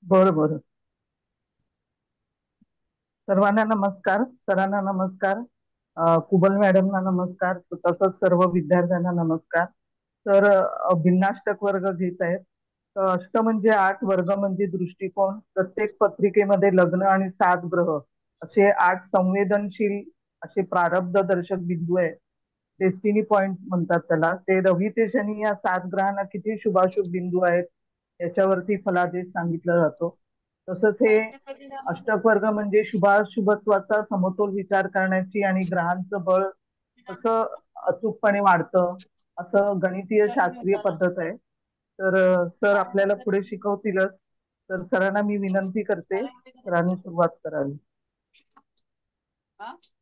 बरं बरं. सर्वांना नमस्कार, सरांना नमस्कार, कुबल मॅडमना नमस्कार, तसंच सर्व विद्यार्थ्यांना नमस्कार. तर भिन्नाष्टक वर्ग घेत आहेत. तर अष्ट म्हणजे आठ, वर्ग म्हणजे दृष्टिकोन. प्रत्येक पत्रिकेमध्ये लग्न आणि सात ग्रह असे आठ संवेदनशील असे प्रारब्ध दर्शक बिंदू आहेत. डेस्टिनी पॉइंट म्हणतात त्याला. ते रवी ते शनी या सात ग्रहांना किती शुभाशुभ बिंदू आहेत याच्यावरती फलादेश सांगितला जातो. तसंच हे अष्टक वर्ग म्हणजे शुभाशुभत्वाचा समतोल विचार करण्याची आणि ग्रहांचं बळ कसं अचूकपणे वाढतं असं गणितीय शास्त्रीय पद्धत आहे. तर सर आपल्याला पुढे शिकवतीलच. तर सरांना मी विनंती करते, सरांनी सुरुवात करावी.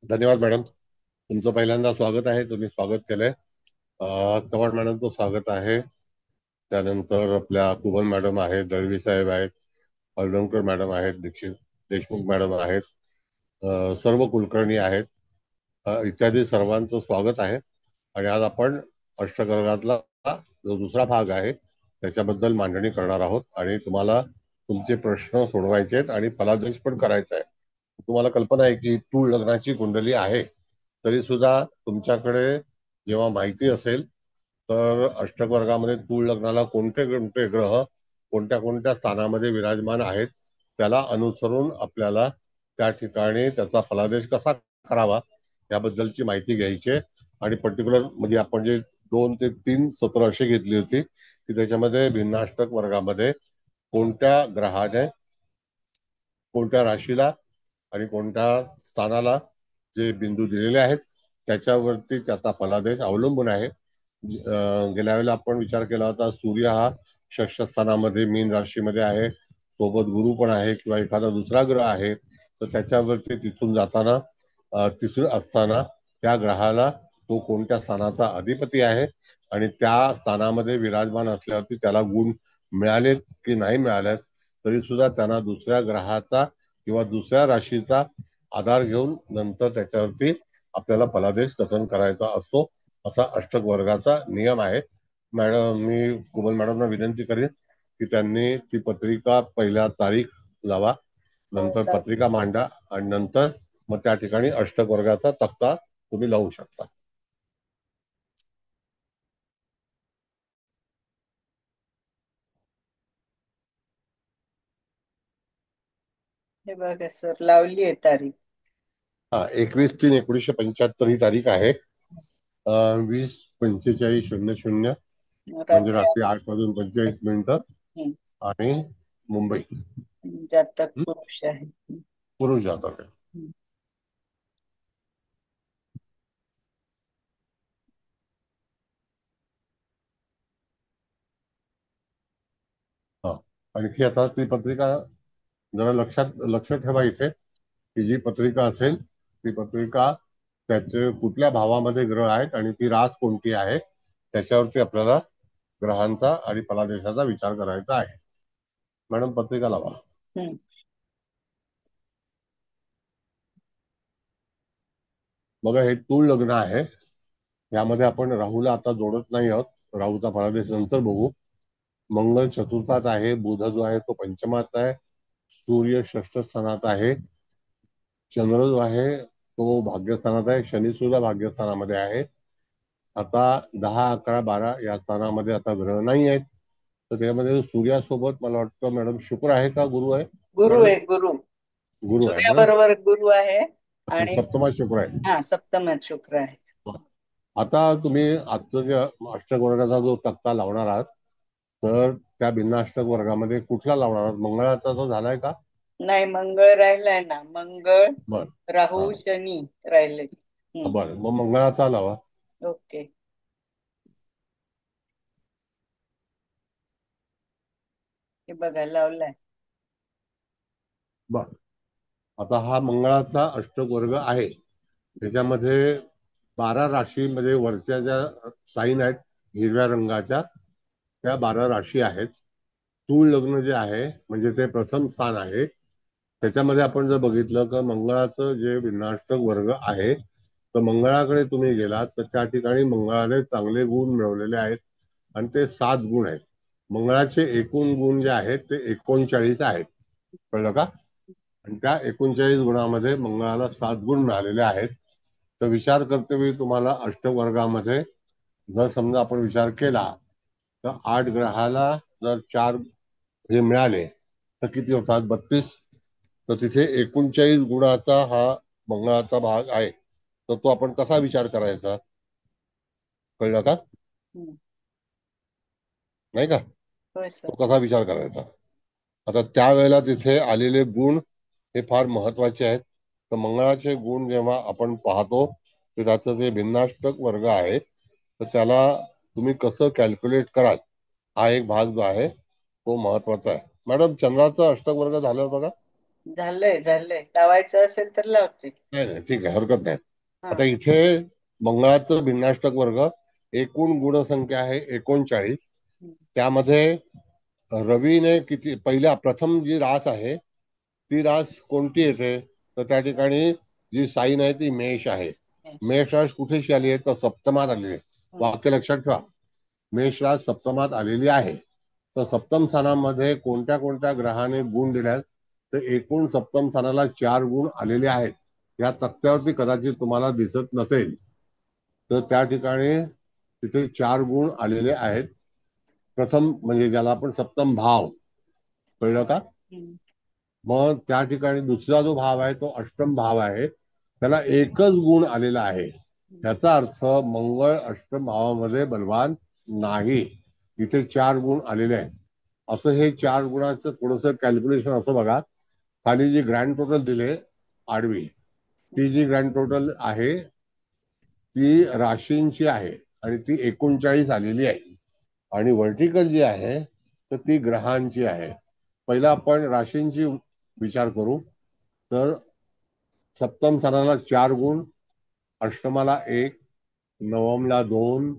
धन्यवाद मॅडम. तुमचं पहिल्यांदा स्वागत आहे. तुम्ही स्वागत केलंय. चव्हाण मॅडमचं स्वागत आहे. त्यानंतर आपल्या कुबल मॅडम आहेत, दळवी साहेब आहेत, हळदणकर मॅडम आहेत, दीक्षित देशमुख मॅडम आहेत, सर्व कुलकर्णी आहेत, इत्यादी सर्वांचं स्वागत आहे. आणि आज आपण अष्टकवर्गातला जो दुसरा भाग आहे त्याच्याबद्दल मांडणी करणार आहोत आणि तुम्हाला तुमचे प्रश्न सोडवायचे आहेत आणि फलादेश पण करायचा आहे. तुम्हाला कल्पना आहे की तूळ लग्नाची कुंडली आहे, तरी सुद्धा तुमच्याकडे जेव्हा माहिती असेल तर अष्टक वर्गामध्ये तूळ लग्नाला कोणते कोणते ग्रह कोणत्या कोणत्या स्थानामध्ये विराजमान आहेत त्याला अनुसरून आपल्याला त्या ठिकाणी त्याचा फलादेश कसा करावा याबद्दलची माहिती घ्यायची आहे. आणि पर्टिक्युलर म्हणजे आपण जे 2 ते 3 सत्र अशी घेतली होती की त्याच्यामध्ये भिन्नाष्टक वर्गामध्ये कोणत्या ग्रहाने कोणत्या राशीला आणि कोणत्या स्थानाला जे बिंदू दिलेले आहेत त्याच्यावरती त्याचा फलादेश अवलंबून आहे. गेल्या वेळेला आपण विचार केला होता सूर्य हा षष्ठ स्थानामध्ये मीन राशीमध्ये आहे, सोबत गुरु पण आहे किंवा एखादा दुसरा ग्रह आहे, तर त्याच्यावरती तिथून जाताना तिसरं असताना त्या ग्रहाला तो कोणत्या स्थानाचा अधिपती आहे आणि त्या स्थानामध्ये विराजमान असल्यावरती त्याला गुण मिळाले की नाही मिळाले तरी सुद्धा त्यांना दुसऱ्या ग्रहाचा किंवा दुसऱ्या राशीचा आधार घेऊन नंतर त्याच्यावरती आपल्याला फलादेश कथन करायचा असतो, असा अष्टक वर्गाचा नियम आहे. मॅडम, मी कुबल मॅडमना विनंती करेन की त्यांनी ती पत्रिका पहिल्या तारीख लावा, नंतर पत्रिका मांडा आणि नंतर मग त्या ठिकाणी अष्टक वर्गाचा तक्ता तुम्ही लावू शकता. हे बघा सर, लावली आहे तारीख. 21/3/1975 ही तारीख आहे. 20:45:00 म्हणजे रात्री 8:45 आणि मुंबई. जातक पुरुष आहे. पुरुष जातक आहे. आणखी आता ती पत्रिका जरा लक्ष ठेवा इथे की जी पत्रिका असेल ती पत्रिका त्याचे कुठल्या भावामध्ये ग्रह आहेत आणि ती रास कोणती आहे त्याच्यावरती आपल्याला ग्रहांचा आणि फलादेशाचा विचार करायचा आहे. मॅडम, पत्रिका लावा. बघा, हे तूळ लग्न आहे. यामध्ये आपण राहूला आता जोडत नाही आहोत, राहूचा फलादेश नंतर बघू. मंगळ चतुर्थात आहे, बुध जो आहे तो पंचमात आहे, सूर्य षष्ठ स्थानात आहे, चंद्र जो आहे तो भाग्यस्थानात आहे, शनी सुद्धा भाग्यस्थानामध्ये आहे. आता 10, 11, 12 या स्थानामध्ये आता ग्रह नाही आहेत, तर त्यामध्ये सूर्यासोबत मला वाटतं मॅडम शुक्र आहे का गुरु आहे? गुरु आहे. गुरु गुरु आहे ना. बरोबर, गुरु आहे आणि सप्तमात शुक्र आहे. सप्तमात शुक्र आहे. आता तुम्ही आजचं जे अष्टक वर्गाचा जो तक्ता लावणार आहात तर त्या भिन्नाष्टक वर्गामध्ये कुठला लावणार आहात? मंगळाचा तो झालाय का? नाही, मंगळ राहिलाय ना. मंगळ, राहू, बर, शनी राहिले. बर, मग मंगळाचा लावा. ओके. हे बघा, लावलाय. बर, आता हा मंगळाचा अष्टक वर्ग आहे. त्याच्यामध्ये 12 राशीमध्ये वरच्या ज्या साईन आहेत हिरव्या रंगाच्या त्या 12 राशी आहेत. तूळ लग्न जे आहे म्हणजे ते प्रथम स्थान आहे. त्याच्यामध्ये आपण जर बघितलं तर मंगळाचं जे भिन्नाष्टक वर्ग आहे तर मंगळाकडे तुम्ही गेलात तर त्या ठिकाणी मंगळाने चांगले गुण मिळवलेले आहेत आणि ते 7 गुण आहेत. मंगळाचे एकूण गुण जे आहेत ते 39 आहेत. कळलं का? आणि त्या 39 गुणामध्ये मंगळाला 7 गुण मिळालेले आहेत. तर विचार करतेवेळी तुम्हाला अष्टवर्गामध्ये जर समजा आपण विचार केला तर 8 ग्रहाला जर 4 हे मिळाले तर किती होतात? 32. तर तिथे 39 गुणाचा हा मंगळाचा भाग आहे. तर तो आपण कसा विचार करायचा? कळलं का? हम्म. नाही का? होय तो सर. कसा विचार करायचा? आता त्यावेळेला तिथे आलेले गुण हे फार महत्वाचे आहेत. तर मंगळाचे गुण जेव्हा आपण पाहतो तर त्याचं जे भिन्नाष्टक वर्ग आहे तर त्याला तुम्ही कसं कॅल्क्युलेट कराल हा एक भाग जो आहे तो महत्वाचा आहे. मॅडम, चंद्राचा अष्टक वर्ग झालं होतं का? झालंय लावायचं असेल तर लावते. नाही नाही, ठीक आहे, हरकत नाही. हा. आता इथे मंगळाचं भिन्नाष्टक वर्ग एकूण गुणसंख्या आहे 39. हम्म. त्यामध्ये रवीने किती पहिल्या प्रथम जी रास आहे ती रास कोणती येते? तर त्या ठिकाणी जी साईन आहे ती मेष आहे. Yes. मेष रास कुठेशी आली आहे? तर सप्तमात आलेली आहे. हम्म. वाक्य लक्षात ठेवा, मेष रास सप्तमात आलेली आहे. तर सप्तम स्थानामध्ये कोणत्या कोणत्या ग्रहाने गुण दिल्यात? तर एकूण सप्तम स्थानाला 4 गुण आलेले आहेत. या तक्त्यावरती कदाचित तुम्हाला दिसत नसेल तर त्या ठिकाणी तिथे 4 गुण आलेले आहेत. प्रथम म्हणजे ज्याला आपण सप्तम भाव, कळलं का? हम्म. मग त्या ठिकाणी दुसरा जो भाव आहे तो अष्टम भाव आहे, त्याला एकच गुण आलेला आहे. याचा अर्थ मंगळ अष्टम भावामध्ये बलवान नाही. इथे 4 गुण आलेले आहेत. असं हे 4 गुणाचं थोडंसं कॅल्क्युलेशन असं बघा. खाली जी ग्रँड टोटल दिले आडवी, ती जी ग्रँड टोटल आहे ती राशींची आहे आणि ती 39 आलेली आहे. आणि व्हर्टिकल जी आहे तर ती ग्रहांची आहे. पहिला आपण राशींची विचार करू. तर सप्तम स्थानाला 4 गुण, अष्टमाला 1, नवमला 2,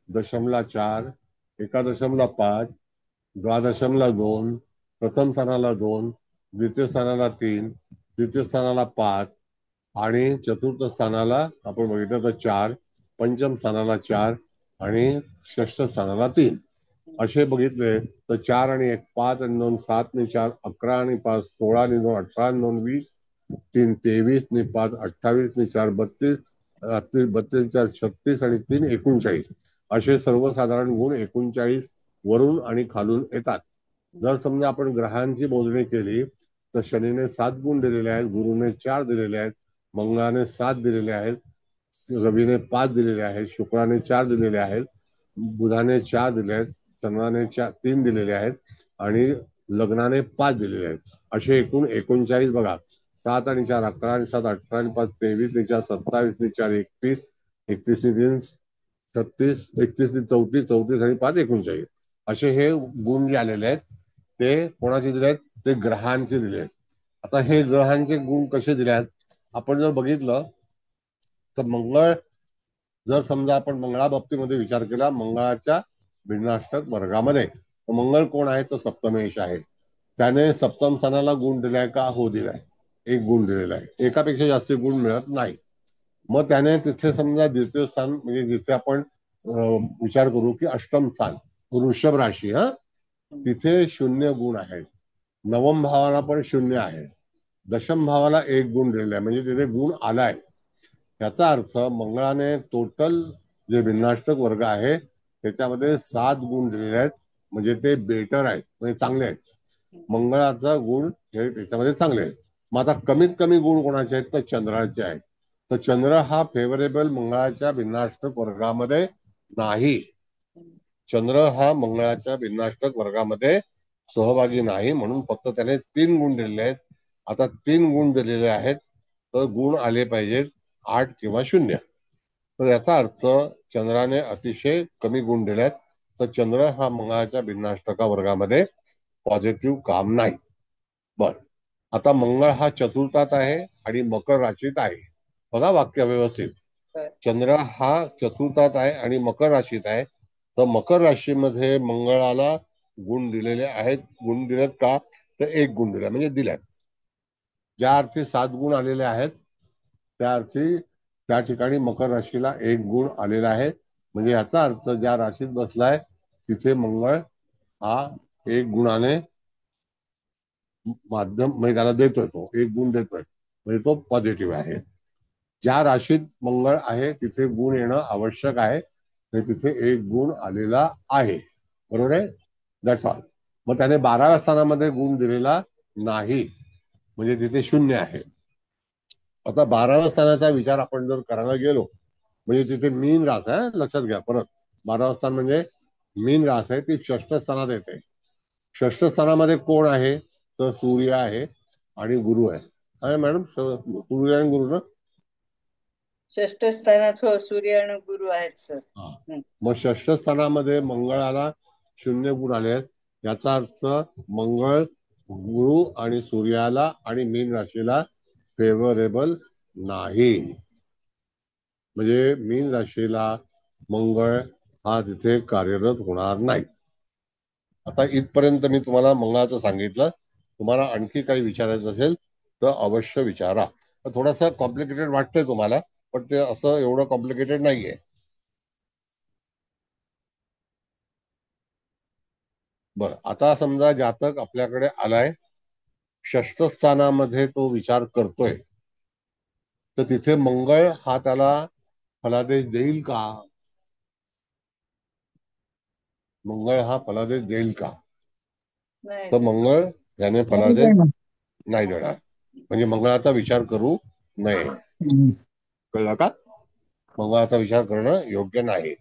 दशमला 4, एकादशमला 5, द्वादशमला 2, प्रथम स्थानाला 2, द्वितीय स्थानाला 3, तृतीय स्थानाला 5 आणि चतुर्थ स्थानाला आपण बघितलं तर 4, पंचम स्थानाला 4 आणि षष्ठ स्थानाला 3. असे बघितले तर 4 आणि 1 5 आणि 2 7 आणि 4 11 आणि 5 16 आणि 2 18 आणि 2 20, 3 23 आणि 5 28 आणि 4 32, 32 4 36 आणि 3 39. असे सर्वसाधारण गुण 39 वरून आणि खालून येतात. जर समजा आपण ग्रहांची मोजणी केली तर शनीने 7 गुण दिलेले आहेत, गुरुने 4 दिलेले आहेत, मंगळाने 7 दिलेले आहेत, रवीने 5 दिलेले आहेत, शुक्राने 4 दिलेले आहेत, बुधाने 4 दिले आहेत, चंद्राने 3 दिलेले आहेत आणि लग्नाने 5 दिलेले आहेत. असे एकूण 39 बघा. 7 आणि 4 11 आणि 7 18 आणि 5 23 आणि 4 27 आणि 4 31, 31 आणि 3 36, 31 आणि 34, 34 आणि 5 39. असे हे गुण जे आलेले आहेत ते कोणाचे दिले आहेत? ते ग्रहांचे दिले आहेत. आता हे ग्रहांचे गुण कसे दिले आहेत आपण जर बघितलं तर मंगळ, जर समजा आपण मंगळा बाबतीमध्ये विचार केला मंगळाच्या भिन्नाष्टक वर्गामध्ये, तर मंगळ कोण आहे? तर सप्तमेश आहे. त्याने सप्तम स्थानाला गुण दिलाय का? हो दिलाय. 1 गुण दिलेला आहे. एकापेक्षा जास्त गुण मिळत नाही. मग त्याने तिथे समजा द्वितीय स्थान म्हणजे जिथे आपण विचार करू की अष्टम स्थान वृषभ राशी, तिथे 0 गुण आहेत. नवम भावाला पण 0 आहे. दशम भावाला 1 गुण दिलेला आहे, म्हणजे तिथे गुण आलाय. याचा अर्थ मंगळाने टोटल जे भिन्नाष्टक वर्ग आहे त्याच्यामध्ये 7 गुण दिलेले आहेत, म्हणजे ते बेटर आहेत, म्हणजे चांगले आहेत. मंगळाचा गुण हे त्याच्यामध्ये चांगले आहेत. मग आता कमीत कमी गुण कोणाचे आहेत? तर चंद्राचे आहेत. तर चंद्र हा फेवरेबल मंगळाच्या भिन्नाष्टक वर्गामध्ये नाही. चंद्र हा मंगळाच्या भिन्नाष्टक वर्गामध्ये सहभागी नाही, म्हणून फक्त त्याने 3 गुण दिलेले आहेत. आता 3 गुण दिलेले आहेत तर गुण आले पाहिजेत 8 किंवा 0. तर याचा अर्थ चंद्राने अतिशय कमी गुण दिलेत. तर चंद्र हा मंगळाच्या भिन्नाष्टका वर्गामध्ये पॉझिटिव्ह काम नाही. बर, आता मंगळ हा चतुर्थात आहे आणि मकर राशीत आहे. बघा वाक्य व्यवस्थित. चंद्र हा चतुर्थात आहे आणि मकर राशीत आहे. तर मकर राशीमध्ये मंगळाला गुण दिलेले आहेत. गुण दिलेत का? तर 1 गुण दिला, म्हणजे दिल्यात. ज्या अर्थी 7 गुण आलेले आहेत त्या अर्थी त्या ठिकाणी मकर राशीला 1 गुण आलेला आहे. म्हणजे याचा अर्थ ज्या राशीत बसलाय तिथे मंगळ हा एक गुणाने माध्यम म्हणजे त्याला देतोय, तो एक गुण देतोय, म्हणजे तो पॉझिटिव्ह आहे. ज्या राशीत मंगळ आहे तिथे गुण येणं आवश्यक आहे, तिथे एक गुण आलेला आहे. बरोबर आहे, दॅट्स ऑल. मग त्याने 12व्या स्थानामध्ये गुण दिलेला नाही, म्हणजे तिथे शून्य आहे. आता 12व्या स्थानाचा विचार आपण जर करायला गेलो, म्हणजे तिथे मीन रास आहे, लक्षात घ्या. परत 12वं स्थान म्हणजे मीन रास आहे, ती षष्ठ स्थानात येते. षष्ठ स्थानामध्ये कोण आहे, तर सूर्य आहे आणि गुरु आहे. काय मॅडम, सूर्य आणि गुरु ना? षष्ठ स्थानात हो, सूर्य आणि गुरु आहेत सर. मग षष्ठ स्थानामध्ये मंगळाला शून्य गुण आले आहेत. याचा अर्थ मंगळ गुरु आणि सूर्याला आणि मीन राशीला फेवरेबल नाही. म्हणजे मीन राशीला मंगळ हा तिथे कार्यरत होणार नाही. आता इथपर्यंत मी तुम्हाला मंगळाचं सांगितलं. तुम्हाला आणखी काही विचारायचं असेल तर अवश्य विचारा. थोडासा कॉम्प्लिकेटेड वाटतंय तुम्हाला, पण ते असं एवढं कॉम्प्लिकेटेड नाहीये. बरं, आता समजा जातक आपल्याकडे आलाय, षष्ठ स्थानामध्ये तो विचार करतोय, तर तिथे मंगळ हा त्याला फलादेश देईल का? मंगळ हा फलादेश देईल का? नाही तर मंगळ याने फलादेश नाही देणार, म्हणजे मंगळाचा विचार करू नये. कळलं का? मंगळाचा विचार करणं योग्य नाही.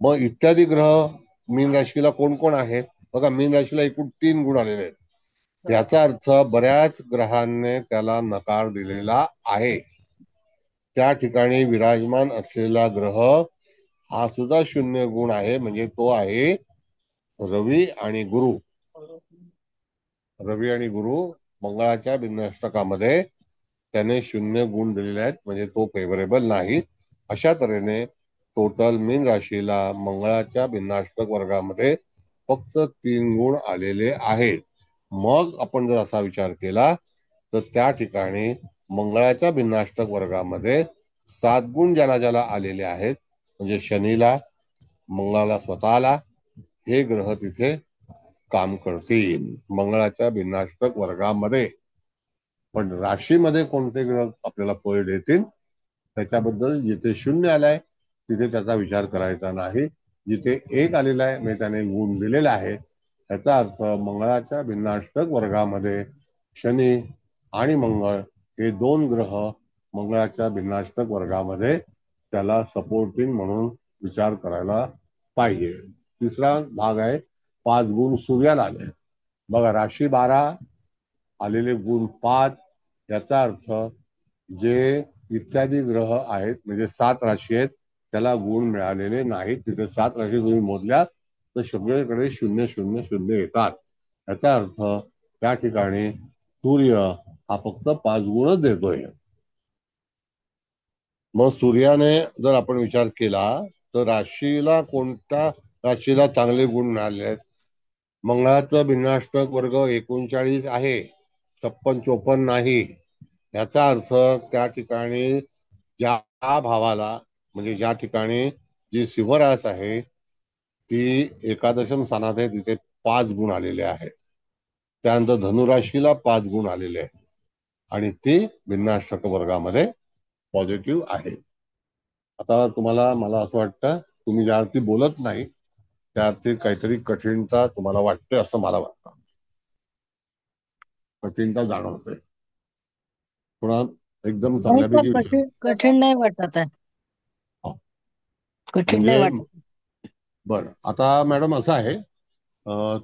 मग इत्यादी ग्रह मीन राशीला कोण कोण आहेत? बघा, मीन राशीला एकूण 3 गुण आलेले आहेत. याचा अर्थ बऱ्याच ग्रहांनी त्याला नकार दिलेला आहे. त्या ठिकाणी विराजमान असलेला ग्रह हा सुद्धा शून्य गुण आहे, म्हणजे तो आहे रवी आणि गुरु. रवी आणि गुरु मंगळाच्या भिन्नाष्टकामध्ये त्याने शून्य गुण दिलेले आहेत, म्हणजे तो फेवरेबल नाही. अशा तऱ्हेने टोटल मीन राशीला मंगळाच्या भिन्नाष्टक वर्गामध्ये फक्त 3 गुण आलेले आहेत. मग आपण जर असा विचार केला तर त्या ठिकाणी मंगळाच्या भिन्नाष्टक वर्गामध्ये 7 गुण ज्याला ज्याला आलेले आहेत, म्हणजे शनीला, मंगळाला स्वतःला, हे ग्रह तिथे काम करतील मंगळाच्या भिन्नाष्टक वर्गामध्ये. पण राशीमध्ये कोणते ग्रह आपल्याला फळ देतील त्याच्याबद्दल, जिथे शून्य आलाय तिथे त्याचा विचार करायचा नाही. जिथे 1 आलेला आहे, म्हणजे त्याने गुण दिलेला आहे, याचा अर्थ मंगळाच्या भिन्नाष्टक वर्गामध्ये शनी आणि मंगळ हे 2 ग्रह मंगळाच्या भिन्नाष्टक वर्गामध्ये त्याला सपोर्टिंग म्हणून विचार करायला पाहिजे. तिसरा भाग आहे 5 गुण सूर्याला आले. बघा, राशी 12, आलेले गुण 5. याचा अर्थ जे इत्यादी ग्रह आहेत, म्हणजे 7 राशी आहेत, त्याला गुण मिळालेले नाहीत. तिथे 7 राशी तुम्ही मोजल्या तर सगळीकडे 0 0 0 येतात. याचा अर्थ त्या ठिकाणी सूर्य हा फक्त 5 गुणच देतोय. मग सूर्याने जर आपण विचार केला तर राशीला, कोणत्या राशीला चांगले गुण मिळाले आहेत? मंगळाचं भिन्नाष्टक वर्ग 39 आहे, 56 54 नाही. याचा अर्थ त्या ठिकाणी ज्या भावाला, म्हणजे ज्या ठिकाणी जी सिंहरास आहे ती एकादशम स्थानात आहे, तिथे 5 गुण आलेले आहेत. त्यानंतर धनुराशीला 5 गुण आलेले आहेत आणि ती भिन्नाष्टक वर्गामध्ये पॉझिटिव्ह आहे. आता तुम्हाला, मला असं वाटतं तुम्ही ज्या अर्थी बोलत नाही त्या अर्थी काहीतरी कठीणता तुम्हाला वाटते, असं मला वाटतं. कठीणता जाणवते थोडा, एकदम नाही सर, चांगल्यापैकी विचार. कठीण नाही वाटत आहे. कठीण नाही म्हणजे वाटत. बरं, आता मॅडम असं आहे,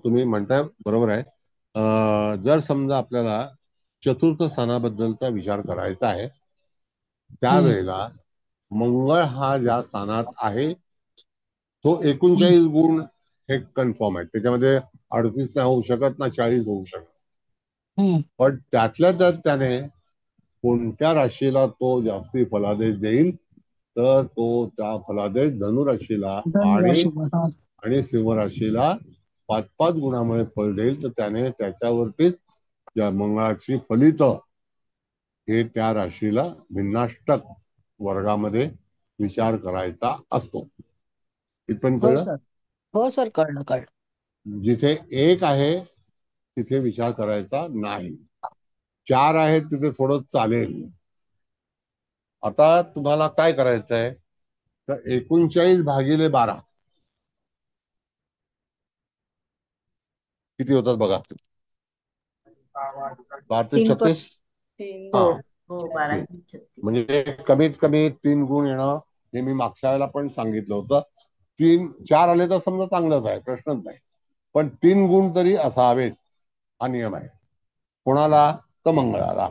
तुम्ही म्हणताय बरोबर आहे. जर समजा आपल्याला चतुर्थ स्थानाबद्दलचा विचार करायचा आहे, त्यावेळेला मंगळ हा ज्या स्थानात आहे तो 39 गुण हे कन्फर्म आहे. त्याच्यामध्ये 38 नाही होऊ शकत, ना 40 होऊ शकत. पण त्यातल्या त्यात त्याने कोणत्या राशीला तो जास्ती फलादेश देईल, तर तो त्या फलादेश धनुराशीला आणि सिंह राशीला 5-5 गुणामुळे फळ देईल. तर त्याने त्याच्यावरतीच त्या मंगळाची फलित हे त्या राशीला भिन्नाष्टक वर्गामध्ये विचार करायचा असतो. इथपर्यंत हो कळलं? सर, हो सर, कळलं. जिथे 1 आहे तिथे विचार करायचा नाही. 4 आहेत तिथे थोडं चालेल. आता तुम्हाला काय करायचं आहे, तर 39/12 किती होतात बघा. 12 ते 36. तीन हो हा, हो चार. 12 36. म्हणजे कमीत कमी 3 गुण येणं हे मी मागच्या वेळेला पण सांगितलं होतं. 4 आले तर समजा चांगलंच आहे, प्रश्नच नाही. पण 3 गुण तरी असावेत हा नियम आहे. कोणाला? तर मंगळाला.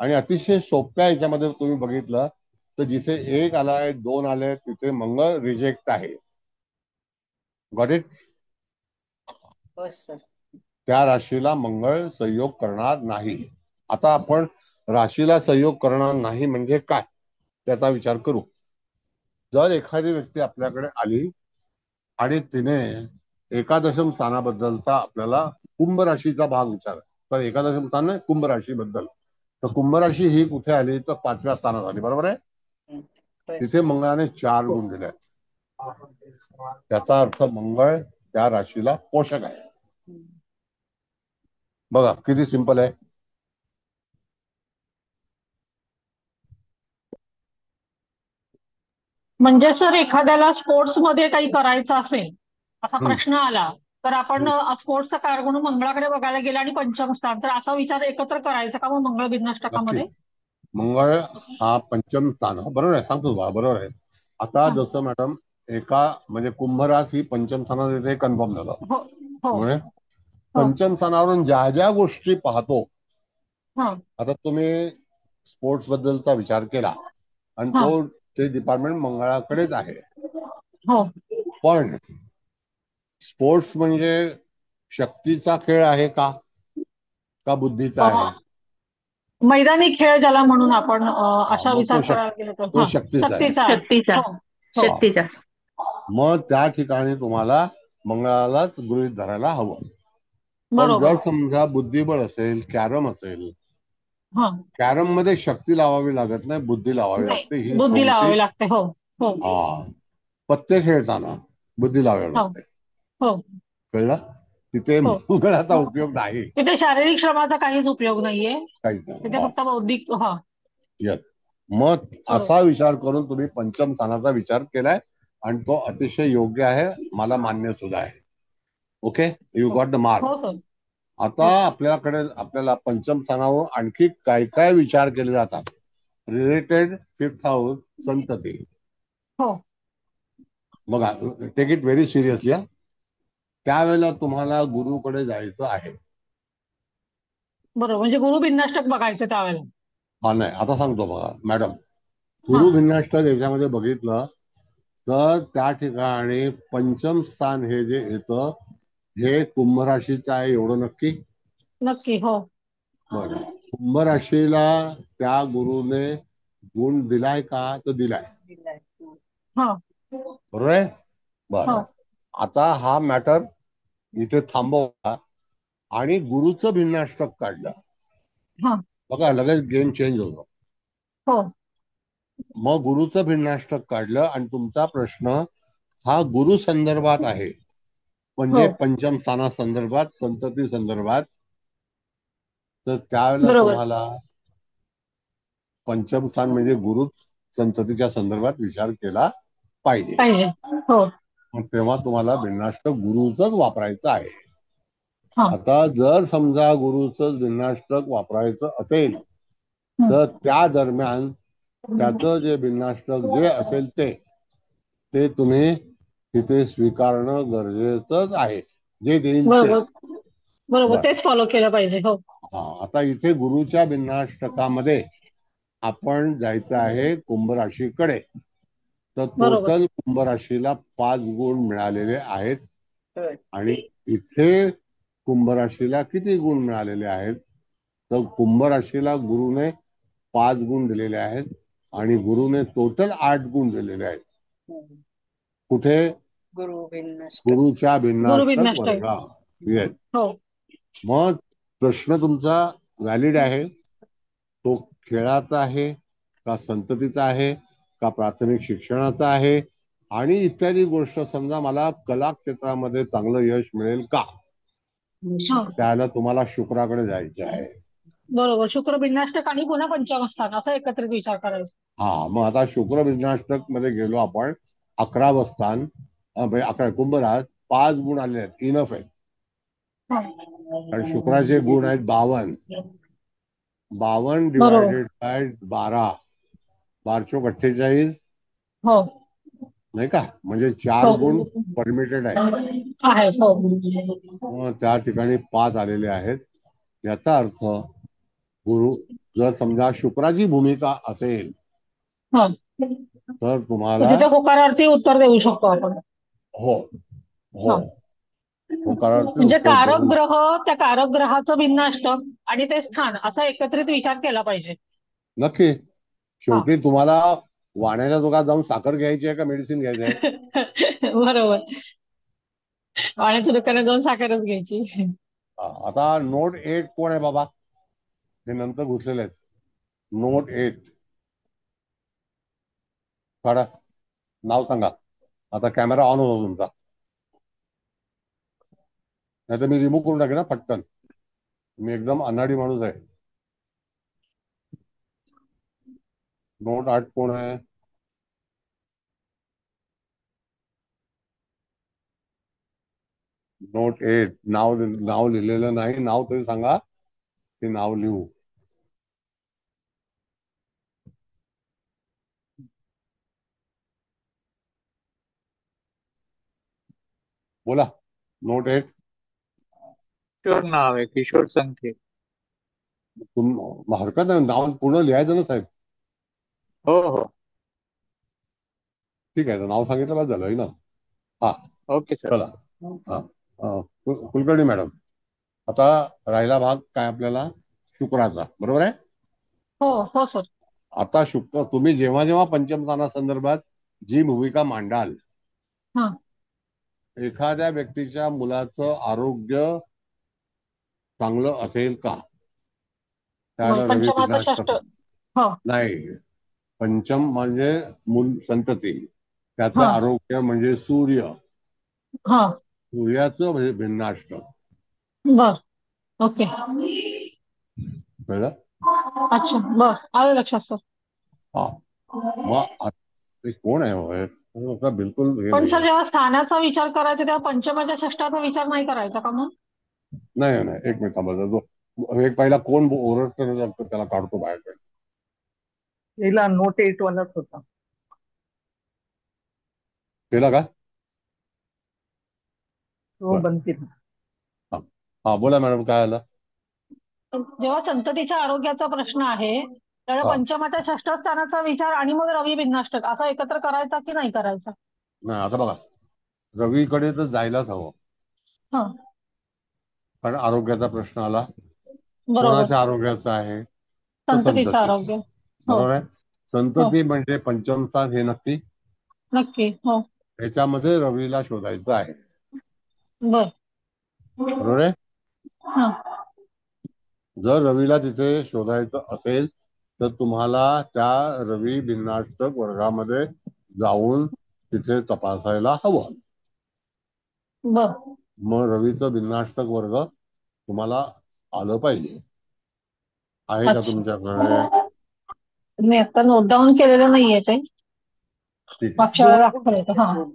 आणि अतिशय सोप्या याच्यामध्ये तुम्ही बघितलं तर जिथे 1 आलाय, 2 आले, तिथे मंगळ रिजेक्ट आहे. Got it? हो सर. त्या राशीला मंगळ संयोग करणार नाही. आता आपण राशीला संयोग करणार नाही म्हणजे काय त्याचा विचार करू. जर एखादी व्यक्ती आपल्याकडे आली आणि तिने एकादशम स्थानाबद्दलचा आपल्याला कुंभ राशीचा भाग विचारला, तर एकादशम स्थान नाही, कुंभ राशीबद्दल. तर कुंभ राशी ही कुठे आली, तर 5व्या स्थानात आली, बरोबर आहे. होय तिथे सर. मंगळाने 4 गुण दिले. त्याचा अर्थ मंगळ त्या राशीला पोषक आहे. बघा किती सिंपल आहे. म्हणजे सर एखाद्याला स्पोर्ट्स मध्ये काही करायचं असेल असा हम्म, प्रश्न आला तर आपण हम्म. स्पोर्ट्सचा कारक म्हणून मंगळाकडे बघायला गेला आणि पंचम स्थान, तर असा विचार एकत्र करायचा का मग मंगळ नक्की. बिननाष्टकामध्ये? मंगळ हा पंचम स्थान, बरोबर आहे, सांगतो तुम्हाला, बरोबर आहे. आता हा. जसं मॅडम एका म्हणजे कुंभ रास ही पंचम स्थानात येते, कन्फर्म झालं. हो हो म्हणजे हो. पंचम स्थानावरून ज्या ज्या गोष्टी पाहतो, हा आता तुम्ही स्पोर्ट्स बद्दलचा विचार केला आणि हा. ते डिपार्टमेंट मंगळाकडेच आहे. हो पण स्पोर्ट्स म्हणजे शक्तीचा खेळ आहे का बुद्धीचा आहे? मैदानी खेळ ज्याला म्हणून आपण हा, अशा मग विचार करायला गेलो तर तो हा शक्तीचा आहे. शक्तीचा आहे. शक्तीचा. हो हो. हा. शक्तीचा. मग त्या ठिकाणी तुम्हाला मंगळालाच गृहीत धरायला हवं. पण बरोबर. जर समजा बुद्धिबळ असेल, कॅरम असेल, हा. कॅरम मध्ये शक्ती लावावी लागत नाही, बुद्धी लावावी लागते. नाही ही बुद्धी सोंगटी. लावावी लागते. हो हो हा, पत्ते खेळताना बुद्धी लावावी हो लागते. हो कळलं? तिथे हो. मंगळाचा उपयोग नाही, तिथे शारीरिक श्रमाचा काहीच उपयोग नाहीये. काहीच नाही. तिथे फक्त बौद्धिक. हा येस. मग बरोबर. असा विचार करून तुम्ही पंचम स्थानाचा विचार केलाय आणि तो अतिशय योग्य आहे, मला मान्य सुद्धा आहे. ओके, यू हो गॉट द मार्क. हो सर. आता हो आपल्याला पंचम स्थानावर आणखी काय काय विचार केले जातात रिलेटेड 5th हाऊस, संतती. हो. बघा, टेक इट व्हेरी सिरियसली. त्यावेळेला तुम्हाला गुरुकडे जायचं आहे. बरोबर, म्हणजे गुरु बिननाष्टक बघायचं त्यावेळेला. हा, नाही, आता सांगतो बघा मॅडम. हा गुरु भिन्नाष्टक याच्यामध्ये बघितलं तर त्या ठिकाणी पंचम स्थान हे जे येतं हे कुंभ राशीचं आहे, एवढं नक्की. नक्की. हो बरं, कुंभ राशीला त्या गुरुने गुण दिलाय का? तर दिलाय, दिलाय. हा बरोबर आहे. हो बरं, आता हा मॅटर इथे थांबवला आणि गुरुचं भिन्नाष्टक काढलं. हा बघा, लगेच गेम चेंज होतो. हो मग गुरुचं भिन्नाष्टक काढलं आणि तुमचा प्रश्न हा गुरु संदर्भात आहे, हो. म्हणजे पंचम स्थाना संदर्भात, संतती संदर्भात. तर त्यावेळेला बरोबर. तुम्हाला पंचम स्थान म्हणजे गुरु संततीच्या संदर्भात विचार केला पाहिजे. पाहिजे. हो. मग तेव्हा तुम्हाला भिन्नाष्टक गुरुचंच वापरायचं आहे. हा. आता जर समजा गुरुचं भिन्नाष्टक वापरायचं असेल तर त्या दरम्यान त्याचं जे भिन्नाष्टक जे असेल ते तुम्ही तिथे स्वीकारणं गरजेचंच आहे, जे देईल ते. बरोबर बरोबर, बर, तेच फॉलो केलं पाहिजे. हो हा, आता इथे गुरुच्या भिन्नाष्टकामध्ये आपण जायचं आहे कुंभ राशीकडे. तर बरोबर. टोटल कुंभ राशीला 5 गुण मिळालेले आहेत. होय. आणि इथे कुंभ राशीला किती गुण मिळालेले आहेत? तर कुंभ राशीला गुरुने 5 गुण दिलेले आहेत आणि गुरुने टोटल 8 गुण दिलेले आहेत. कुठे? गुरु बिननाष्टक. गुरुच्या गुरु भिन्नाष्टक बिननाष्टक. वर्गा. येस. हो मग प्रश्न तुमचा व्हॅलिड आहे. तो खेळाचा आहे का संततीचा आहे का प्राथमिक शिक्षणाचा आहे? आणि इत्यादी गोष्ट, समजा मला कला क्षेत्रामध्ये चांगलं यश मिळेल का, हा त्याला तुम्हाला शुक्राकडे जायचे आहे. बरोबर. शुक्र बिन्नाष्टक आणि पुन्हा पंचमस्थान असं एकत्रित विचार करायचा. हा, मग आता शुक्र बिन्नाष्टक मध्ये गेलो आपण. 11वं स्थान, म्हणजे 11 कुंभ रास, 5 गुण आले आहेत, इनफ आहेत. हा. कारण शुक्राचे गुण आहेत 52. 52 बरोबर. डिवायडेड बाय 12, 12 48, हो नाही का, म्हणजे 4 हो गुण परमिटेड आहेत. आहेत. हो मग त्या ठिकाणी 5 आलेले आहेत. याचा अर्थ गुरु, जर समजा शुक्राची भूमिका असेल हो. तर तर तुम्हाला, तिथे होकारार्थी उत्तर देऊ शकतो आपण. हो हो, हा होकारार्थी म्हणजे उत्तर कारक देऊ. ग्रह, त्या कारक ग्रहाचं बिन्नाष्टक आणि ते स्थान असा एकत्रित विचार केला पाहिजे. नक्की. हा शेवटी तुम्हाला वाण्याच्या दुकानात जाऊन साखर घ्यायची आहे का मेडिसिन घ्यायचं आहे? बरोबर. पाण्याच्या दुकानात जाऊन साखरच घ्यायची. आता नोट 8 कोण आहे बाबा? हे नंतर घुसलेले आहेत. नोट 8 काढा, नाव सांगा. आता कॅमेरा ऑन होतो तुमचा, नाही तर मी रिमूव्ह करून टाकेन ना पटकन. मी एकदम अनाडी माणूस आहे. नोट 8 कोण आहे? नोट 8 नाव नाव लिहिलेलं नाही. नाव तरी सांगा, ते नाव लिहू. बोला. नोट 8. किशोर नाव आहे, किशोर संखे. हरकत नाही, नाव पूर्ण लिहायचं ना साहेब. हो हो. ठीक आहे, तर नाव सांगितलं बस झालं ना. हा, ओके सर. चला. हा, कुलकर्णी मॅडम, आता राहिला भाग काय आपल्याला शुक्राचा, बरोबर आहे. हो हो सर. आता शुक्र, तुम्ही जेव्हा जेव्हा पंचमस्थानासंदर्भात जी भूमिका मांडाल, हा एखाद्या व्यक्तीच्या मुलाचं आरोग्य चांगलं असेल का, त्याला रवी पंचमाचं षष्ट. बिघाष्टक. हो. नाही, पंचम म्हणजे मूल संतती, त्याचं हा आरोग्य म्हणजे सूर्य. हा सूर्याचं म्हणजे भिन्नाष्टक. बर. ओके. कळलं? अच्छा बर, आलं लक्षात सर. हा, मग ते कोण आहे होय? का बिलकुल हे पण सर नाहीये. जेव्हा स्थानाचा विचार करायचा तेव्हा पंचमाच्या षष्टाचा विचार नाही करायचा का मग? नाही नाही, एक मिनिट थांबा. एक पहिला कोण ओरडतं त्याला काढतो बाहेर. पहिला नोट 8 वालाच होता. केला का? तो बर. बंद केला. हा हा, बोला मॅडम, काय आलं? जेव्हा संततीच्या आरोग्याचा प्रश्न आहे त्यावेळेला हा, पंचमाच्या षष्ठ स्थानाचा विचार आणि मग रवी बिन्नाष्टक असा एकत्र करायचा की नाही करायचा? नाही, आता बघा, रवीकडे तर जायलाच हवं, हा कारण आरोग्याचा प्रश्न आला. बरोबर. कोणाच्या आरोग्याचा आहे? तर संततीचं संततीचा. आरोग्य. हो बरोबर आहे. हो संतती म्हणजे पंचमस्थान, हे नक्की. नक्की. हो त्याच्यामध्ये रवीला शोधायचं आहे, बर. बरोबर आहे. हा जर रवीला तिथे शोधायचं असेल तर तुम्हाला त्या रवी बिन्नाष्टक वर्गामध्ये जाऊन तिथे तपासायला हवं. बर. मग रवीचं बिन्नाष्टक वर्ग तुम्हाला आलं पाहिजे. आहे का अच्छा, तुमच्याकडे? मी आता नोट डाऊन केलेलं नाहीये ते. ठीक आहे. मागच्या दोन वेळेला गुण दाखवलं आहेत, होतं. हा दोन.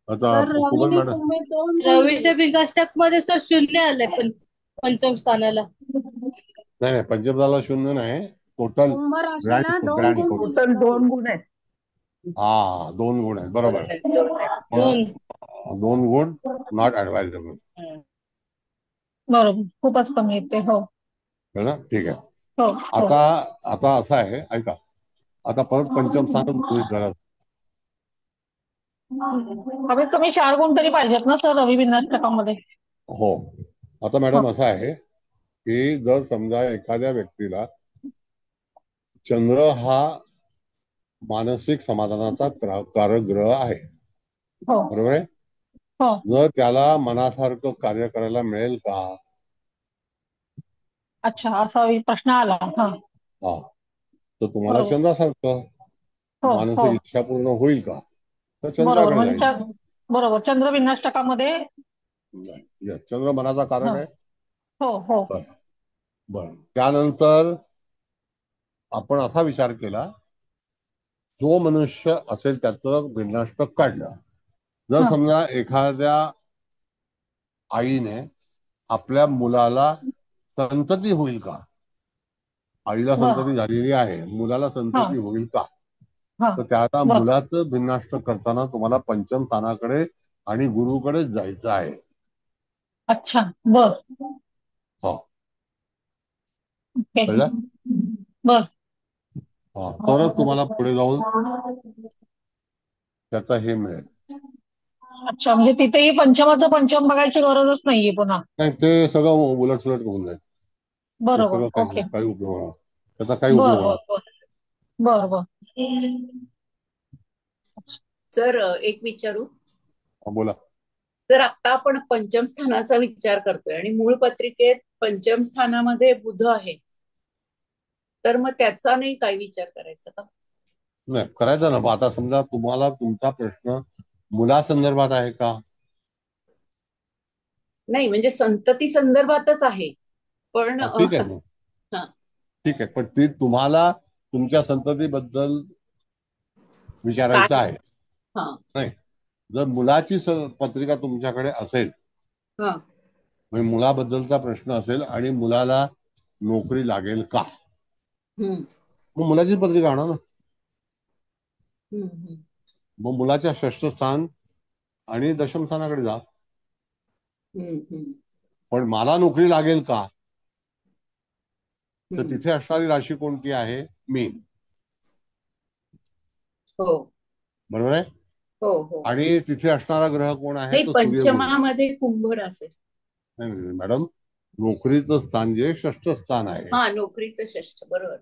आता तर रवी कुबल आणि मॅडम, कुंभे दोन रवीच्या बिघाष्टक मध्ये सर शून्य आलंय पण पंचम स्थानाला. नाही नाही, पंचमदाला शून्य नाही, टोटल कुंभ ग्रँड राशीला दोन ग्रँड गुण टोटल. टोटल 2 गुण आहेत. हा, 2 गुण आहेत, दोन बरोबर. आहेत, दोन आहेत. दोन. मग 2 गुण नॉट ऍडवायझेबल. हम्म. बरोबर, खूपच कमी येते. हो कळलं? ठीक आहे. हो हो. आता आता असं आहे, ऐका, आता परत पंचम स्थान गृहीत धरा. कमीत कमी 4 गुण तरी पाहिजेत ना सर रवी बिन्नाष्टकामध्ये? हो. आता हा मॅडम असं आहे की जर समजा एखाद्या व्यक्तीला चंद्र हा मानसिक समाधानाचा कारक ग्रह आहे, हो बरोबर आहे. हो. जर त्याला मनासारखं कार्य करायला मिळेल का? अच्छा, असा प्रश्न आला. हा हा, तर तुम्हाला बरोबर. चंद्रासारखं हो हो मानसिक इच्छा पूर्ण होईल का? तर बरोबर चंद्राकडे म्हणजे जाईल. बरोबर चंद्र विन्नाष्टकामध्ये. नाही, yes, चंद्र मनाचा कारक हा. आहे. हो हो. बरं. बरं, त्यानंतर आपण असा विचार केला, जो मनुष्य असेल त्याचं भिन्नाष्टक काढलं. जर हा समजा एखाद्या आईने आपल्या मुलाला संतती होईल का, आईला बर. संतती झालेली आहे, मुलाला हा संतती होईल का, हा तर त्या बर. मुलाचं भिन्नाष्टक करताना तुम्हाला पंचम स्थानाकडे आणि गुरुकडे जायचं आहे. अच्छा बर. हो, ओके. कळलं? बर. हा, तरच तुम्हाला पुढे जाऊन त्याचा हे मिळेल. अच्छा म्हणजे तिथेही पंचमाचं पंचम बघायची गरजच नाहीये पुन्हा. नाही, ते सगळं उलटसुलट होऊन जाईल. ते बरोबर. सगळं काही ओके. काही उपयोग होणार, त्याचा काही बर उपयोग बर होणार. बर. बर बर. सर एक विचारू. हा, बोला. जर आता आपण पंचम स्थानाचा विचार करतोय आणि मूळ पत्रिकेत पंचम स्थानामध्ये बुध आहे, तर मग त्याचा नाही काय विचार करायचा का? नाही करायचं ना. आता समजा तुम्हाला तुमचा प्रश्न मुलासंदर्भात आहे का? नाही म्हणजे संतती संदर्भातच आहे, पण हा, ठीक आहे ना. हा ठीक आहे, पण ती तुम्हाला तुमच्या संततीबद्दल विचारायचं काय आहे. हा नाही, जर मुलाची पत्रिका तुमच्याकडे असेल, हा म्हणजे मुलाबद्दलचा प्रश्न असेल आणि मुलाला नोकरी लागेल का, हम्म मग मुलाची पत्रिका आणा ना. हम्म मग मुलाच्या षष्ठ स्थान आणि दशम स्थानाकडे जा. हम्म पण मला नोकरी लागेल का, तर हम्म तिथे असणारी राशी कोणती आहे? मीन. हो बरोबर आहे. हो हो. आणि तिथे असणारा ग्रह कोण आहे? नाही तो सूर्यगुरु. पंचमामध्ये कुंभ रास आहे. नाही नाही, मॅडम, नोकरीचं स्थान जे षष्ठ स्थान आहे. हा नोकरीचं षष्ठ, बरोबर.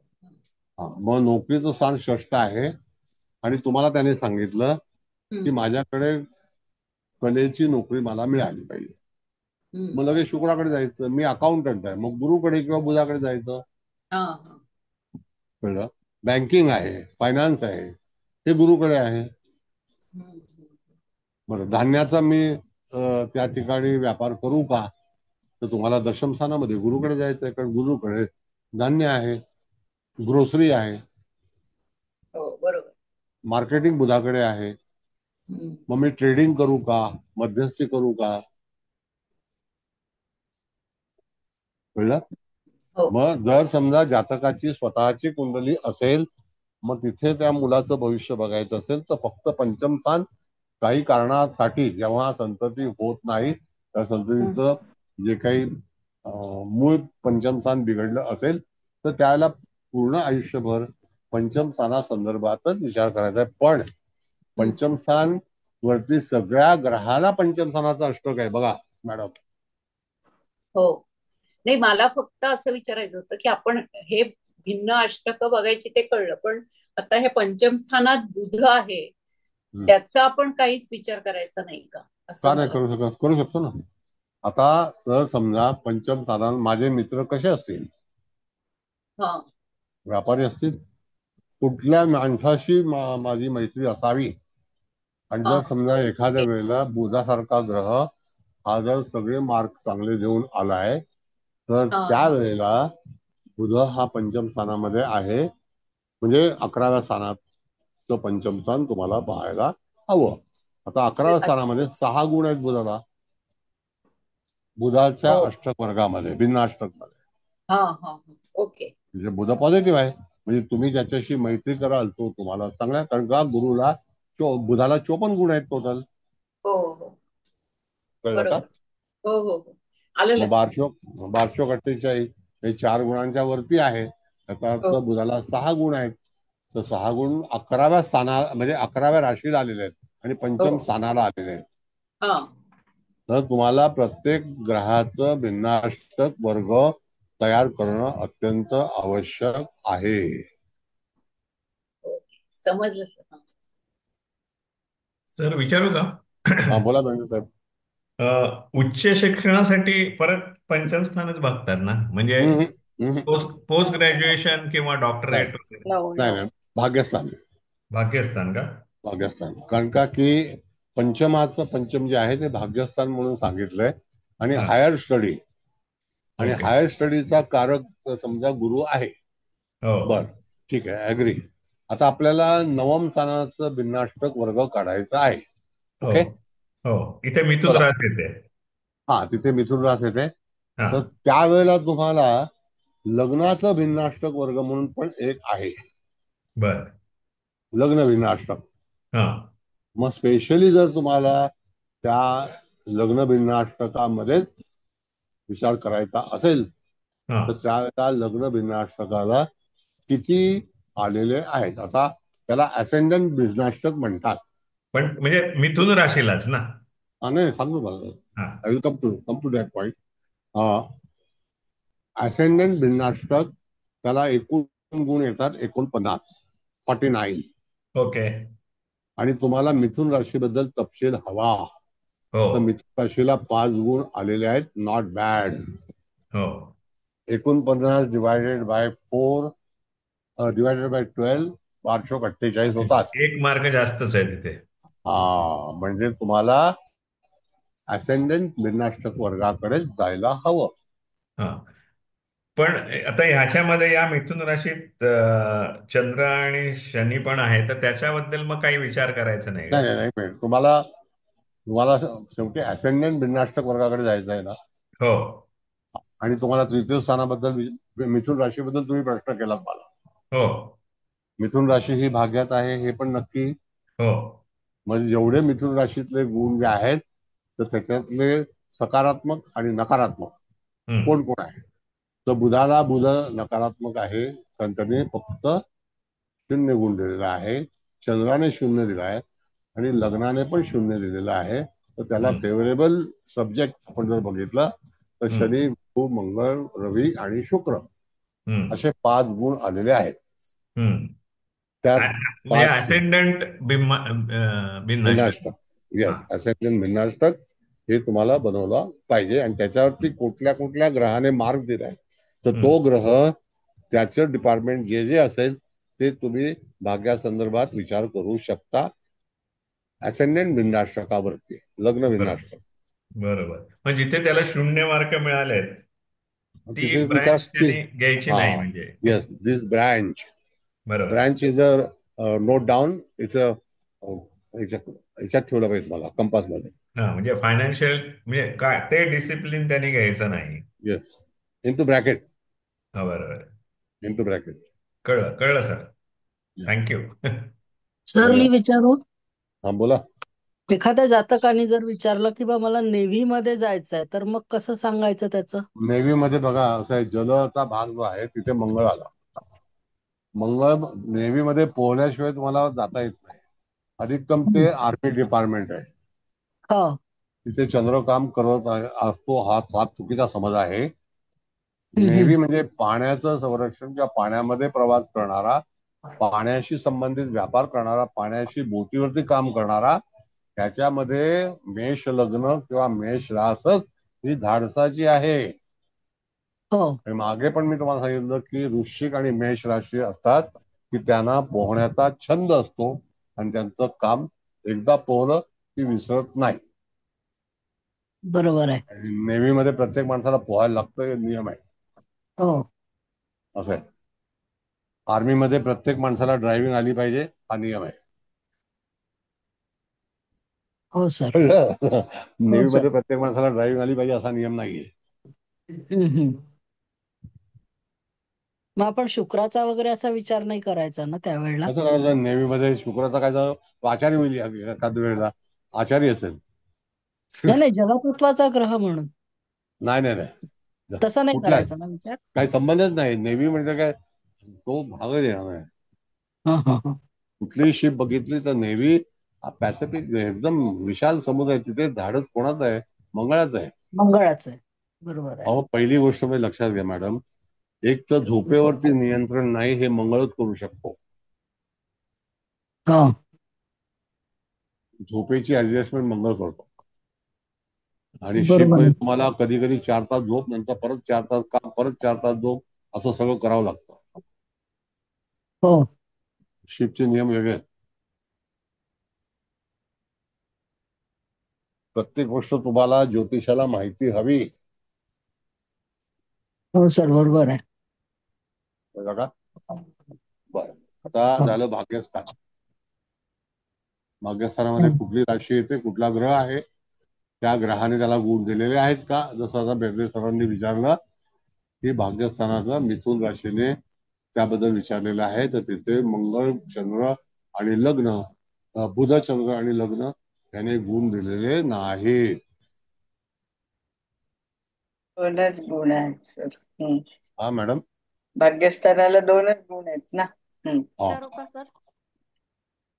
हा, मग नोकरीचं स्थान षष्ठ आहे आणि तुम्हाला त्याने सांगितलं की हम्म माझ्याकडे कलेची नोकरी मला मिळाली पाहिजे. हम्म मग लगेच शुक्राकडे जायचं. मी अकाउंटंट आहे, मग गुरुकडे किंवा बुधाकडे जायचं. हा हा कळलं? बँकिंग आहे, फायनान्स आहे, हे गुरुकडे आहे. हम्म बरं, धान्याचा मी त्या ठिकाणी व्यापार करू का, तर तुम्हाला दशम स्थानामध्ये गुरुकडे जायचं आहे, कारण गुरुकडे धान्य आहे, ग्रोसरी आहे. हो बरोबर. मार्केटिंग बुधाकडे आहे. हम्म मग मी ट्रेडिंग करू का, मध्यस्थी करू का, कळलं? हो मग जर समजा जातकाची स्वतःची कुंडली असेल, मग तिथे त्या मुलाचं भविष्य बघायचं असेल तर फक्त पंचम स्थान काही कारणासाठी जेव्हा संतती होत नाही, त्या हम्म संततीचं जे काही मूळ पंचम स्थान बिघडलं असेल तर त्याला पूर्ण आयुष्यभर पंचम स्थानासंदर्भातच विचार करायचा आहे. पण हम्म पंचम स्थान वरती सगळ्या ग्रहाला पंचम स्थानाचा अष्टक आहे बघा मॅडम. हो. नाही मला फक्त असं विचारायचं होतं की आपण हे भिन्न अष्टक बघायची ते कळलं, पण आता हे पंचम स्थानात बुध आहे, त्याचा आपण काहीच विचार करायचा नाही का, का असं नाही मला. करू शकत? करू शकतो ना. आता जर समजा पंचम स्थानात माझे मित्र कसे असतील, हा व्यापारी असतील, कुठल्या माणसाशी माझी मैत्री असावी, आणि हा जर समजा एखाद्या वेळेला बुधासारखा ग्रह हा जर सगळे मार्क चांगले देऊन आलाय, तर हा त्यावेळेला बुध हा पंचम स्थानामध्ये आहे, म्हणजे 11व्या स्थानात तो पंचम स्थान तुम्हाला पाहायला हवं. आता 11व्या स्थानामध्ये 6 गुण आहेत बुधाला, बुधाच्या हो अष्टक वर्गामध्ये, भिन्न अष्टक मध्ये. हा हा ओके. म्हणजे बुध पॉझिटिव्ह आहे, म्हणजे तुम्ही ज्याच्याशी मैत्री कराल तो तुम्हाला चांगला, कारण का गुरुला बुधाला 54 गुण आहेत टोटल. हो हो कळलं का? बरोबर. हो हो हो आलं मग लक्षात. बारशोक 48 हे 4 गुणांच्या वरती आहे, त्याचा अर्थ हो बुधाला 6 गुण आहेत. तर 6 गुण 11व्या स्थाना म्हणजे 11व्या राशीला आलेले आहेत आणि हो पंचम स्थानाला आलेले आहेत. हा तर तुम्हाला प्रत्येक ग्रहाचं भिन्नाष्टक वर्ग तयार करणं अत्यंत आवश्यक आहे. ओके समजलं सर. सर विचारू का? हा, बोला बेंडे साहेब. उच्च शिक्षणासाठी परत पंचम स्थानच बघतात ना, म्हणजे हम्म, हम्म, पोस्ट पोस्ट ग्रॅज्युएशन किंवा नाही डॉक्टरेट वगैरे? नो नाही नो. नाही, भाग्यस्थान. भाग्यस्थान का? भाग्यस्थान, कारण का की पंचमाचं पंचम जे आहे ते भाग्यस्थान म्हणून सांगितलंय. आणि हा. हायर स्टडी, आणि ओके. हायर स्टडीचा कारक समजा गुरु आहे. हो बर, ठीक आहे, ऍग्री. आता आपल्याला नवम स्थानाचं भिन्नाष्टक वर्ग काढायचा आहे. हो ओके, हो, इथे मिथुन चला. रास येते. हा, तिथे मिथुन रास येते. हा. तर त्यावेळेला तुम्हाला लग्नाचं भिन्नाष्टक वर्ग म्हणून पण एक आहे, बर. लग्न भिन्नाष्टक. हा. मग स्पेशली जर तुम्हाला त्या लग्न भिन्नाष्टकामध्येच विचार करायचा असेल हा. तर त्यावेळेला लग्न भिन्नाष्टकाला किती आलेले आहेत. आता त्याला असेंडंट भिन्नाष्टक म्हणतात. पण म्हणजे मिथुन राशीलाच ना. नाही, सांगतो मला, हा. I will come to that point. Ascendant भिन्नाष्टक त्याला एकूण गुण येतात 49, 49. ओके. आणि तुम्हाला मिथुन राशीबद्दल तपशील हवा हो तर मिथुन राशीला 5 गुण आलेले आहेत, नॉट बॅड. हो 49 डिवायडेड बाय 4 डिवायडेड बाय 12, 548 होतात. एक मार्क जास्तच आहे तिथे. हा, म्हणजे तुम्हाला असेंडंट भिन्नाष्टक वर्गाकडे जायला हवं. हा. पण आता ह्याच्यामध्ये या मिथुन राशीत चंद्र आणि शनी पण आहे, तर त्याच्याबद्दल मग काही विचार करायचा नाही का? नाही नाही नाही, तुम्हाला तुम्हाला शेवटी असेंडंट भिन्नाष्टक वर्गाकडे जायचं आहे ना. हो आणि तुम्हाला तृतीय स्थानाबद्दल मिथुन राशीबद्दल तुम्ही प्रश्न केलात मला. हो मिथुन राशी ही भाग्यात आहे हे पण नक्की. हो. म्हणजे जेवढे मिथुन राशीतले गुण जे आहेत तर त्याच्यातले सकारात्मक आणि नकारात्मक हम्म. कोण कोण आहे. तर बुध नकारात्मक आहे, कारण त्याने फक्त 0 गुण दिलेला आहे. चंद्राने 0 दिला आहे आणि लग्नाने पण 0 दिलेला आहे. तर त्याला हम्म. फेवरेबल सब्जेक्ट आपण जर बघितलं तर हम्म. शनी, गुरु, मंगळ, रवी आणि शुक्र हम्म. असे 5 गुण आलेले आहेत. हम्म. त्यात म्हणजे 5 अटेंडंट भिन्नाष्टक. भिन्नाष्टक, हा. येस, असेंडंट भिन्नाष्टक हे तुम्हाला बनवला पाहिजे. आणि त्याच्यावरती कुठल्या कुठल्या ग्रहाने मार्क दिलाय तर हम्म. तो ग्रह त्याचं डिपार्टमेंट जे जे असेल ते तुम्ही भाग्यासंदर्भात विचार करू शकता. असेंडंट भिन्नाष्टकावरती, लग्न बरोबर भिन्नाष्टक बरोबर. मग जिथे त्याला 0 मार्क मिळालेत ती तिथे विचार ब्रांच की त्यांनी घ्यायची हा, नाही म्हणजे. येस, दिस ब्रँच बरोबर. Branch is a note down. It's याच्यात ठेवलं पाहिजे मला कंपासमध्ये. हा, म्हणजे फायनान्शियल म्हणजे काय ते डिसिप्लिन त्यांनी घ्यायचं नाही. येस, इंटू ब्रॅकेट, हा बरोबर. Into bracket. कळलं कळलं सर. थँक्यू. सर मी विचारू, हा, बोला. एखाद्या जातकाने जर विचारलं की बा मला नेव्ही मध्ये जायचंय तर मग कसं सांगायचं त्याचं? नेव्ही मध्ये बघा असं आहे, जलचा भाग जो आहे तिथे मंगळ आला. मंगळ नेव्ही मध्ये पोहण्याशिवाय तुम्हाला जाता येत नाही. अधिकतम ते आर्मी डिपार्टमेंट आहे, हा. तिथे चंद्र काम करत असतो. हा चुकीचा समज आहे. हम्म. नेव्ही म्हणजे पाण्याचं संरक्षण किंवा पाण्यामध्ये प्रवास करणारा, पाण्याशी संबंधित व्यापार करणारा, पाण्याशी बोटीवरती काम करणारा, त्याच्यामध्ये मेष लग्न किंवा मेष रासच ही धाडसाची आहे. हो आणि मागे पण मी तुम्हाला सांगितलं की वृश्चिक आणि मेष राशी असतात की त्यांना पोहण्याचा छंद असतो आणि त्यांचं काम एकदा पोहलं की विसरत नाही. बरोबर आहे. नेव्ही मध्ये प्रत्येक माणसाला पोहायला लागतं, हे नियम आहे. हो असं आहे. आर्मी मध्ये प्रत्येक माणसाला ड्रायव्हिंग आली पाहिजे, हा नियम आहे. हो सर. कळलं? हो नेव्ही सर. मध्ये प्रत्येक माणसाला ड्रायव्हिंग आली पाहिजे असा नियम नाहीये. हम्म. मग आपण शुक्राचा वगैरे असा विचार नाही करायचा ना त्यावेळेला? कसं करायचं नेव्ही मध्ये? शुक्राचा काय झालं? तो आचार्य होईल एखाद्या वेळेला, आचार्य असेल. नाही नाही, जलतत्वाचा ग्रह म्हणून नाही नाही नाही, तसा नाही कुठला करायचा ना विचार? काही संबंधच नाही. नेव्ही म्हणजे काय, तो भागच येणार नाही. हा हा हा. कुठलीही शिप बघितली तर नेव्ही हा पॅसिफिक एकदम विशाल समुद्र आहे. तिथे धाडस कोणाचं आहे? मंगळाचं आहे. मंगळाचं आहे. बरोबर आहे. अहो, पहिली गोष्ट म्हणजे लक्षात घ्या मॅडम, एक तर झोपेवरती नियंत्रण नाही हे मंगळच करू शकतो. हा. झोपेची ऍडजस्टमेंट मंगळ करतो. आणि शिप बरोबर मध्ये आहे. तुम्हाला कधी कधी 4 तास झोप, नंतर परत 4 तास काम, परत 4 तास झोप, असं सगळं करावं लागतं. हो शिपचे नियम वेगळे आहेत. प्रत्येक गोष्ट तुम्हाला ज्योतिषाला माहिती हवी. हो सर, बरोबर आहे. कळलं का? बरं, आता झालं भाग्यस्थान. भाग्यस्थानामध्ये कुठली राशी येते, कुठला ग्रह आहे, त्या ग्रहाने त्याला गुण दिलेले आहेत का? जसं आता बेर्डे सरांनी विचारलं की भाग्यस्थानाचा मिथुन राशीने त्याबद्दल विचारलेलं आहे, तर तिथे मंगळ, चंद्र आणि लग्न, बुध, चंद्र आणि लग्न याने गुण दिलेले नाहीत. दोनच गुण आहेत सर. हा मॅडम. भाग्यस्थानाला दोनच गुण आहेत ना. हा.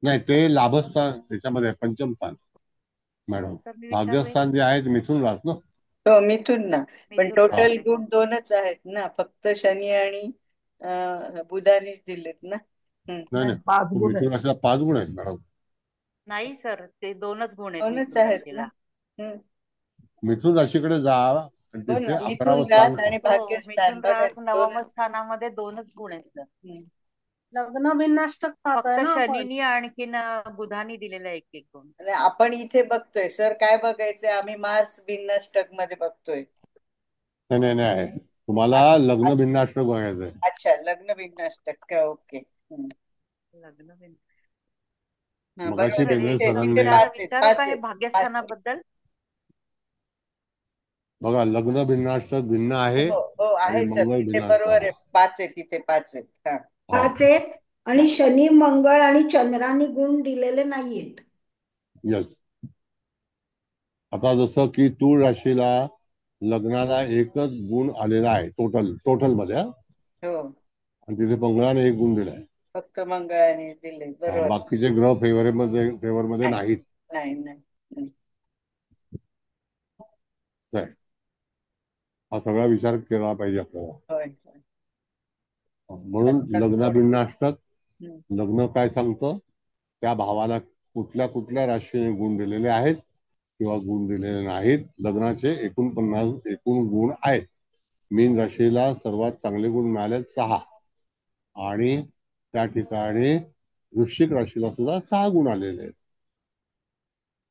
नाही, ते लाभस्थान त्याच्यामध्ये आहे, पंचम स्थान मॅडम. भाग्यस्थान जे आहे ते मिथुन राहत ना. हो, मिथून ना. पण टोटल हा. गुण दोनच आहेत ना, फक्त शनी आणि बुधानीच दिलेत ना. नाही नाही, 5 गुण आहेत. मिथुन राशीला 5 गुण आहेत मॅडम. नाही सर, ते दोनच गुण आहेत दोनच मिथुन आहेत राशीला. ना. मिथुन राशीकडे जा आणि हो तिथे ना, 11वं मिथून स्थान. रास आणि हो, भाग्यस्थान मिथुन बघा, रास नवम दोनच. स्थानामध्ये दोनच गुण आहेत सर. लग्न बिनाष्टक पाहतोय फक्त ना आपण. शनीनी आणखीन बुधानी दिलेला एक एक गुण. आणि आपण इथे बघतोय सर, काय बघायचंय, आम्ही मार्स भिन्नाष्टक मध्ये बघतोय. नाही नाही नाही, तुम्हाला लग्न भिन्नाष्टक बघायचंय. अच्छा, लग्न भिन्नाष्टक का? ओके. लग्न बिन मगाशी बरोबर आहे. बेंद्रे तिथे सरांनी पाच आहेत, विचारू पाच का हे आहेत, 5 आहेत. भाग्यस्थानाबद्दल? बघा, लग्न भिन्नाष्टक भिन्न आहे हो हो, आणि आहे सर, मंगळ तिथे भिन्नाष्टक. बरोबर आहे. 5 आहेत, तिथे 5 आहेत. हा. हा. 5 आहेत आणि शनी, मंगळ आणि चंद्राने गुण दिलेले नाहीयेत. यस. आता जसं की तूळ राशीला लग्नाला एकच गुण आलेला आहे टोटल मध्ये, हो, आणि तिथे मंगळाने एक गुण दिलाय. फक्त मंगळाने दिले, बरोबर. बाकीचे ग्रह फेवरमध्ये नाहीत. नाही नाही. हा सगळा विचार केला पाहिजे आपल्याला. होय. म्हणून लग्न भिन्नाष्टक, हम्म. लग्न काय सांगतं, त्या भावाला कुठल्या कुठल्या राशीने गुण दिलेले आहेत किंवा गुण दिलेले नाहीत. लग्नाचे 49 एकूण गुण आहेत. मीन राशीला सर्वात चांगले गुण मिळाले 6, आणि त्या ठिकाणी वृश्चिक राशीला सुद्धा 6 गुण आलेले आहेत.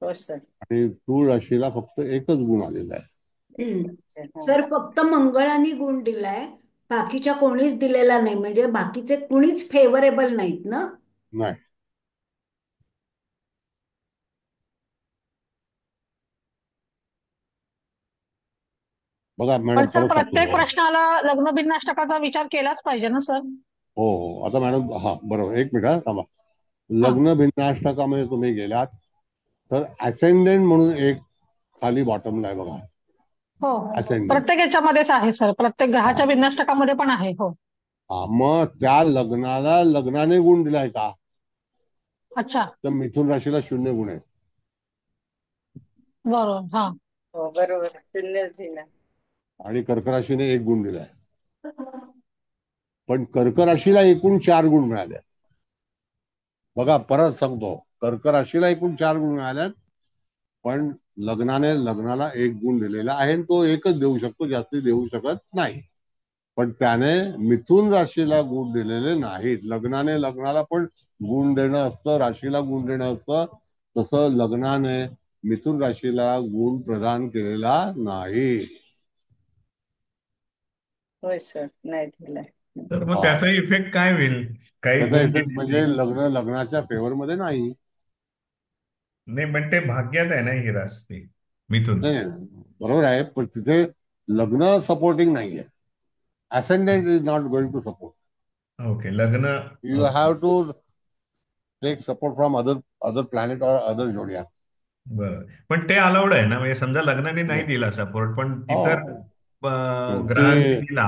हो सर. आणि तूळ राशीला फक्त एकच गुण आलेला आहे. सर, फक्त मंगळाने गुण दिलाय, बाकीच्या कोणीच दिलेला नाही. म्हणजे बाकीचे कुणीच फेवरेबल नाहीत ना. नाही. बघा मॅडम, पण सर, परत प्रत्येक सांगतो. प्रश्नाला लग्न बिनाष्टकाचा विचार केलाच पाहिजे ना सर. हो हो, आता मॅडम, हा बरोबर, एक मिनिट थांबा. लग्न भिन्नाष्टकामध्ये तुम्ही गेलात तर असेंडेंट म्हणून एक खाली बॉटमला आहे बघा. हो, असेंडेंट. प्रत्येक याच्यामध्येच आहे सर, प्रत्येक ग्रहाच्या बिनाष्टकामध्ये पण आहे. हो. मग त्या लग्नाला लग्नाने गुण दिलाय का? अच्छा, तर मिथुन राशीला 0 गुण आहे. बरोबर. हा. हो, बरोबर, 0 दिला. आणि कर्क राशीने 1 गुण दिलाय. पण कर्क राशीला एकूण 4 गुण मिळाले. बघा, परत सांगतो, कर्क राशीला एकूण 4 गुण मिळाल्यात, पण लग्नाला 1 गुण दिलेला आहे. तो एकच देऊ शकतो, जास्ती देऊ शकत नाही. पण त्याने मिथुन राशीला गुण दिलेले नाहीत. लग्नाला पण गुण देणं असतं, राशीला गुण देणं असतं. तसं लग्नाने मिथुन राशीला गुण प्रदान केलेला नाही. होय सर, नाही दिला. तर मग त्याचा इफेक्ट काय होईल? काही त्याचा गुण इफेक्ट म्हणजे लग्नाच्या फेवरमध्ये नाही. नाही, पण ते भाग्यात आहे ना ही राशी मिथुन. नाही, बरोबर आहे, पण तिथे लग्न सपोर्टिंग नाहीये. Ascendant is not going to support. Okay, लग्न. You have to take support from other planet और अदर जोडियाक. बरोबर, पण ते अलाउड आहे ना? म्हणजे समजा लग्नाने नाही दिला सपोर्ट, पण इतर ग्रहांनी दिला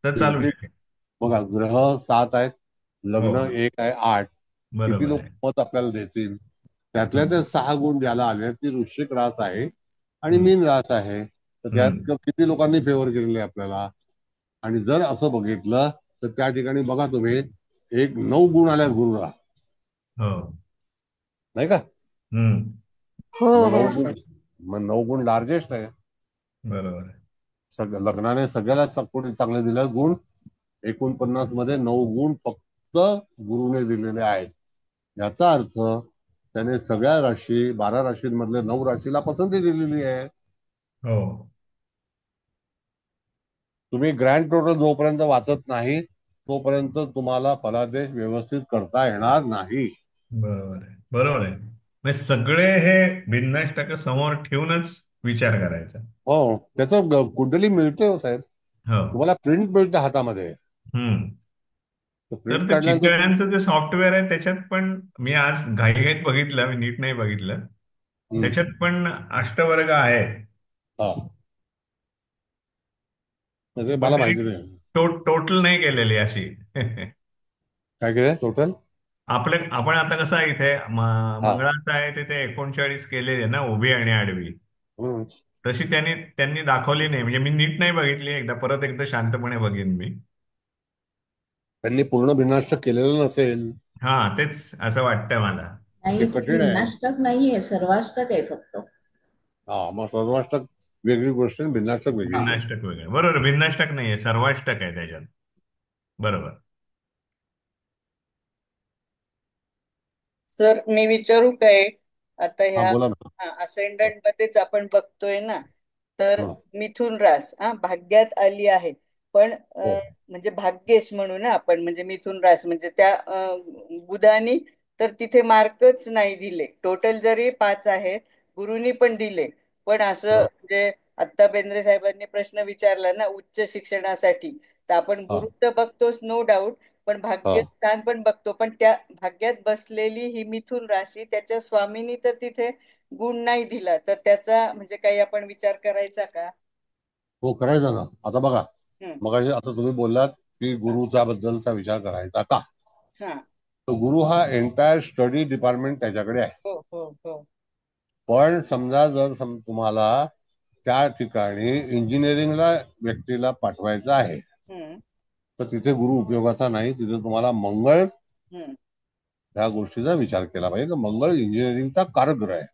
तर चालू शकेल. बघा, ग्रह 7 आहेत, लग्न हो, 1 आहे, 8. किती बरोबर लोक आहे. मत आपल्याला देतील? त्यातल्या ते 6 गुण ज्याला आले, ती वृश्चिक रास आहे आणि हम्म. मीन रास आहे. तर त्यात किती लोकांनी फेवर केलेले आपल्याला? आणि जर असं बघितलं तर त्या ठिकाणी बघा तुम्ही, 9 गुण आल्यात गुरुला, हो. नाही का? हो मग हो 9 गुण, मग 9 गुण लार्जेस्ट आहे. बरोबर आहे. लग्नाने सगळ्याला चांगले दिले गुण. 49 मध्ये 9 गुण फक्त गुरुने दिलेले आहेत. याचा अर्थ त्याने सगळ्या राशी 12 राशींमधल्या 9 राशीला पसंती दिलेली आहे. हो. तुम्ही ग्रँड टोटल जोपर्यंत वाचत नाही तोपर्यंत तुम्हाला फलादेश व्यवस्थित करता येणार नाही. बरोबर आहे, बरोबर आहे. म्हणजे सगळे हे भिन्नाष्टक समोर ठेवूनच विचार करायचा. हो, त्याचं कुंडली मिळते हो साहेब, हो. तुम्हाला प्रिंट मिळते हातामध्ये. हम्म. तर प्रिंट ते काढल्यानंतर चितळ्यांचं जे सॉफ्टवेअर आहे त्याच्यात पण मी आज घाईघाईत बघितलं, मी नीट नाही बघितलं. त्याच्यात पण अष्टवर्ग आहेत. हा, म्हणजे पण मला त्यांनी माहिती नाही टोटल नाही केलेली अशी. काय केलं टोटल. आपण आता कसं आहे इथे हा. मंगळाचं आहे तिथे 39 केलेली आहे ना, उभी आणि आडवी. हम्म. तशी त्यांनी दाखवली नाही. म्हणजे मी नीट नाही बघितली, परत एकदा शांतपणे बघेन मी. त्यांनी पूर्ण भिन्नाष्टक केलेलं नसेल. हा, तेच असं वाटतंय मला. नाही, ते ते कठीण आहे. भिन्नाष्टक नाहीये, सर्वाष्टक आहे फक्त. हा, मग सर्वाष्टक वेगळी गोष्ट आणि भिन्नाष्टक वेगळी गोष्ट. भिन्नाष्टक वेगळं, बरोबर. भिन्नाष्टक नाहीये, सर्वाष्टक आहे त्याच्यात. बरोबर. सर मी विचारू काय? आता हा, ह्या बोला ना. असेंडंट मध्येच आपण बघतोय ना, तर हं. मिथुन रास भाग्यात आली आहे, पण हो. म्हणजे भाग्येश म्हणू ना आपण, म्हणजे मिथुन रास म्हणजे त्या बुधानी तर तिथे मार्कच नाही दिले. टोटल जरी 5 आहेत, गुरुनी पण दिले, पण असं हा. म्हणजे आत्ता बेंद्रे साहेबांनी प्रश्न विचारला ना उच्च शिक्षणासाठी, तर आपण हा. गुरु तर बघतोच नो डाऊट, पण हा. भाग्यस्थान पण बघतो. पण त्या भाग्यात बसलेली ही मिथुन राशी, त्याच्या स्वामीनी तर तिथे गुण नाही दिला, तर त्याचा म्हणजे काही आपण विचार करायचा का? हो, करायचं ना. आता बघा, हम्म. मग आता तुम्ही बोललात की गुरुचा बद्दलचा विचार करायचा का. हा. तर गुरु हा एंटायर स्टडी डिपार्टमेंट त्याच्याकडे आहे. हो हो हो. पण समजा जर तुम्हाला त्या ठिकाणी इंजिनिअरिंगला व्यक्तीला पाठवायचं आहे, हम्म. तर तिथे गुरु उपयोगाचा नाही. तिथे तुम्हाला मंगळ हम्म. ह्या गोष्टीचा विचार केला पाहिजे की मंगळ इंजिनिअरिंगचा कारग्रह आहे.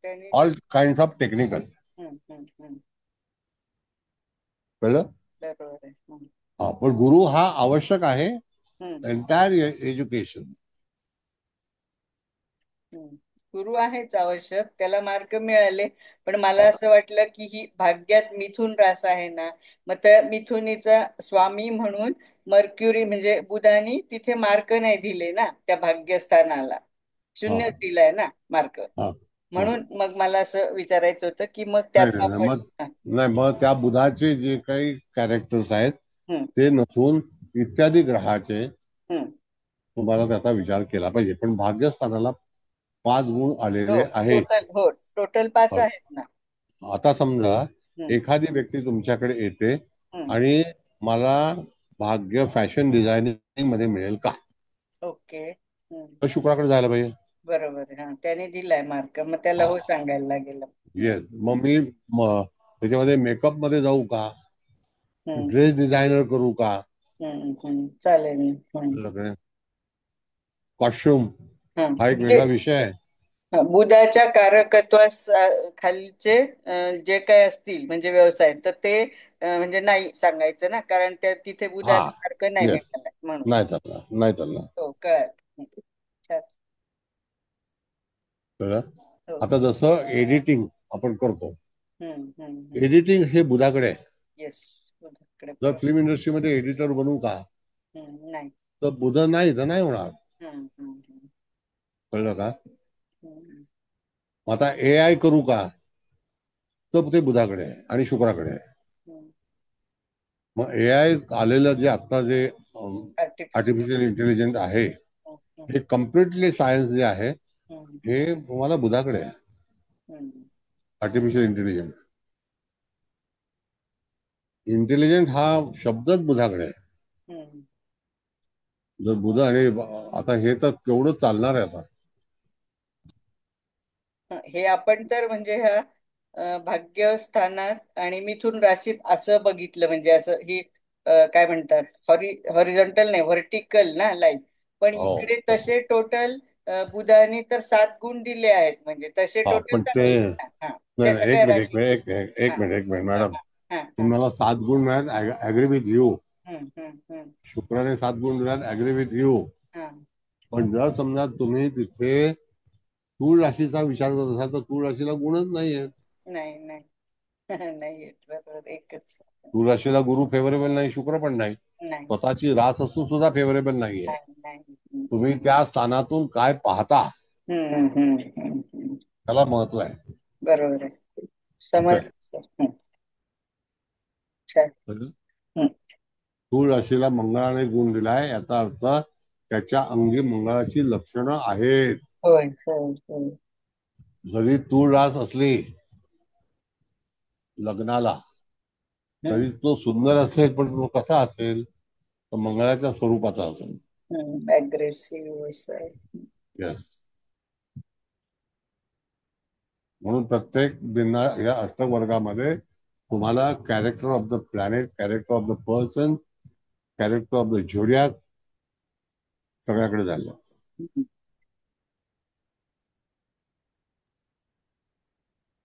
त्यांनी ऑल काइंड ऑफ टेक्निकल. हम्म. कळलं. बरोबर आहे. हम्म. हा, पण गुरु हा आवश्यक आहे हम्म. Entire education. हम्म. गुरु आहेच आवश्यक, त्याला मार्क मिळाले, पण मला असं वाटलं की ही भाग्यात मिथुन रास आहे ना, मग त्या मिथुनीचा स्वामी म्हणून मर्क्युरी म्हणजे बुधानी तिथे मार्क नाही दिले ना त्या भाग्यस्थानाला, हा. शून्य दिलाय ना मार्क. हा. हा. म्हणून मग मला असं विचारायचं होतं की मग नाही त्याचा नाही नाही, आपण मग नाही, मग त्या बुधाचे जे काही कॅरेक्टर्स आहेत हम्म. ते नसून इत्यादी ग्रहाचे हम्म. तुम्हाला त्याचा विचार केला पाहिजे. पण भाग्यस्थानाला 5 गुण हो, आलेले आहेत. टोटल 5 आहेत ना. आता समजा हम्म. एखादी व्यक्ती तुमच्याकडे येते हम्म. आणि मला भाग्य फॅशन डिझायनिंग मध्ये मिळेल का, ओके. तर शुक्राकडे जायला पाहिजे. बरोबर आहे. हा, त्याने दिलाय मार्क, मग त्याला हा. हो सांगायला लागेल. येस. मग मी त्याच्यामध्ये मेकअप मध्ये जाऊ का, हम्म. ड्रेस डिझायनर करू का, चालेल. कॉस्ट्युम हा, हा एक म्हणजे वेगळा विषय आहे. बुधाच्या कारकत्वास खालचे जे काय असतील म्हणजे व्यवसाय, तर ते म्हणजे नाही सांगायचं ना, कारण त्या तिथे हा. बुधाला मार्क नाही येस. मिळाला म्हणून. नाही चालणार, नाही चालणार. हो, कळलं. छान. कळलं. हो. आता जसं एडिटिंग आपण करतो, हम्म. एडिटिंग हे बुधाकडे आहे. येस, बुधाकडे जर बरोबर. फिल्म इंडस्ट्रीमध्ये एडिटर बनू का, नाही. तर बुध नाही तर नाही होणार. कळलं का. आता AI करू का, तर ते बुधाकडे आहे आणि शुक्राकडे आहे. मग AI आलेलं जे आता जे आर्टिफिशियल इंटेलिजन्स आहे, हे कम्प्लिटली सायन्स जे आहे हे तुम्हाला बुधाकडे आहे. आर्टिफिशियल इंटेलिजंट हा शब्दच बुधाकडे आहे. जर बुध आणि आता हे तर केवढं चालणार आहे. आता हे आपण तर म्हणजे ह्या भाग्यस्थानात आणि मिथुन राशीत असं बघितलं, म्हणजे असं ही काय म्हणतात, हॉरिझॉन्टल नाही, व्हर्टिकल ना लाईन. पण हो. इकडे तसे टोटल बुधाने तर 7 गुण दिले आहेत, म्हणजे तसे हा, पण पण ते हा, नाही त्या नाही, सगळ्या राशी. एक मिनिट मॅडम, हा. तुम्हाला 7 गुण मिळाले, ऍग्री विथ यू. हम्म. शुक्राने 7 गुण मिळाले, ऍग्री विथ यू. हा. पण जर समजा तुम्ही तिथे तूळ राशीचा विचार करत असाल तर तूळ राशीला गुणच नाहीये. नाही नाही नाही येत, बरोबर एकच. तूळ राशीला गुरु फेवरेबल नाही, शुक्र पण नाही. नाही स्वतःची रास असून सुद्धा फेवरेबल नाहीये. नाही नाही. तुम्ही त्या स्थानातून काय पाहता हम्म. त्याला महत्व आहे. बरोबर आहे, असं आहे. समजलं सर. छान. हम्म. तूळ राशीला मंगळाने गुण दिलाय, याचा अर्थ त्याच्या अंगी मंगळाची लक्षणं आहेत. होय होय होय. जरी तूळ रास असली लग्नाला तरी तो सुंदर असेल, पण तो कसा असेल, तो मंगळाच्या स्वरूपाचा असेल. अग्रेसिव्ह असं आहे. येस. म्हणून प्रत्येक या अष्टक वर्गामध्ये तुम्हाला character of the planet, character of the person, character of the zodiac सगळ्याकडे जायला लागतं.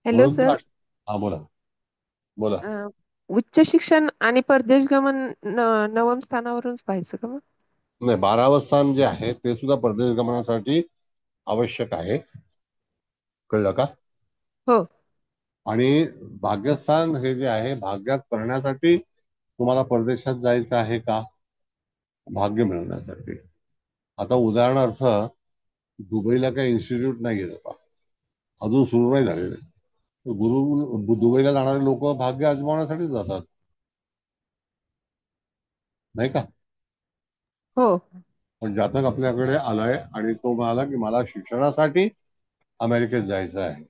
Hello sir. हा बोला बोला. उच्च शिक्षण आणि परदेश गमन नवम स्थानावरूनच पाहायचं का मग? नाही, 12वं स्थान जे आहे ते सुद्धा परदेश गमनासाठी आवश्यक आहे, कळलं का? हो. आणि भाग्यस्थान हे जे आहे, भाग्यात करण्यासाठी तुम्हाला परदेशात जायचं आहे का? भाग्य मिळवण्यासाठी. आता उदाहरणार्थ दुबईला काही इन्स्टिट्यूट नाही आहे आता, अजून सुरू नाही झालेले. दुबईला जाणारे लोक भाग्य आजमावण्यासाठीच जातात, नाही का? हो. पण जातक आपल्याकडे आलाय आणि तो म्हणाला की मला शिक्षणासाठी अमेरिकेत जायचं आहे.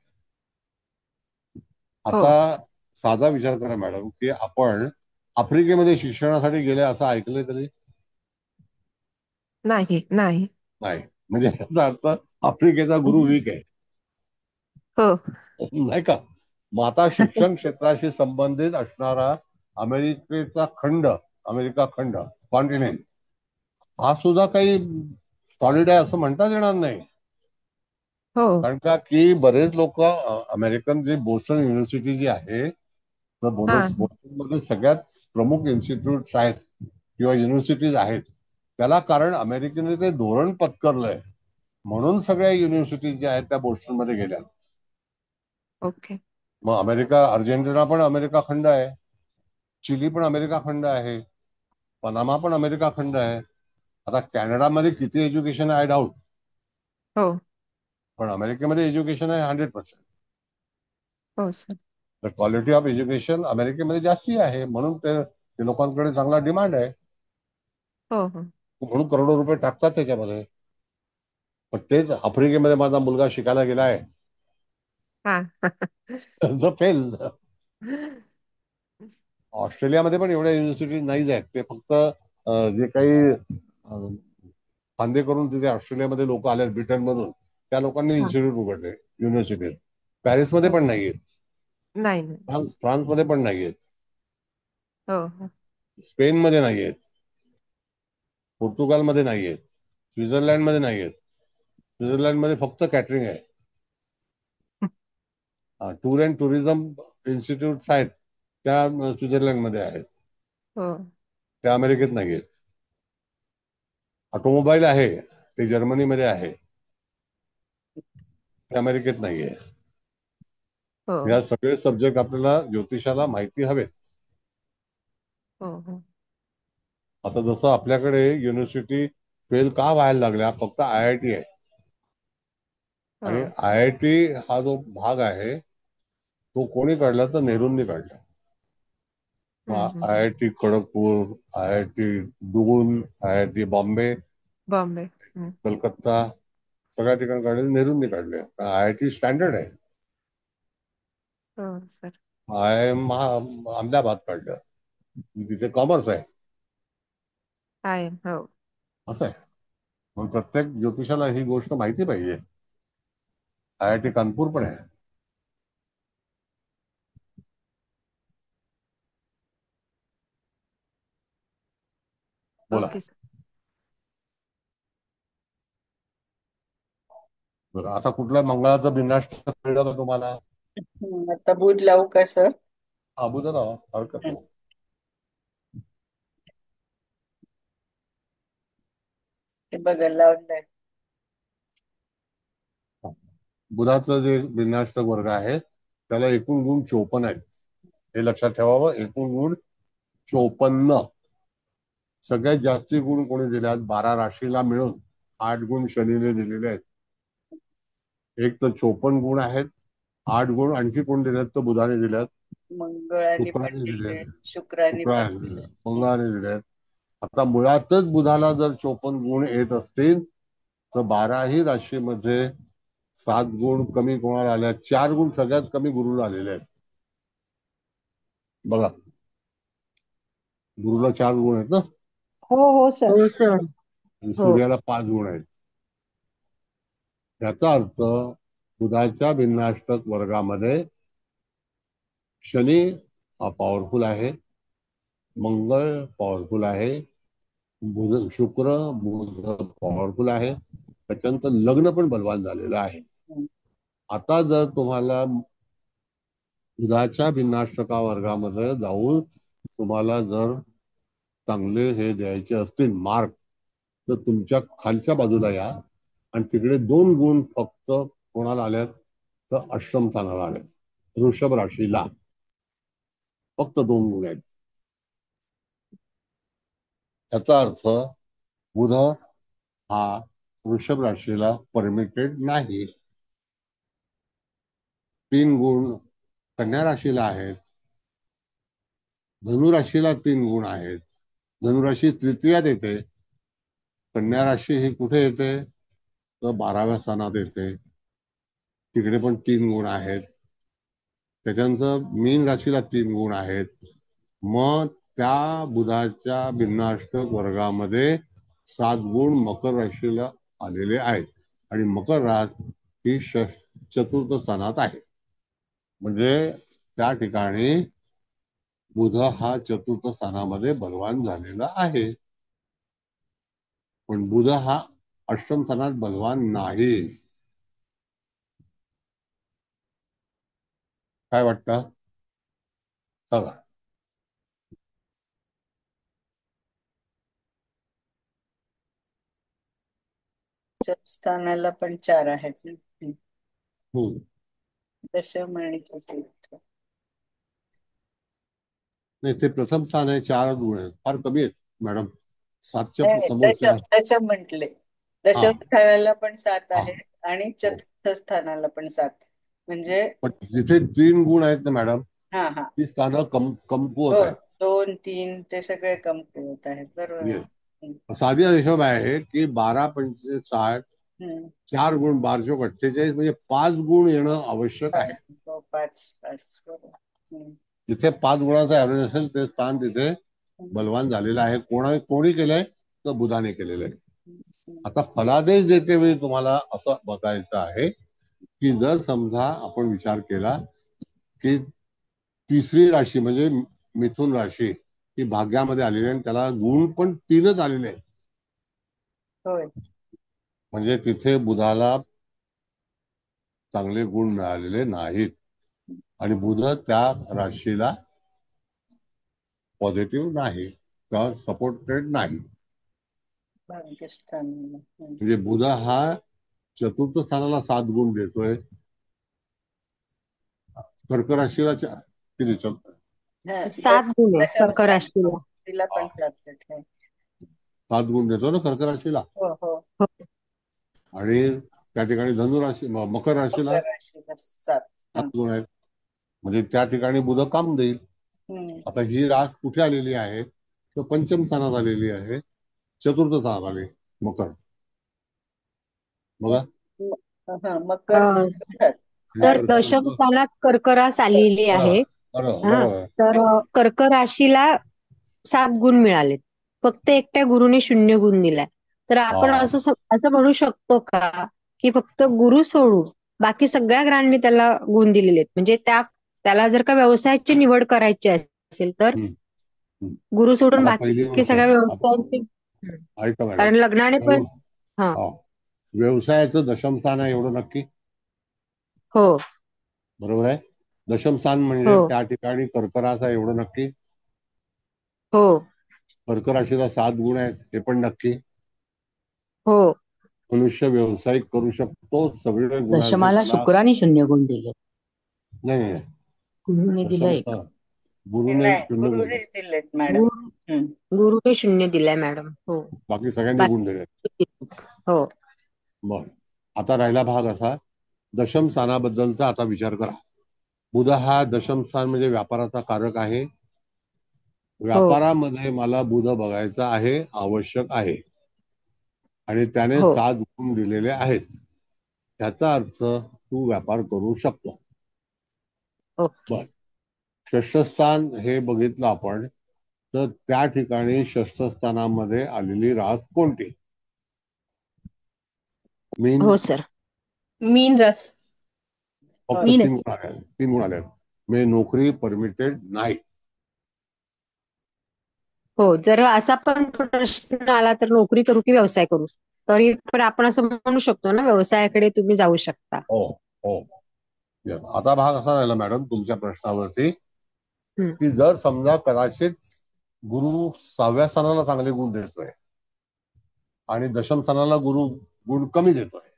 आता साधा विचार करा मॅडम, की आपण आफ्रिकेमध्ये शिक्षणासाठी गेले असं ऐकलंय कधी? नाही नाही. नाही. म्हणजे याचा अर्थ आफ्रिकेचा गुरु वीक आहे, हो. नाही का? मग आता शिक्षण क्षेत्राशी संबंधित असणारा अमेरिकेचा खंड, अमेरिका खंड, कॉन्टिनेंट, हा सुद्धा काही सॉलिड आहे असं म्हणताच येणार नाही. कारण का की बरेच लोक अमेरिकन जे बोस्टन युनिव्हर्सिटी जी आहे, तर बोस्टन मध्ये सगळ्यात प्रमुख इन्स्टिट्यूट आहेत किंवा युनिव्हर्सिटीज आहेत, त्याला कारण अमेरिकेने ते धोरण पत्करलंय म्हणून सगळ्या युनिव्हर्सिटीज ज्या आहेत त्या बोस्टन मध्ये गेल्या. ओके. मग अर्जेंटिना पण अमेरिका खंड आहे, चिली पण अमेरिका खंड आहे, पनामा पण अमेरिका खंड आहे. आता कॅनडामध्ये किती एज्युकेशन आहे डाऊट, हो, पण अमेरिकेमध्ये एज्युकेशन आहे 100%. हो sir. The quality of education अमेरिकेमध्ये जास्ती आहे, म्हणून ते लोकांकडे चांगला डिमांड आहे, हो हो. म्हणून करोडो रुपये टाकतात त्याच्यामध्ये. पण तेच आफ्रिकेमध्ये माझा मुलगा शिकायला गेलाय फेल. ऑस्ट्रेलियामध्ये पण एवढ्या युनिव्हर्सिटी नाहीच आहेत, ते फक्त जे काही फांदे करून तिथे ऑस्ट्रेलियामध्ये लोक आले ब्रिटन मधून, त्या लोकांनी इन्स्टिट्यूट उघडले, युनिव्हर्सिटी. पॅरिसमध्ये पण नाहीये, नाही. फ्रान्समध्ये पण नाहीयेत, हो. स्पेनमध्ये नाहीयेत, पोर्तुगालमध्ये नाहीयेत, स्वित्झर्लंडमध्ये नाहीयेत. स्वित्झर्लंडमध्ये फक्त कॅटरिंग आहे. टूर अँड टुरिझम इन्स्टिट्यूट आहेत त्या स्वित्झर्लंडमध्ये आहेत, त्या अमेरिकेत नाहीयेत. ऑटोमोबाईल आहे ते जर्मनीमध्ये आहे, ते अमेरिकेत नाहीये. या सगळे सब्जेक्ट आपल्याला ज्योतिषाला माहिती हवेत. आता जसं आपल्याकडे युनिव्हर्सिटी फेल का व्हायला लागल्या, फक्त IIT आहे. आणि IIT हा जो भाग आहे तो कोणी काढला तर नेहरूंनी काढला. IIT खडगपूर, IIT दून, IIT बॉम्बे, कलकत्ता, सगळ्या ठिकाणी काढले नेहरूंनी काढले. IIT स्टँडर्ड आहे. IIM अहमदाबाद काढलं, तिथे कॉमर्स आहे. असं आहे. म्हणून प्रत्येक ज्योतिषाला ही गोष्ट माहिती पाहिजे. IIT कानपूर पण आहे. बोला. बरं, आता कुठला मंगळाचा बिनाष्ट कळलं का तुम्हाला? आता बुध लावू का सर? हा, बुध लावा, हरकत नाही. हे बघा लावलंय. बुधाचं जे भिन्नाष्टक वर्ग आहे त्याला एकूण गुण 54 आहेत. हे लक्षात ठेवावं, एकूण गुण 54. सगळ्यात जास्ती गुण कोणी दिले आहेत? 12 राशीला मिळून 8 गुण शनीने दिलेले आहेत. एक तर 54 गुण आहेत, 8 गुण आणखी कोण दिले आहेत? तर बुधाने दिले, मंगळाने पण शुक्राने दिले, दिले, शुक्राने पण दिले. मंगळाने दिले. आता मुळातच बुधाला जर 54 गुण येत असतील तर 12ही राशीमध्ये 7 गुण कमी कोणाला आले? 4 गुण सगळ्यात कमी गुरुला आलेले आहेत. बघा, गुरुला 4 गुण आहेत ना, हो हो सर. हो सर. आणि हो. सूर्याला 5 गुण आहेत. याचा अर्थ बुधाच्या भिन्नाष्टक वर्गामध्ये शनी हा पॉवरफुल आहे, मंगळ पॉवरफुल आहे, शुक्र बुध पॉवरफुल आहे, त्याच्यानंतर लग्न पण बलवान झालेलं आहे. आता जर तुम्हाला बुधाच्या भिन्नाष्टका वर्गामध्ये जाऊन तुम्हाला जर चांगले हे द्यायचे असतील मार्क, तर तुमच्या खालच्या बाजूला या आणि तिकडे 2 गुण फक्त कोणाला आले? तर अष्टम स्थानाला आले, वृषभ राशीला फक्त 2 गुण आहेत. याचा अर्थ बुध हा वृषभ राशीला परमिटेड नाही. 3 गुण कन्या राशीला आहेत, धनुराशीला 3 गुण आहेत. धनुराशी तृतीयात येते, कन्या राशी ही कुठे येते? तर 12व्या स्थानात येते, तिकडे पण 3 गुण आहेत. त्याच्यानंतर मीन राशीला 3 गुण आहेत. मग त्या बुधाच्या भिन्नाष्टक वर्गामध्ये 7 गुण मकर राशीला आलेले आहेत आणि मकर रास ही चतुर्थ स्थानात आहे. म्हणजे त्या ठिकाणी बुध हा चतुर्थ स्थानामध्ये बलवान झालेला आहे. पण बुध हा अष्टम स्थानात बलवान नाही. काय वाटतं? चला, स्थानाला पण 4 आहेत ना. हम्म. दशम आणि चतुर्थ. नाही, ते प्रथम स्थान आहे, 4 गुण आहेत, फार कमी आहेत मॅडम. 7च्या नाही, समोरच्या. दशम म्हटले. हा दशम स्थानाला पण 7 हा आहेत आणि हो. चतुर्थ स्थानाला पण 7. म्हणजे पण जिथे 3 गुण आहेत ना मॅडम, हा हा ती स्थानं कमकुवत हो, आहेत. 2, 3 ते सगळे कमकुवत आहेत. बरोबर आहे. येस. साधी हिशोब आहे की 12, 25, 60, हम्म. 4 गुण 12 चोक 48, म्हणजे 5 गुण येणं आवश्यक आहे. हो, 5 बरोबर. जिथे 5 गुणाचा ऍव्हरेज असेल ते स्थान तिथे बलवान झालेलं आहे. कोणी केलंय? तर बुधाने केलेलं आहे. आता फलादेश देते वेळी तुम्हाला असं बघायचं आहे की जर समजा आपण विचार केला की तिसरी राशी म्हणजे मिथुन राशी ही भाग्यामध्ये आलेली आहे आणि त्याला गुण पण 3च आलेले आहेत. होय. म्हणजे तिथे बुधाला चांगले गुण मिळालेले नाहीत आणि बुध त्या राशीला पॉझिटिव्ह नाही किंवा सपोर्टेड नाही. भाग्यस्थान. म्हणजे बुध हा चतुर्थ स्थानाला 7 गुण देतोय, कर्क राशीला किती? 7 गुण आहे दशम कर्क राशीला. तिला पण 7 आहे. 7 गुण देतो ना कर्क राशीला. हो हो. आणि त्या ठिकाणी धनुराशी मकर राशीला मकर राशीला 7. 7 गुण आहेत. म्हणजे त्या ठिकाणी बुध काम देईल. आता ही रास कुठे आलेली आहे? तर पंचम स्थानात आलेली आहे, चतुर्थ स्थानात आली मकर. बघा, मकर सर दशम स्थानात कर्क रास आलेली आहे. बरोबर. तर कर्क राशीला 7 गुण मिळालेत, फक्त एकट्या गुरुने 0 गुण दिलाय. तर आपण असं म्हणू शकतो का की फक्त गुरु सोडून बाकी सगळ्या ग्रहांनी त्याला गुण दिलेले आहेत? म्हणजे त्याला जर का व्यवसायाची निवड करायची असेल तर गुरु सोडून आता पहिली बाकी गोष्ट सगळ्या व्यवसायांची. ऐका मॅडम, कारण लग्नाने पण व्यवसायाचं दशम स्थान आहे एवढं नक्की? हो बरोबर आहे. दशम स्थान म्हणजे त्या ठिकाणी कर्क रास आहे एवढं नक्की? हो. कर्क राशीला 7 गुण आहेत हे पण नक्की? हो. मनुष्य व्यावसायिक करू शकतो, सगळे गुणांचे दशमाला त्याला. शुक्राने 0 गुण दिले. नाही नाही, गुरुने दिलं दशम 1. गुरुने नाही, 0 गुण, गुरुने दिलेत मॅडम. गुरुने 0 दिलाय मॅडम. हो. बाकी सगळ्यांनी गुण दिले. हो. बर, आता राहिला भाग असा, दशम स्थानाबद्दलचा आता विचार करा. बुध हा दशम स्थान म्हणजे व्यापाराचा कारक आहे. व्यापारामध्ये मला बुध बघायचा आहे, आवश्यक आहे, आणि त्याने 7 गुण दिलेले आहेत. त्याचा अर्थ तू व्यापार करू शकतो. बर, षष्ठस्थान हे बघितलं आपण, तर त्या ठिकाणी षष्ठस्थानामध्ये आलेली रास कोणती? मीन. हो सर, मीन रास. फक्त 3 गुण आले, 3 गुण आले. म्हणजे नोकरी परमिटेड नाही. हो. जर असा पण प्रश्न आला तर नोकरी करू की व्यवसाय करू, तरी पण आपण असं म्हणू शकतो ना, व्यवसायाकडे तुम्ही जाऊ शकता. हो हो. आता भाग असा राहिला मॅडम तुमच्या प्रश्नावरती, की जर समजा कदाचित गुरु 6व्या स्थानाला चांगले गुण देतोय आणि दशम स्थानाला गुरु गुण कमी देतोय,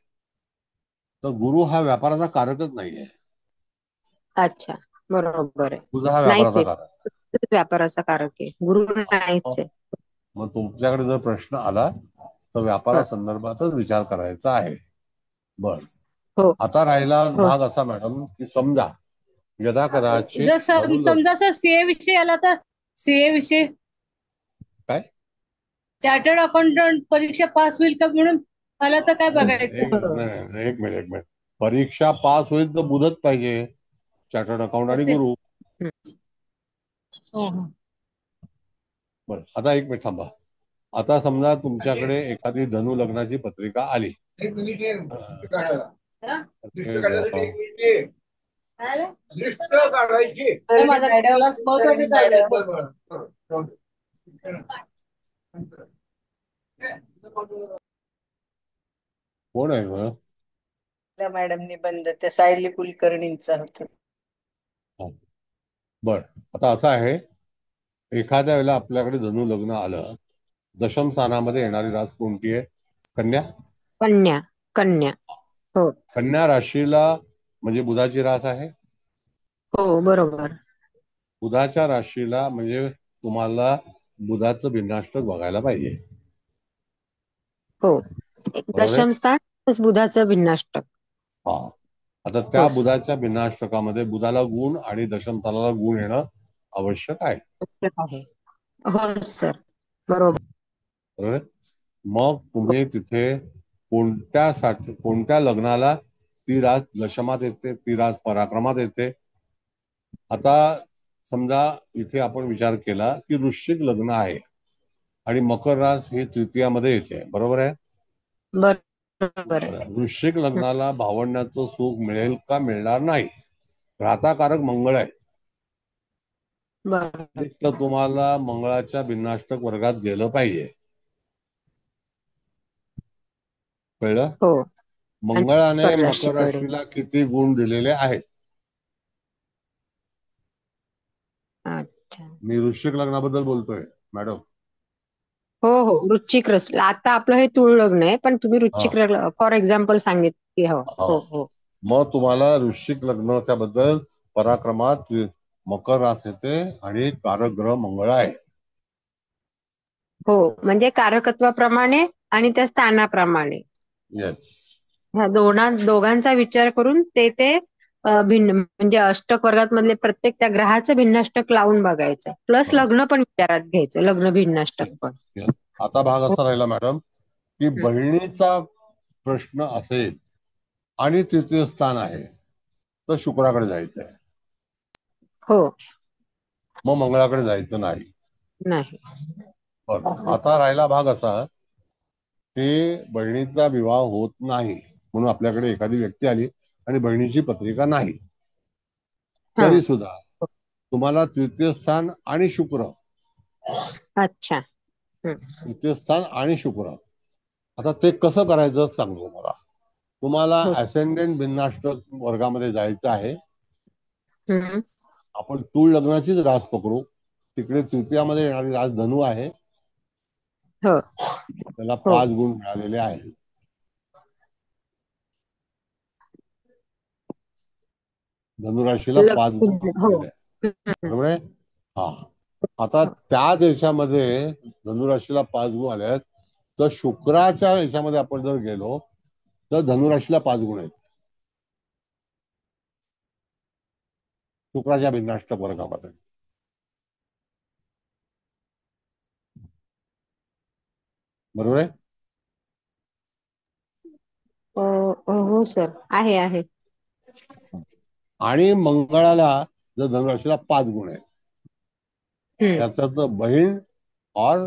तर गुरु हा व्यापाराचा कारकच नाहीये. अच्छा, बरोबर आहे. तुझा हा व्यापाराचा कारक, व्यापाराचा कारक आहे, गुरु नाहीच आहे. मग तुमच्याकडे जर प्रश्न आला तर व्यापारासंदर्भातच विचार करायचा आहे. बर, आता राहिला भाग असा मॅडम, की समजा यदा कदाचित समजा सर सीए विषय आला तर, सीए विषय काय चार्टर्ड अकाउंटंट परीक्षा पास होईल का म्हणून आला तर काय बघायचं? एक मिनिट, परीक्षा पास होईल तर बुधच पाहिजे, चार्टर्ड अकाउंट आणि गुरु. बरं, आता एक मिनिट थांबा. आता समजा तुमच्याकडे एखादी धनु लग्नाची पत्रिका आली. कोण आहे मॅडमनी बंद, त्या सायली कुलकर्णींचा होता. बर, आता असं आहे, एखाद्या वेळेला आपल्याकडे धनु लग्न आलं, दशम स्थानामध्ये येणारी रास कोणती आहे? कन्या. कन्या. कन्या. हो. कन्या राशीला म्हणजे बुधाची रास आहे. हो, बरोबर. बुधाच्या राशीला म्हणजे तुम्हाला बुधाचं भिन्नाष्टक बघायला पाहिजे. हो, दशम स्थान बुधाचं भिन्नाष्टक. हा, आता त्या बुधाच्या भिन्नाष्टकामध्ये बुधाला गुण आणि दशम स्थानाला गुण येणं आवश्यक आहे. हो सर, बरोबर. मग तुम्ही तिथे कोणत्या लग्नाला ती रास दशमात येते, ती रास पराक्रमात येते. आता समजा इथे आपण विचार केला की वृश्चिक लग्न आहे आणि मकर रास ही तृतीयामध्ये येते, बरोबर आहे? बरोबर. वृश्चिक लग्नाला भावंडाचं सुख मिळेल का मिळणार नाही? घाताकारक मंगळ आहे, तर तुम्हाला मंगळाच्या भिन्नाष्टक वर्गात गेलं पाहिजे. कळलं? हो. मंगळाने मकर राशीला किती गुण दिलेले आहेत? मी वृश्चिक लग्नाबद्दल बोलतोय मॅडम. हो हो, वृश्चिक रस. आता आपलं हे तुळ लग्न आहे, पण तुम्ही वृश्चिक फॉर एक्झाम्पल सांगितले. हो हो. मग तुम्हाला वृश्चिक लग्नाच्या बद्दल पराक्रमात मकर रास येते आणि कारक ग्रह मंगळ आहे. हो, म्हणजे कारकत्वाप्रमाणे आणि त्या स्थानाप्रमाणे. येस. ह्या दोघांचा विचार करून ते भिन्न, म्हणजे अष्टक वर्गात मधले प्रत्येक त्या ग्रहाचं भिन्नाष्टक लावून बघायचं, प्लस लग्न पण विचारात घ्यायचं, लग्न भिन्नाष्टक पण. आता भाग असा राहिला मॅडम, की बहिणीचा प्रश्न असेल आणि तृतीय स्थान आहे तर शुक्राकडे जायचंय. हो. मग मंगळाकडे जायचं नाही. बरं, आता राहिला भाग असा की बहिणीचा विवाह होत नाही म्हणून आपल्याकडे एखादी व्यक्ती आली आणि बहिणीची पत्रिका नाही, तरी सुद्धा तुम्हाला तृतीय स्थान आणि शुक्र. अच्छा. तृतीय स्थान आणि शुक्र, आता ते कसं करायचं सांगतो मला. तुम्हाला असेंडेंट भिन्नाष्टक वर्गामध्ये जायचं आहे. आपण तुळ लग्नाचीच रास पकडू, तिकडे तृतीयामध्ये येणारी रास धनु आहे, त्याला 5 गुण मिळालेले आहेत. धनुराशीला 5 गुण हो. आलेले आहेत. बरोबर आहे. हा, आता त्याच याच्यामध्ये धनुराशीला 5 गुण आले आहेत, तर शुक्राच्या याच्यामध्ये आपण जर गेलो तर धनुराशीला 5 गुण आहेत शुक्राच्या भिन्नाष्टक वर्गामध्ये. बरोबर आहे. हो सर, आहे. आणि मंगळाला जर धनुराशीला 5 गुण आहेत, त्याचा तर बहीण और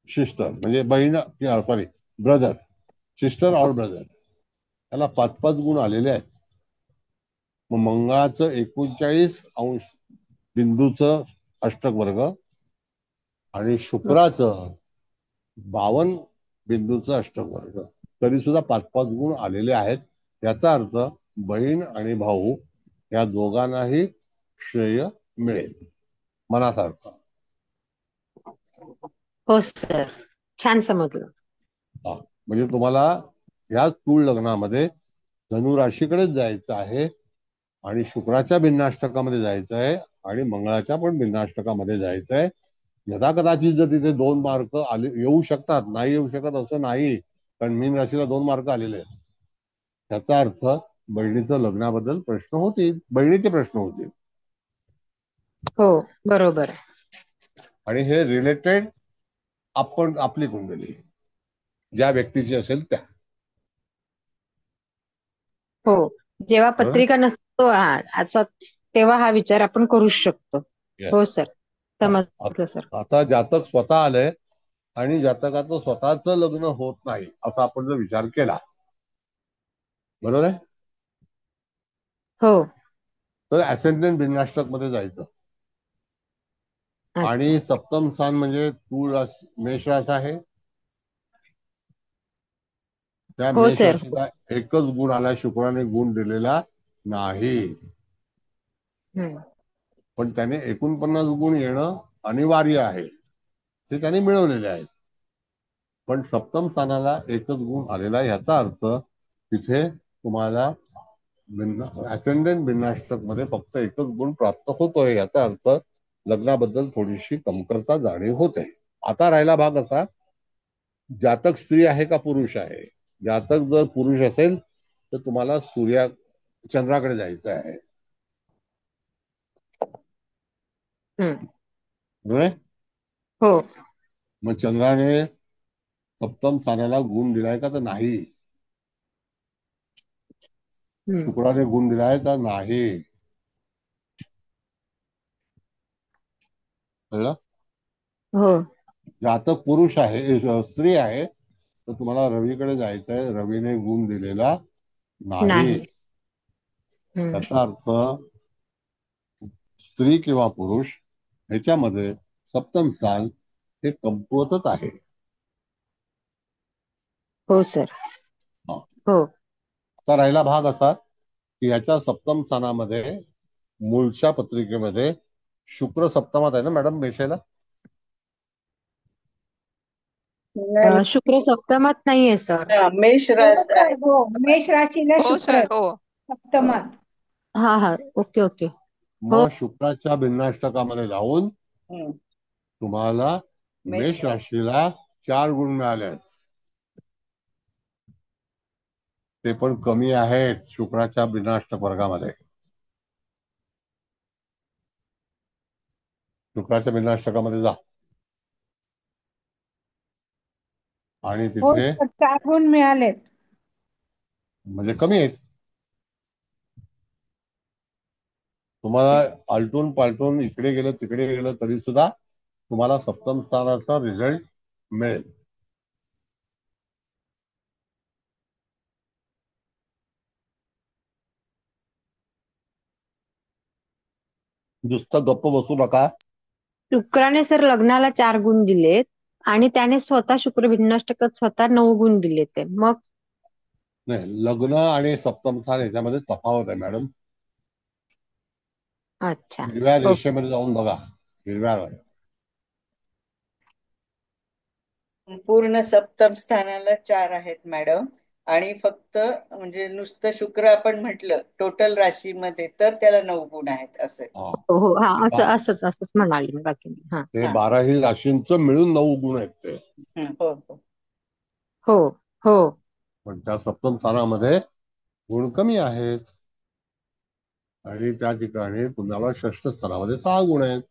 सिस्टर, म्हणजे बहीण सॉरी ब्रदर, सिस्टर और ब्रदर, त्याला 5-5 गुण आलेले आहेत. मग मंगळाचं 39 अंश बिंदूचं अष्टक वर्ग आणि शुक्राचं 52 बिंदूचं अष्टक वर्ग, तरी सुद्धा 5-5 गुण आलेले आहेत. याचा अर्थ बहीण आणि भाऊ या दोघांनाही श्रेय मिळेल मनासारखं. हो सर, छान समजलं. म्हणजे तुम्हाला या तूळ लग्नामध्ये धनुराशीकडेच जायचं आहे आणि शुक्राच्या भिन्नाष्टकामध्ये जायचं आहे आणि मंगळाच्या पण भिन्नाष्टकामध्ये जायचं आहे. यदा कदाचित जर तिथे 2 मार्क आले येऊ शकतात, नाही येऊ शकत असं नाही, कारण मीन राशीला 2 मार्क आलेले आहेत. त्याचा अर्थ बहिणीचं लग्नाबद्दल प्रश्न होतील, बहिणीचे प्रश्न होतील. हो, बरोबर. आणि हे रिलेटेड आपण आपली कुंडली ज्या व्यक्तीची असेल त्या. हो, जेव्हा पत्रिका नसतो तेव्हा हा विचार आपण करू शकतो. हो सर, समजलं सर. आता जातक स्वतः आलंय आणि जातकाचं स्वतःच लग्न होत नाही असा आपण जर विचार केला, बरोबर आहे, हो, तर ऍसेंडंट भिन्नाष्टक मध्ये जायचं. आणि सप्तम स्थान म्हणजे तूळ राशी, मेष राशी आहे. त्या मेष राशीला एकच गुण आला, शुक्राने गुण दिलेला नाही, पण त्याने 49 गुण येणं अनिवार्य आहे, ते त्याने मिळवलेले आहेत. पण सप्तम स्थानाला एकच गुण आलेला, याचा अर्थ तिथे तुम्हाला ऍसेंडंट भिन्नाष्टक मध्ये फक्त एकच गुण प्राप्त होतोय. याचा अर्थ लग्नाबद्दल थोडीशी कमतरता जाणीव होते. आता राहिला भाग असा, जातक स्त्री आहे का पुरुष आहे. जातक जर पुरुष असेल तर तुम्हाला चंद्राकडे जायचं आहे. हो, मग चंद्राने सप्तम स्थानाला गुण दिलाय का तर नाही, शुक्राने गुण दिलाय का नाही, कळलं. हो, जातक पुरुष आहे, स्त्री आहे, तर तुम्हाला रवीकडे जायचंय, रवीने गुण दिलेला नाही. त्याचा अर्थ स्त्री किंवा पुरुष ह्याच्यामध्ये सप्तम स्थान हे कमकुवतच आहे. हो सर. हो, आता राहिला भाग असा की ह्याच्या सप्तम स्थानामध्ये मूळच्या पत्रिकेमध्ये शुक्र सप्तमात आहे ना मॅडम मेषेला. शुक्र सप्तमात नाहीये सर. मेष राशीला शुक्र सप्तमात. हा, ओके. मग शुक्राच्या भिन्नाष्टकामध्ये जाऊन तुम्हाला मेष राशीला 4 गुण मिळाले, ते पण कमी आहेत शुक्राच्या भिन्नाष्टक वर्गामध्ये. शुक्राच्या भिन्नाष्टकामध्ये जा आणि तिथे 4 गुण मिळालेत, म्हणजे कमी आहेत. तुम्हाला आलटून पालटून इकडे गेलं तिकडे गेलं तरी सुद्धा तुम्हाला सप्तम स्थानाचा रिझल्ट मिळेल. नुसतं गप्प बसू नका. शुक्राने सर लग्नाला 4 गुण दिलेत आणि त्याने स्वतः शुक्र भिन्नाष्टकात स्वतः 9 गुण दिलेत. मग नाही, लग्न आणि सप्तम स्थान याच्यामध्ये तफावत आहे मॅडम. अच्छा, हिरव्या रेषेमध्ये जाऊन बघा, हिरव्या पूर्ण सप्तम स्थानाला 4 आहेत मॅडम आणि फक्त म्हणजे नुसतं शुक्र आपण म्हटलं टोटल राशीमध्ये तर त्याला 9 गुण आहेत असं. हो हो हा असंच म्हणाले मी बाकी नाही. हा ते 12ही राशींचं मिळून 9 गुण आहेत ते. हो हो हो हो पण त्या सप्तम स्थानामध्ये गुण कमी आहेत आणि त्या ठिकाणी तुम्हाला षष्ठ स्थानामध्ये 6 गुण आहेत.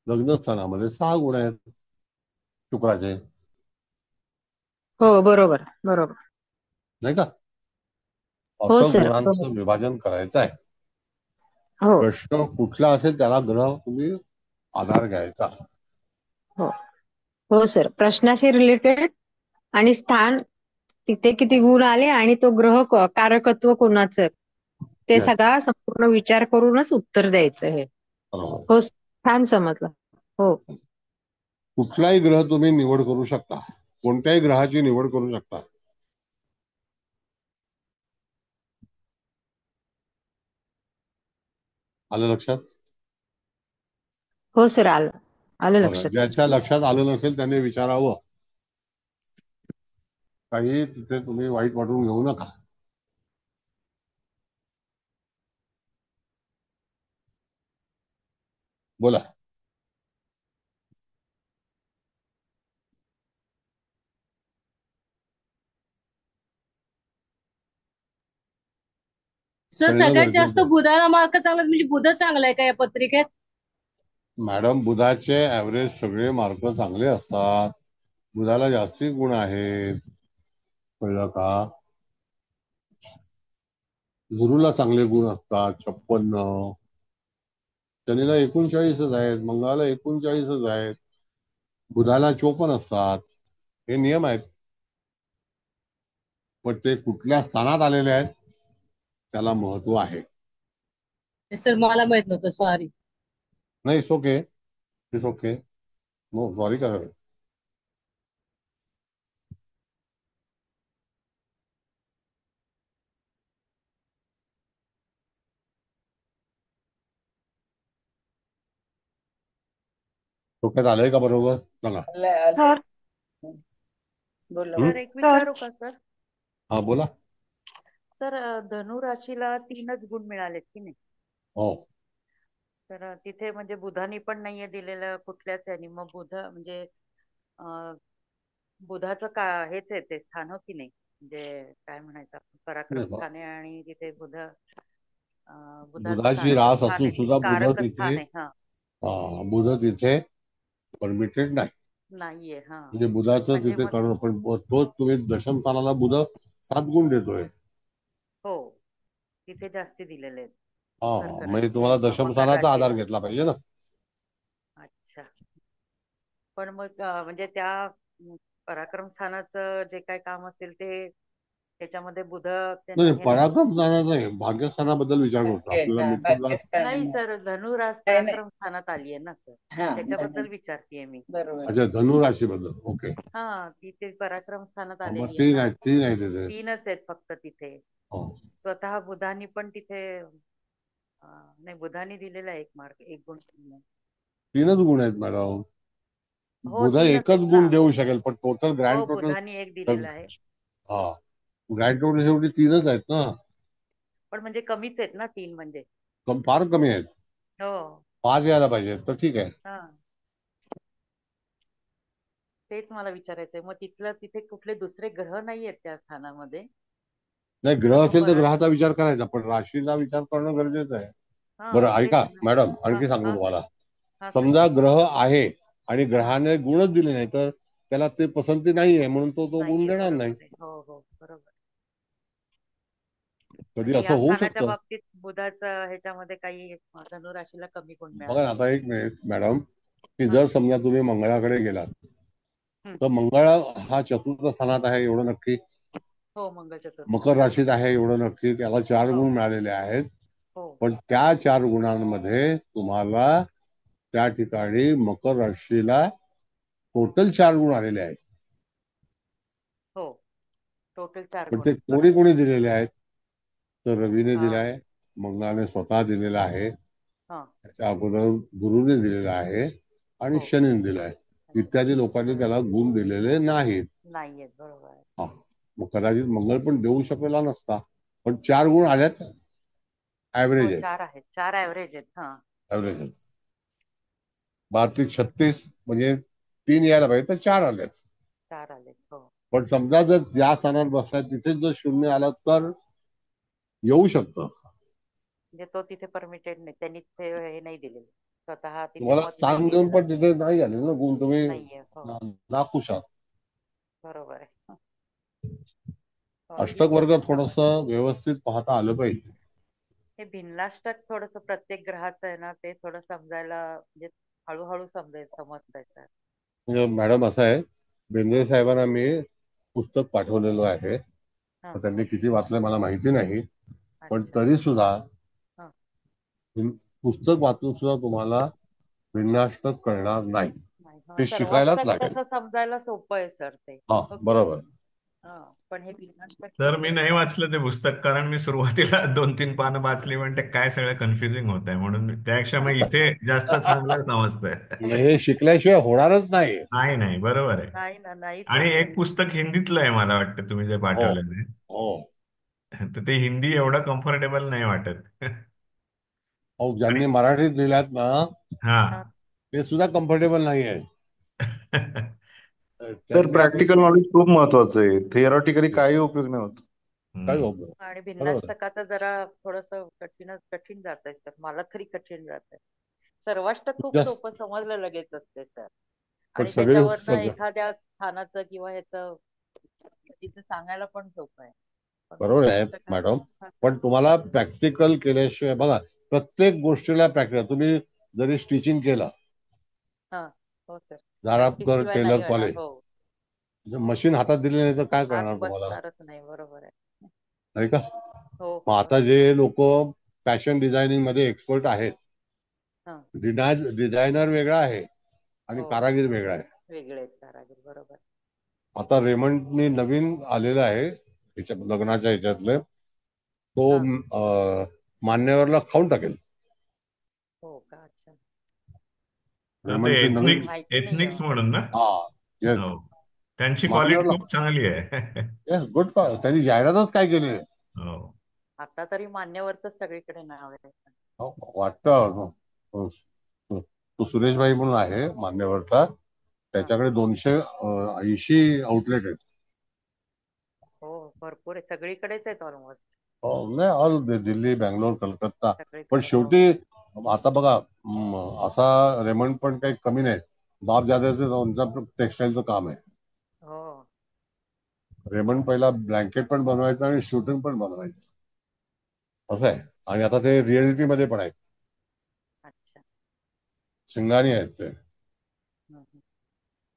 लग्न स्थानामध्ये 6 गुण आहेत शुक्राचे, हो बरोबर बरोबर. नाही का? हो असं सर गुणांचं विभाजन करायचं आहे. हो प्रश्न कुठला असेल त्याला ग्रह तुम्ही आधार घ्यायचा. हो हो सर प्रश्नाशी रिलेटेड आणि स्थान तिथे किती गुण आले आणि तो ग्रह कारकत्व कोणाचं ते सगळा संपूर्ण विचार करूनच उत्तर द्यायचं हे. हो छान समजलं. हो कुठलाही ग्रह तुम्ही निवड करू शकता, कोणत्याही ग्रहाची निवड करू शकता. आलं लक्षात? हो सर आलं लक्षात. ज्याच्या लक्षात आलं नसेल त्याने विचारावं. काही तिथे तुम्ही वाईट वाटून घेऊ नका. बोला. सर सगळ्यात जास्त बुधाला मार्क चांगला म्हणजे बुध चांगला आहे का या पत्रिकेत? मॅडम बुधाचे ऍव्हरेज सगळे मार्क चांगले असतात. बुधाला जास्ती गुण आहेत, कळलं का? गुरुला चांगले गुण असतात 56. शनीला 39च आहेत, मंगळाला 39च आहेत, बुधाला 54 असतात. हे नियम आहेत. पण ते कुठल्या स्थानात आलेले आहेत त्याला महत्व आहे. सर मला माहित नव्हतं सॉरी. नाही it's okay, it's okay. No sorry करा. डोक्यात आलंय का बरोबर? सांगा. बोला. सर एक विचारू का सर? हा बोला. सर धनु राशीला 3च गुण मिळालेत की नाही? हो. तर तिथे म्हणजे बुधानी पण नाहीये दिलेलं कुठल्याच यानी. मग बुध म्हणजे बुधाचं का हेच आहे ते स्थान हो की नाही, म्हणजे काय म्हणायचं आपण पराक्रम स्थान आहे आणि तिथे बुधाचं बुधाची रास स्थान असून आहे, सुद्धा बुध कारक तिथे स्थान आहे. हा बुध तिथे परमिटेड नाही. नाहीये. हा म्हणजे बुधाचं म्हणजे तिथे मग करणं, पण तोच तुम्ही दशम स्थानाला बुध 7 गुण देतोय. हो तिथे जास्ती दिलेले आहेत. म्हणजे तुम्हाला दशम मकर स्थानाचा आधार राशीला. घेतला पाहिजे ना. अच्छा. पण मग म्हणजे त्या पराक्रम स्थानाचं जे काय काम असेल ते त्याच्यामध्ये बुध नाही पराक्रम स्थानाचं नाही, भाग्यस्थानाबद्दल विचार करतो आपल्याला. मिथुनला नाही सर धनुरास पराक्रम स्थानात आली आहे ना सर, त्याच्याबद्दल विचारतीये मी. अच्छा धनु राशी बद्दल. ओके. हा तिथे पराक्रम स्थानात मग आलेली आहे तीन ना. आहेत, तीन आहेत तिथे. 3च आहेत फक्त तिथे. स्वतः बुधानी पण तिथे नाही बुधानी दिलेला 1 मार्क 1 गुण. 3च गुण आहेत मॅडम. हो बुध 3च एकच आहेत गुण ना. देऊ शकेल, पण टोटल हो ग्रँड टोटल बुधानी 1 दिलेला आहे. ग्रँड टोटल शेवटी 3च आहेत ना. पण म्हणजे कमीच आहेत ना 3 म्हणजे. फार कमी आहेत. हो 5 यायला पाहिजे तर ठीक आहे. हा तेच मला विचारायचंय. मग तिथे कुठले दुसरे ग्रह नाहीयेत त्या स्थानामध्ये? नाही ग्रह असेल तर ग्रहाचा विचार करायचा, पण राशीला विचार करणं गरजेचं आहे. बरं ऐका मॅडम, आणखी सांगू तुम्हाला. समजा ग्रह आहे आणि ग्रहाने गुणच दिले नाही तर त्याला ते पसंती नाही आहे म्हणून तो गुण देणार नाही. हो हो बरोबर. कधी म्हणजे असं या होऊ स्थानाच्या शकतं. बाबतीत बुधाचं ह्याच्यामध्ये काही धनु राशीला कमी गुण बघा मिळाले. आता एक मिनिट मॅडम, की जर समजा तुम्ही मंगळाकडे गेलात तर मंगळ हा चतुर्थ स्थानात आहे एवढं नक्की. हो मंगळ चतुर्थ. मकर राशीत आहे एवढं नक्की. त्याला 4 गुण मिळालेले आहेत. पण त्या 4 गुणांमध्ये तुम्हाला त्या ठिकाणी मकर राशीला टोटल 4 गुण आलेले आहेत. हो टोटल 4 पण गुण ते आहेत. कोणी कोणी दिलेले आहेत? तर रवीने दिले आहे, मंगळाने स्वतः दिलेला आहे, त्याच्या अगोदर गुरुने दिलेला आहे आणि शनीने दिला आहे. इत्यादी लोकांनी त्याला गुण दिलेले नाहीत. नाहीयेत, बरोबर आहे. हा, मग कदाचित मंगळ पण देऊ शकलेला नसता, पण 4 गुण आल्यात, हो, ऍव्हरेज आहेत. 4 आहेत, 4 ऍव्हरेज आहेत. हा, ऍव्हरेज आहेत. 32-36 म्हणजे 3 यायला पाहिजे तर 4 आल्यात. 4 आलेत. हो, पण समजा जर ज्या स्थानात बसला तिथेच जर 0 आला तर येऊ शकतं. म्हणजे तो तिथे परमिटेड नाही, त्यांनी ते हे नाही दिलेलं, स्वतः तिथे तुम्हाला मत नाही स्थान देऊन दिलेलं. पण तिथे नाही आले ना गुण, तुम्ही नाहीये. हो, नाखुश आहात. बरोबर आहे. हो. अष्टक वर्ग थोडस व्यवस्थित पाहता आलं पाहिजे. हे भिन्नाष्टक थोडस प्रत्येक ग्रहाचं आहे ना, ते थोडं समजायला म्हणजे हळूहळू समजतंय सर. म्हणजे मॅडम असं आहे, बेंद्रे साहेबांना मी पुस्तक पाठवलेलं आहे. हा, तर त्यांनी किती वाचलंय मला माहिती नाही, पण अच्छा. तरी सुद्धा हा, पुस्तक वाचून सुद्धा तुम्हाला भिन्नाष्टक कळणार नाही. नाही. हा, ते शिकायलाच सर्वाष्टक लागेल. तसं समजायला सोपं आहे सर ते. हा, ओके. बरोबर. हा, पण हे भिन्नाष्टक तर मी नाही वाचलं ते पुस्तक, कारण मी सुरुवातीला 2-3 पानं वाचली, म्हणते काय सगळं कन्फ्युजिंग होत आहे, म्हणून त्यापेक्षा मग इथे जास्त चांगलं समजतंय. हे शिकल्याशिवाय होणारच नाही. नाही नाही, बरोबर आहे. नाही ना, नाहीच आणि होत. एक पुस्तक हिंदीतलं आहे मला वाटतं, तुम्ही जे हो पाठवलेलं आहे, हो. तर ते हिंदी एवढं कम्फर्टेबल नाही वाटत. अहो, आणि ज्यांनी मराठीत लिहिल्यात ना हा. ते सुद्धा कम्फर्टेबल नाही आहे. तर त्यांनी आपली प्रॅक्टिकल नॉलेज खूप महत्वाचं आहे. थिअरॉटिकली काही उपयोग नाही होत. काय हम्म. उपयोग. आणि बरोबर आहे. भिन्नाष्टकाचं जरा थोडस कठीण जात आहे सर, मला तरी कठीण जात आहे. सर्वाष्टक खूप जास्त सोपं समजलं लगेच असते सर, पण आणि सगळे त्याच्यावरनं एखाद्या स्थानाचं किंवा ह्याचं तिथं सांगायला पण सोपं आहे. पण बरोबर आहे मॅडम, भिन्नाष्टकाचं पण तुम्हाला प्रॅक्टिकल केल्याशिवाय बघा, प्रत्येक गोष्टीला प्रॅक्टिकल. तुम्ही जरी स्टिचिंग केलं, हा, हो सर, प्रॅक्टिस झारापकर शिवाय टेलर नाही होणार. कॉलेज, हो, मशीन हातात दिली नाही तर काय हात करणार तुम्हाला, बसणारच नाही. बरोबर आहे. नाही का. हो मग हो, आता बरोबर. जे लोक फॅशन डिझायनिंग मध्ये एक्सपर्ट आहेत, हा, डिझायनर वेगळा आहे आणि हो, कारागीर वेगळा आहे. वेगळे आहेत कारागीर. बरोबर. आता रेमंडनी नवीन आलेला आहे लग्नाच्या ह्याच्यातलं, तो हा, मान्यवरला खाऊन टाकेल. हो का. अच्छा. ते रेमंडची नवीन. एथनिक्स माहिती नाही एथनिक्स हो. म्हणून ना. हा, येस. हो, त्यांची क्वालिटी मान्यवरला, खूप चांगली आहे. Yes, good. त्यांनी जाहिरातच काय केली आहे. हो. आता तरी मान्यवरच सगळीकडे नाव आहे. वाटतं तो सुरेशभाई म्हणून आहे मान्यवरचा, हा, त्याच्याकडे 280 आउटलेट आहेत. हो, भरपूर आहे, सगळीकडेच आहेत ऑलमोस्ट. नाही, ऑल दिल्ली, बँगलोर, कलकत्ता. पण सगळीकडे. हो, शेवटी आता बघा, असा रेमंड पण काही कमी नाही. बाप जाधवचं टेक्सटाईलचं काम आहे. हो, रेमंड पहिला ब्लँकेट पण बनवायचं आणि शूटिंग पण बनवायचं, असं आहे. आणि आता ते रिअलिटी मध्ये पण आहेत, अच्छा. शिंगाणी आहेत ते. हम्म, हम्म.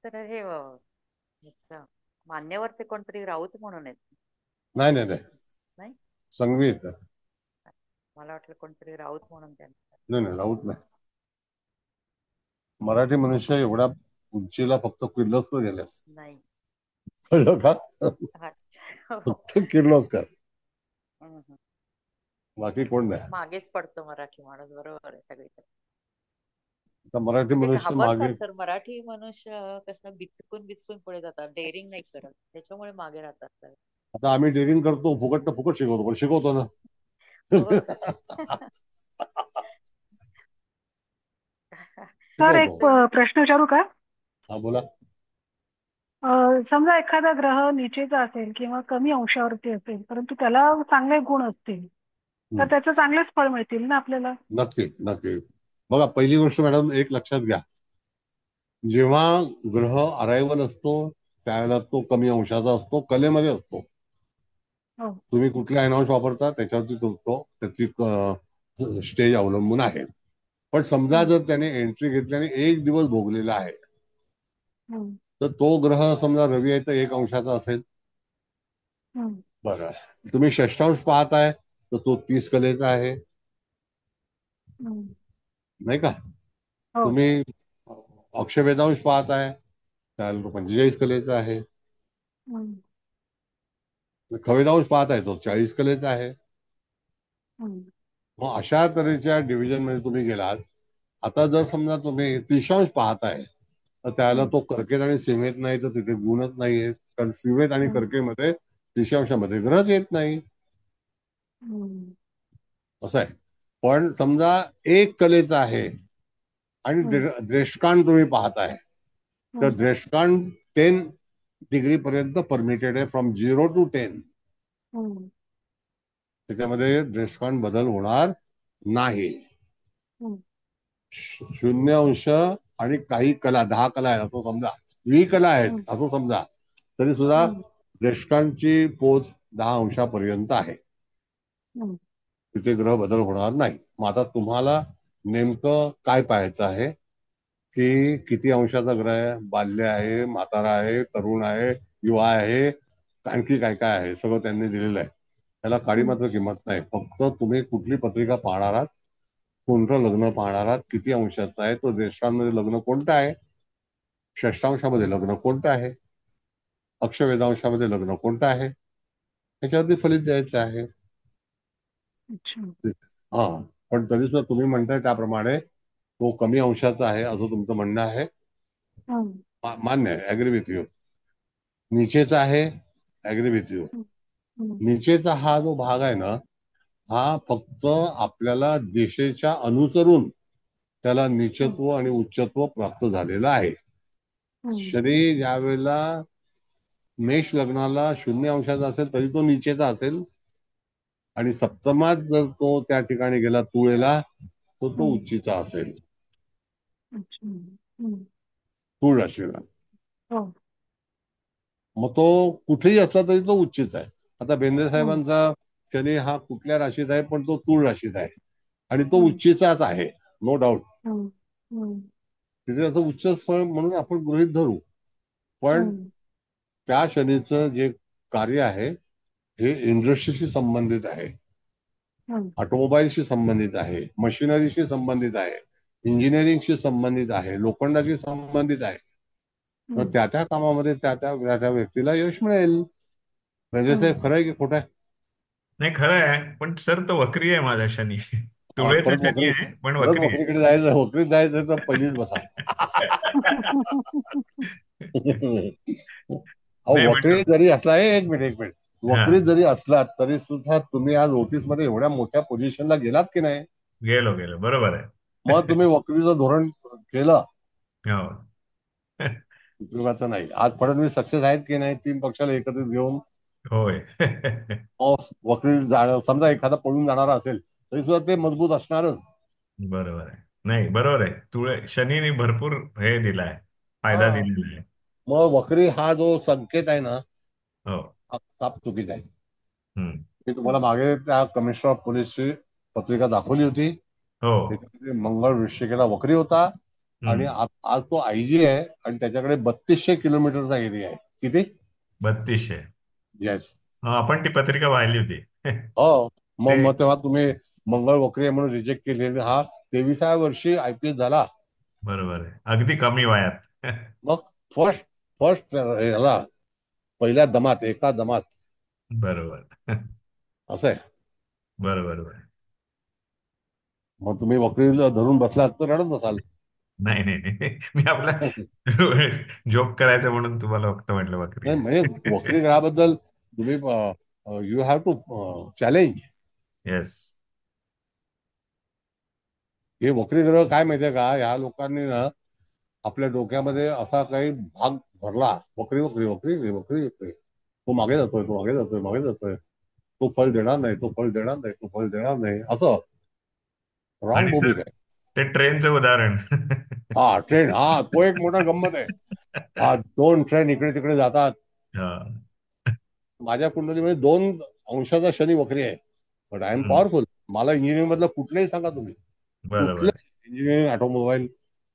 तर हे ह्याचं मान्यवरचे कोणतरी राऊत म्हणून आहेत. नाही नाही नाही, नाही, संघवी आहेत. मला वाटलं कोणतरी राऊत म्हणून त्यांचं. नाही नाही, राऊत नाही. मराठी मनुष्य एवढ्या उंचीला फक्त किर्लोस्कर गेले, नाही. कळलं का. अच्छा. हो. फक्त किर्लोस्कर, हम्म, हम्म. बाकी कोण नाही. मागेच पडतो मराठी माणूस. बरोबर आहे सगळीकडे. आता मराठी ते मनुष्य घाबरतात मागे. तर मराठी मनुष्य कसं बिचकून पुढे जातात, डेअरिंग नाही करत, त्याच्यामुळे मागे राहतात सगळे. आता आम्ही डेअरिंग करतो, फुकट फुकट शिकवतो, पण शिकवतो ना. हो. सर, एक शिकवतो. प्रश्न विचारू का? हा, बोला. समजा एखादा ग्रह नीचेचा असेल किंवा कमी अंशावरती असेल, परंतु त्याला चांगले गुण असतील, तर त्याचं चांगलेच फळ मिळतील ना आपल्याला. नक्की नक्की. बघा, पहिली गोष्ट मॅडम एक लक्षात घ्या, जेव्हा ग्रह अरायवल असतो त्यावेळेला तो कमी अंशाचा असतो, कलेमध्ये असतो. हो. तुम्ही कुठला अनाउन्स वापरता त्याच्यावरती त्याची स्टेज अवलंबून आहे. पण समजा जर त्याने एंट्री घेतली आणि एक दिवस भोगलेला आहे, तर तो ग्रह समजा रवी आहे तर 1 अंशाचा असेल. बरं, तुम्ही षष्ठांश पाहताय तर तो 30 कलेचा आहे, नाही का. तुम्ही अक्षवेदांश पाहताय त्याला तो 45 कलेचा आहे. खवेदांश पाहताय तो 40 कलेचा आहे. मग अशा तऱ्हेच्या डिव्हिजन मध्ये तुम्ही गेलात. आता जर समजा तुम्ही त्रिशांश पाहताय तर त्याला तो कर्केत आणि सीमेत नाही, तर तिथे गुणच नाहीये, कारण श्रीवेद आणि कर्केमध्ये त्रिशांशामध्ये ग्रहच येत नाही, असं आहे. पण समजा एक कलेचा आहे आणि द्रेष्कांत तुम्ही पाहताय, तर द्रेष्कांत 10 डिग्री पर्यंत परमिटेड आहे, फ्रॉम 0 to 10. त्याच्यामध्ये द्रेष्कांत बदल होणार नाही. 0° आणि काही कला 10 कला आहेत असं समजा, 20 कला आहेत असं समजा, तरी सुद्धा द्रेष्कांतची पोच 10° आहे. तिथे ग्रह बदल होणार नाही. मग आता तुम्हाला नेमकं काय पाहायचं आहे की किती अंशाचा ग्रह आहे, बाल्य आहे, म्हातारा आहे, तरुण आहे, युवा आहे, आणखी काय काय आहे, सगळं त्यांनी दिलेलं आहे. त्याला काडी मात्र किंमत नाही. फक्त तुम्ही कुठली पत्रिका पाहणार आहात, कोणतं लग्न पाहणार आहात, किती अंशाचं आहे, तो ज्येष्ठांमध्ये लग्न कोणतं आहे, षष्ठांशामध्ये लग्न कोणतं आहे, अक्षवेदांशामध्ये लग्न कोणतं आहे, ह्याच्यावरती फलित द्यायचं आहे. हा, पण तरी सुद्धा तुम्ही म्हणताय त्याप्रमाणे तो कमी अंशाचा आहे असं तुमचं म्हणणं आहे. मान्य आहे, ऍग्री विथ यू. निचेचा आहे, ऍग्री विथ यू. निचेचा हा जो भाग आहे ना, हा फक्त आपल्याला दिशेच्या अनुसरून त्याला निचत्व आणि उच्चत्व प्राप्त झालेलं आहे. शनी ज्यावेळेला मेष लग्नाला 0° असेल तरी तो निचेचा असेल, आणि सप्तमात जर तो त्या ठिकाणी गेला तुळेला, तो तो उच्चीचा असेल. तुळ राशीला मग तो कुठेही असला तरी तो उच्चीच आहे. आता बेंद्रे साहेबांचा शनी हा कुठल्या राशीत आहे, पण तो तुळ राशीत आहे आणि तो उच्चीचाच आहे, नो डाऊट. तिथे त्याचं उच्च फळ म्हणून आपण गृहीत धरू. पण त्या शनीचं जे कार्य आहे हे इंडस्ट्रीशी संबंधित आहे, ऑटोमोबाईलशी संबंधित आहे, मशिनरीशी संबंधित आहे, इंजिनिअरिंगशी संबंधित आहे, लोखंडाशी संबंधित आहे. तर त्या त्या कामामध्ये त्या त्या व्यक्तीला यश मिळेल. म्हणजे साहेब खरं आहे की खोटं आहे? नाही, खरं आहे. पण सर तो वक्री आहे माझा शनी. तुळेचा परत शनी आहे पण परत वक्री आहे. वक्रीकडे जायचं, वक्रीत जायचं तर पहिलीच बसा. अहो नाही वक्री जरी असला, एक मिनिट हा, वक्री जरी असलात तरी सुद्धा तुम्ही आज ऑफिस मध्ये एवढ्या मोठ्या पोझिशनला गेलात की नाही, गेलो बरोबर आहे. मग तुम्ही वक्रीचं धोरण केलं, हो. उपयोगाचं नाही. आज फडणवीस सक्सेस आहेत की नाही 3 पक्षाला एकत्रित घेऊन? होय. वक्री समजा एखादा पळून जाणारा असेल तरी सुद्धा ते मजबूत असणारच. बरोबर आहे. नाही, बरोबर आहे. शनीने भरपूर हे दिलाय, फायदा दिलेला आहे. मग वक्री हा जो संकेत आहे ना, हो. हा साप चुकीचा आहे. मी तुम्हाला मागे त्या कमिशनर ऑफ पोलीसची पत्रिका दाखवली होती. हो. मंगळ वृश्चिकेला वक्री होता आणि आज तो आयजी आहे आणि त्याच्याकडे 3200 किलोमीटरचा एरिया आहे. किती? 3200. येस. आपण ती पत्रिका पाहिली होती. हो. मग तेव्हा तुम्ही मंगळ वक्री आहे म्हणून रिजेक्ट केली. हा 23व्या वर्षी IPS झाला. बरोबर आहे, अगदी कमी वयात. मग फर्स्ट याला पहिल्या दमात, एका दमात. बरोबर. असं आहे. बरोबर. मग तुम्ही वक्रीला धरून बसलात तर रडत बसाल. नाही, मी आपला जोक करायचं म्हणून तुम्हाला फक्त म्हटलं वक्री. नाही म्हणजे वक्री ग्रहाबद्दल तुम्ही you have to challenge. Yes. हे वक्री ग्रह काय माहितीये का, ह्या लोकांनी ना आपल्या डोक्यामध्ये असा काही भाग भरला, वक्री वक्री वक्री वक्री वक्री, तो मागे जातोय, तो मागे जातोय, मागे जातोय, तो फळ देणार नाही, तो फळ देणार नाही, तो फळ देणार नाही, असं रॉंग भूमिका आहे. ते ट्रेनचं उदाहरण. ट्रेन, तो एक मोठा गंमत आहे. 2 ट्रेन इकडे तिकडे जातात. माझ्या कुंडलीमध्ये 2 अंशाचा शनी वक्री आहे, बट आय एम पॉवरफुल. मला इंजिनिअरिंग मधलं कुठलंही सांगा तुम्ही, कुठलं इंजिनिअरिंग, ऑटोमोबाईल,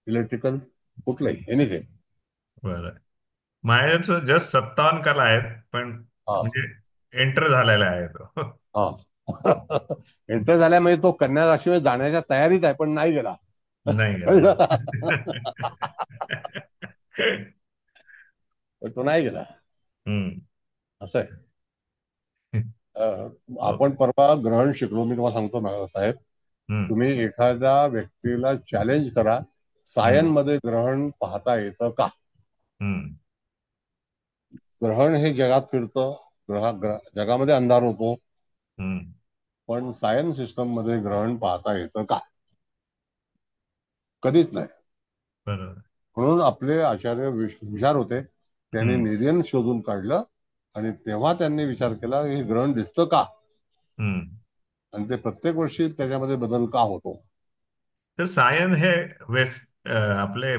इलेक्ट्रिकल, कुठलंही, एनिथिंग. बरं. माझ्याचं जस्ट 57 कला आहेत, पण म्हणजे एंटर झालेला आहे तो. एंटर झाल्यामुळे तो कन्या राशीमध्ये जाण्याच्या तयारीत आहे, पण नाही गेला. तो नाही गेला. असं आहे. आपण परवा ग्रहण शिकलो. मी तुम्हाला सांगतो साहेब, तुम्ही एखाद्या व्यक्तीला चॅलेंज करा, सायन मध्ये ग्रहण पाहता येतं का? ग्रहण हे जगात फिरतं, जगामध्ये अंधार होतो, पण सायन्स सिस्टम मध्ये ग्रहण पाहता येतं का? कधीच नाही. बरोबर. म्हणून आपले आचार्य हुशार होते, त्यांनी मेरियन शोधून काढलं आणि तेव्हा त्यांनी विचार केला हे ग्रहण दिसतं का, आणि ते प्रत्येक वर्षी त्याच्यामध्ये बदल का होतो. तर सायन हे आपले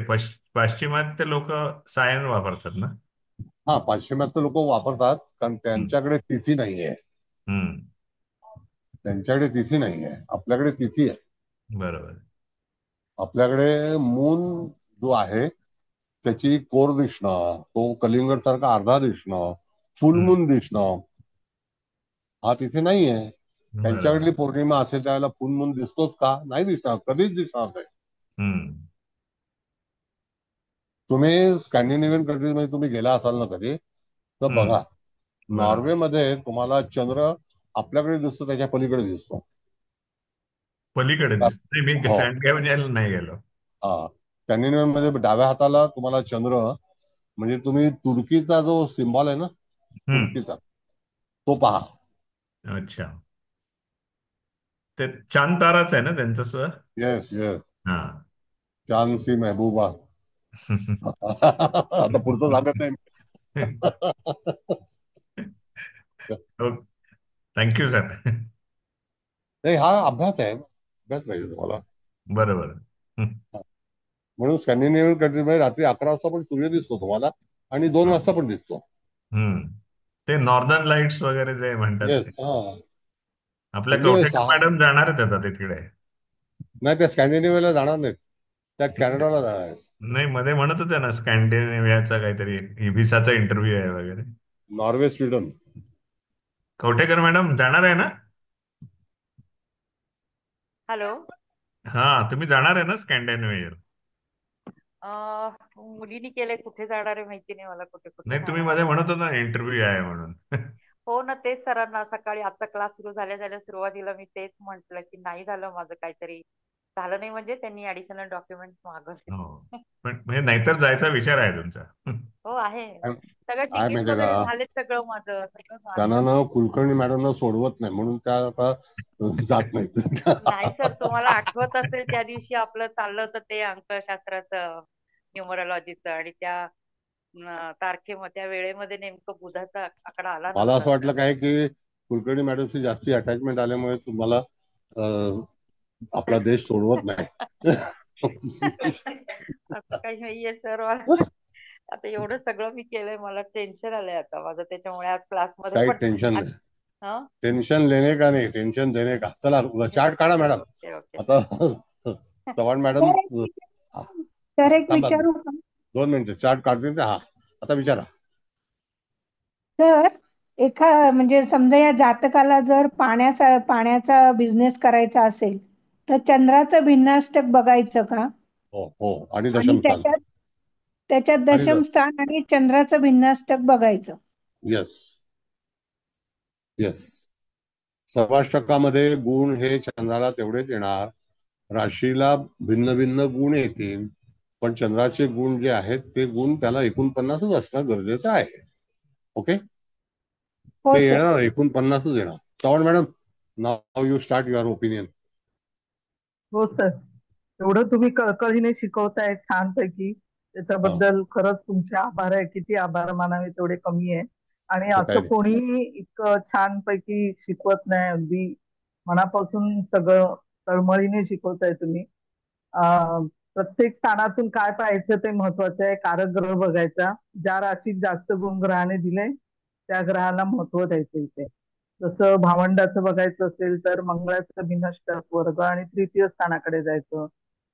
पाश्चिमात्य लोक सायन वापरतात ना? हा, पाश्चिमात्य लोक वापरतात, कारण त्यांच्याकडे तिथी नाहीये. त्यांच्याकडे तिथी नाहीये, आपल्याकडे तिथी आहे. बरोबर. आपल्याकडे मून जो आहे त्याची कोर दिसणं, तो कलिंगड सारखा अर्धा दिसणं, फुल मून दिसणं, हा तिथे नाहीये. त्यांच्याकडली पौर्णिमा असेल त्यावेळेला फुल मून दिसतोच का? नाही दिसणार, कधीच दिसणार नाही. तुम्ही स्कॅन्डिनेव्हियन कंट्रीज मध्ये तुम्ही गेला असाल ना कधी, तर बघा, नॉर्वेमध्ये तुम्हाला चंद्र आपल्याकडे दिसतो, त्याच्या पलीकडे दिसतो. पलीकडे दिसतो. मी स्कॅन्डिनेव्हियन नाही गेलो. हा, स्कॅन्डिनेव्हियन मध्ये डाव्या हाताला तुम्हाला चंद्र, म्हणजे तुम्ही तुर्कीचा जो सिम्बॉल आहे ना, तुर्कीचा, तो पहा. अच्छा, ते चांद ताराच आहे ना त्यांचं सर? Yes yes. हा, चांद सी मेहबूबा. आता पुढचं सांगत नाही. Thank you sir. नाही, हा अभ्यास आहे, अभ्यास पाहिजे तुम्हाला. बरोबर. म्हणून स्कॅन्डिनेव्हियन कंट्रीमध्ये रात्री 11 वाजता पण सूर्य दिसतो तुम्हाला, आणि 2 वाजता पण दिसतो. ते नॉर्दर्न लाईट्स वगैरे जे म्हणतात. येस. आपल्या कवठेकर मॅडम जाणार आहेत आता तिकडे. नाही, त्या स्कॅन्डिनेव्हियाला जाणार नाहीत, त्या कॅनडाला जाणार आहेत. नाही, मध्ये म्हणत होत्या ना स्कॅन्डिनेव्हियाचा काहीतरी व्हिसाचा इंटरव्ह्यू आहे वगैरे. Norway, Sweden. कवठेकर मॅडम जाणार आहे ना? हॅलो. हा, तुम्ही जाणार आहे ना स्कॅन्डिनेव्हिया? मुलीने केलंय, कुठे जाणार आहे माहिती नाही मला, कुठे कुठे नाही, तुम्ही जाणार मध्ये आहे. म्हणत होता इंटरव्ह्यू आहे म्हणून. हो ना, तेच सरांना सकाळी आता क्लास सुरू झाल्या झाल्या सुरुवातीला मी तेच म्हंटल की नाही झालं माझं, काहीतरी झालं नाही, म्हणजे त्यांनी ऍडिशनल डॉक्युमेंट्स मागवले. पण म्हणजे नाहीतर जायचा विचार आहे तुमचा? हो आहे, सगळं काय तिकीट माहितीये वगैरे का, झालेत, सगळं माझं सगळं त्यांना झालं. ना कुलकर्णी मॅडमना सोडवत नाही, म्हणून त्या आता जात नाहीत. नाही सर, तुम्हाला आठवत असेल त्या दिवशी आपलं चाललं होतं ते अंकशास्त्राचं, न्यूमरोलॉजीचं, आणि त्या त्या वेळेमध्ये नेमकं बुधाचा आकडा आला मला असं नव्हता. वाटलं काय की कुलकर्णी मॅडमची जास्ती अटॅचमेंट आल्यामुळे तुम्हाला आपला देश सोडवत नाही. असं काही नाहीये सर. आता एवढं सगळं मी केलंय, मला टेन्शन आलंय आता माझं, त्याच्यामुळे आज क्लासमध्ये काही पण टेन्शन नाही. टेन्शन लेने का नाही, टेन्शन देने का. चला चार्ट काढा मॅडम. आता चव्हाण मॅडम तर एक थांबा, विचारू का? 2 मिनिटं चार्ट काढतील. हा, आता विचारा. तर म्हणजे समजा या जातकाला जर पाण्याचा बिझनेस करायचा असेल, तर चंद्राचं भिन्नाष्टक बघायचं का? हो हो, आणि आणि दशमस्थान. त्याच्यात दशम स्थान आणि चंद्राचं भिन्नाष्टक बघायचं. Yes yes. सर्वाष्टकामध्ये गुण हे चंद्राला तेवढेच येणार, राशीला भिन्न भिन्न गुण येतील, पण चंद्राचे गुण जे आहेत ते गुण त्याला 49च असणं गरजेचं आहे. ओके, ते येणार 49च येणार. Chavan madam, now you start your opinion. हो सर, एवढं तुम्ही कळकळीने शिकवताय छानपैकी, त्याच्याबद्दल खरंच तुमचे आभार आहे. किती आभार मानावे तेवढे कमी आहे. आणि असं कोणी इतकं छानपैकी शिकवत नाही, अगदी मनापासून सगळं तळमळीने शिकवताय तुम्ही. प्रत्येक स्थानातून काय पाहायचं ते महत्वाचं आहे. कारक ग्रह बघायचा, ज्या राशीत जास्त गुण ग्रहाने दिले त्या ग्रहाला महत्व द्यायचं इथे. जसं भावंडाचं बघायचं असेल तर मंगळाचं भिन्नाष्टक, वर्ग आणि तृतीय स्थानाकडे जायचं.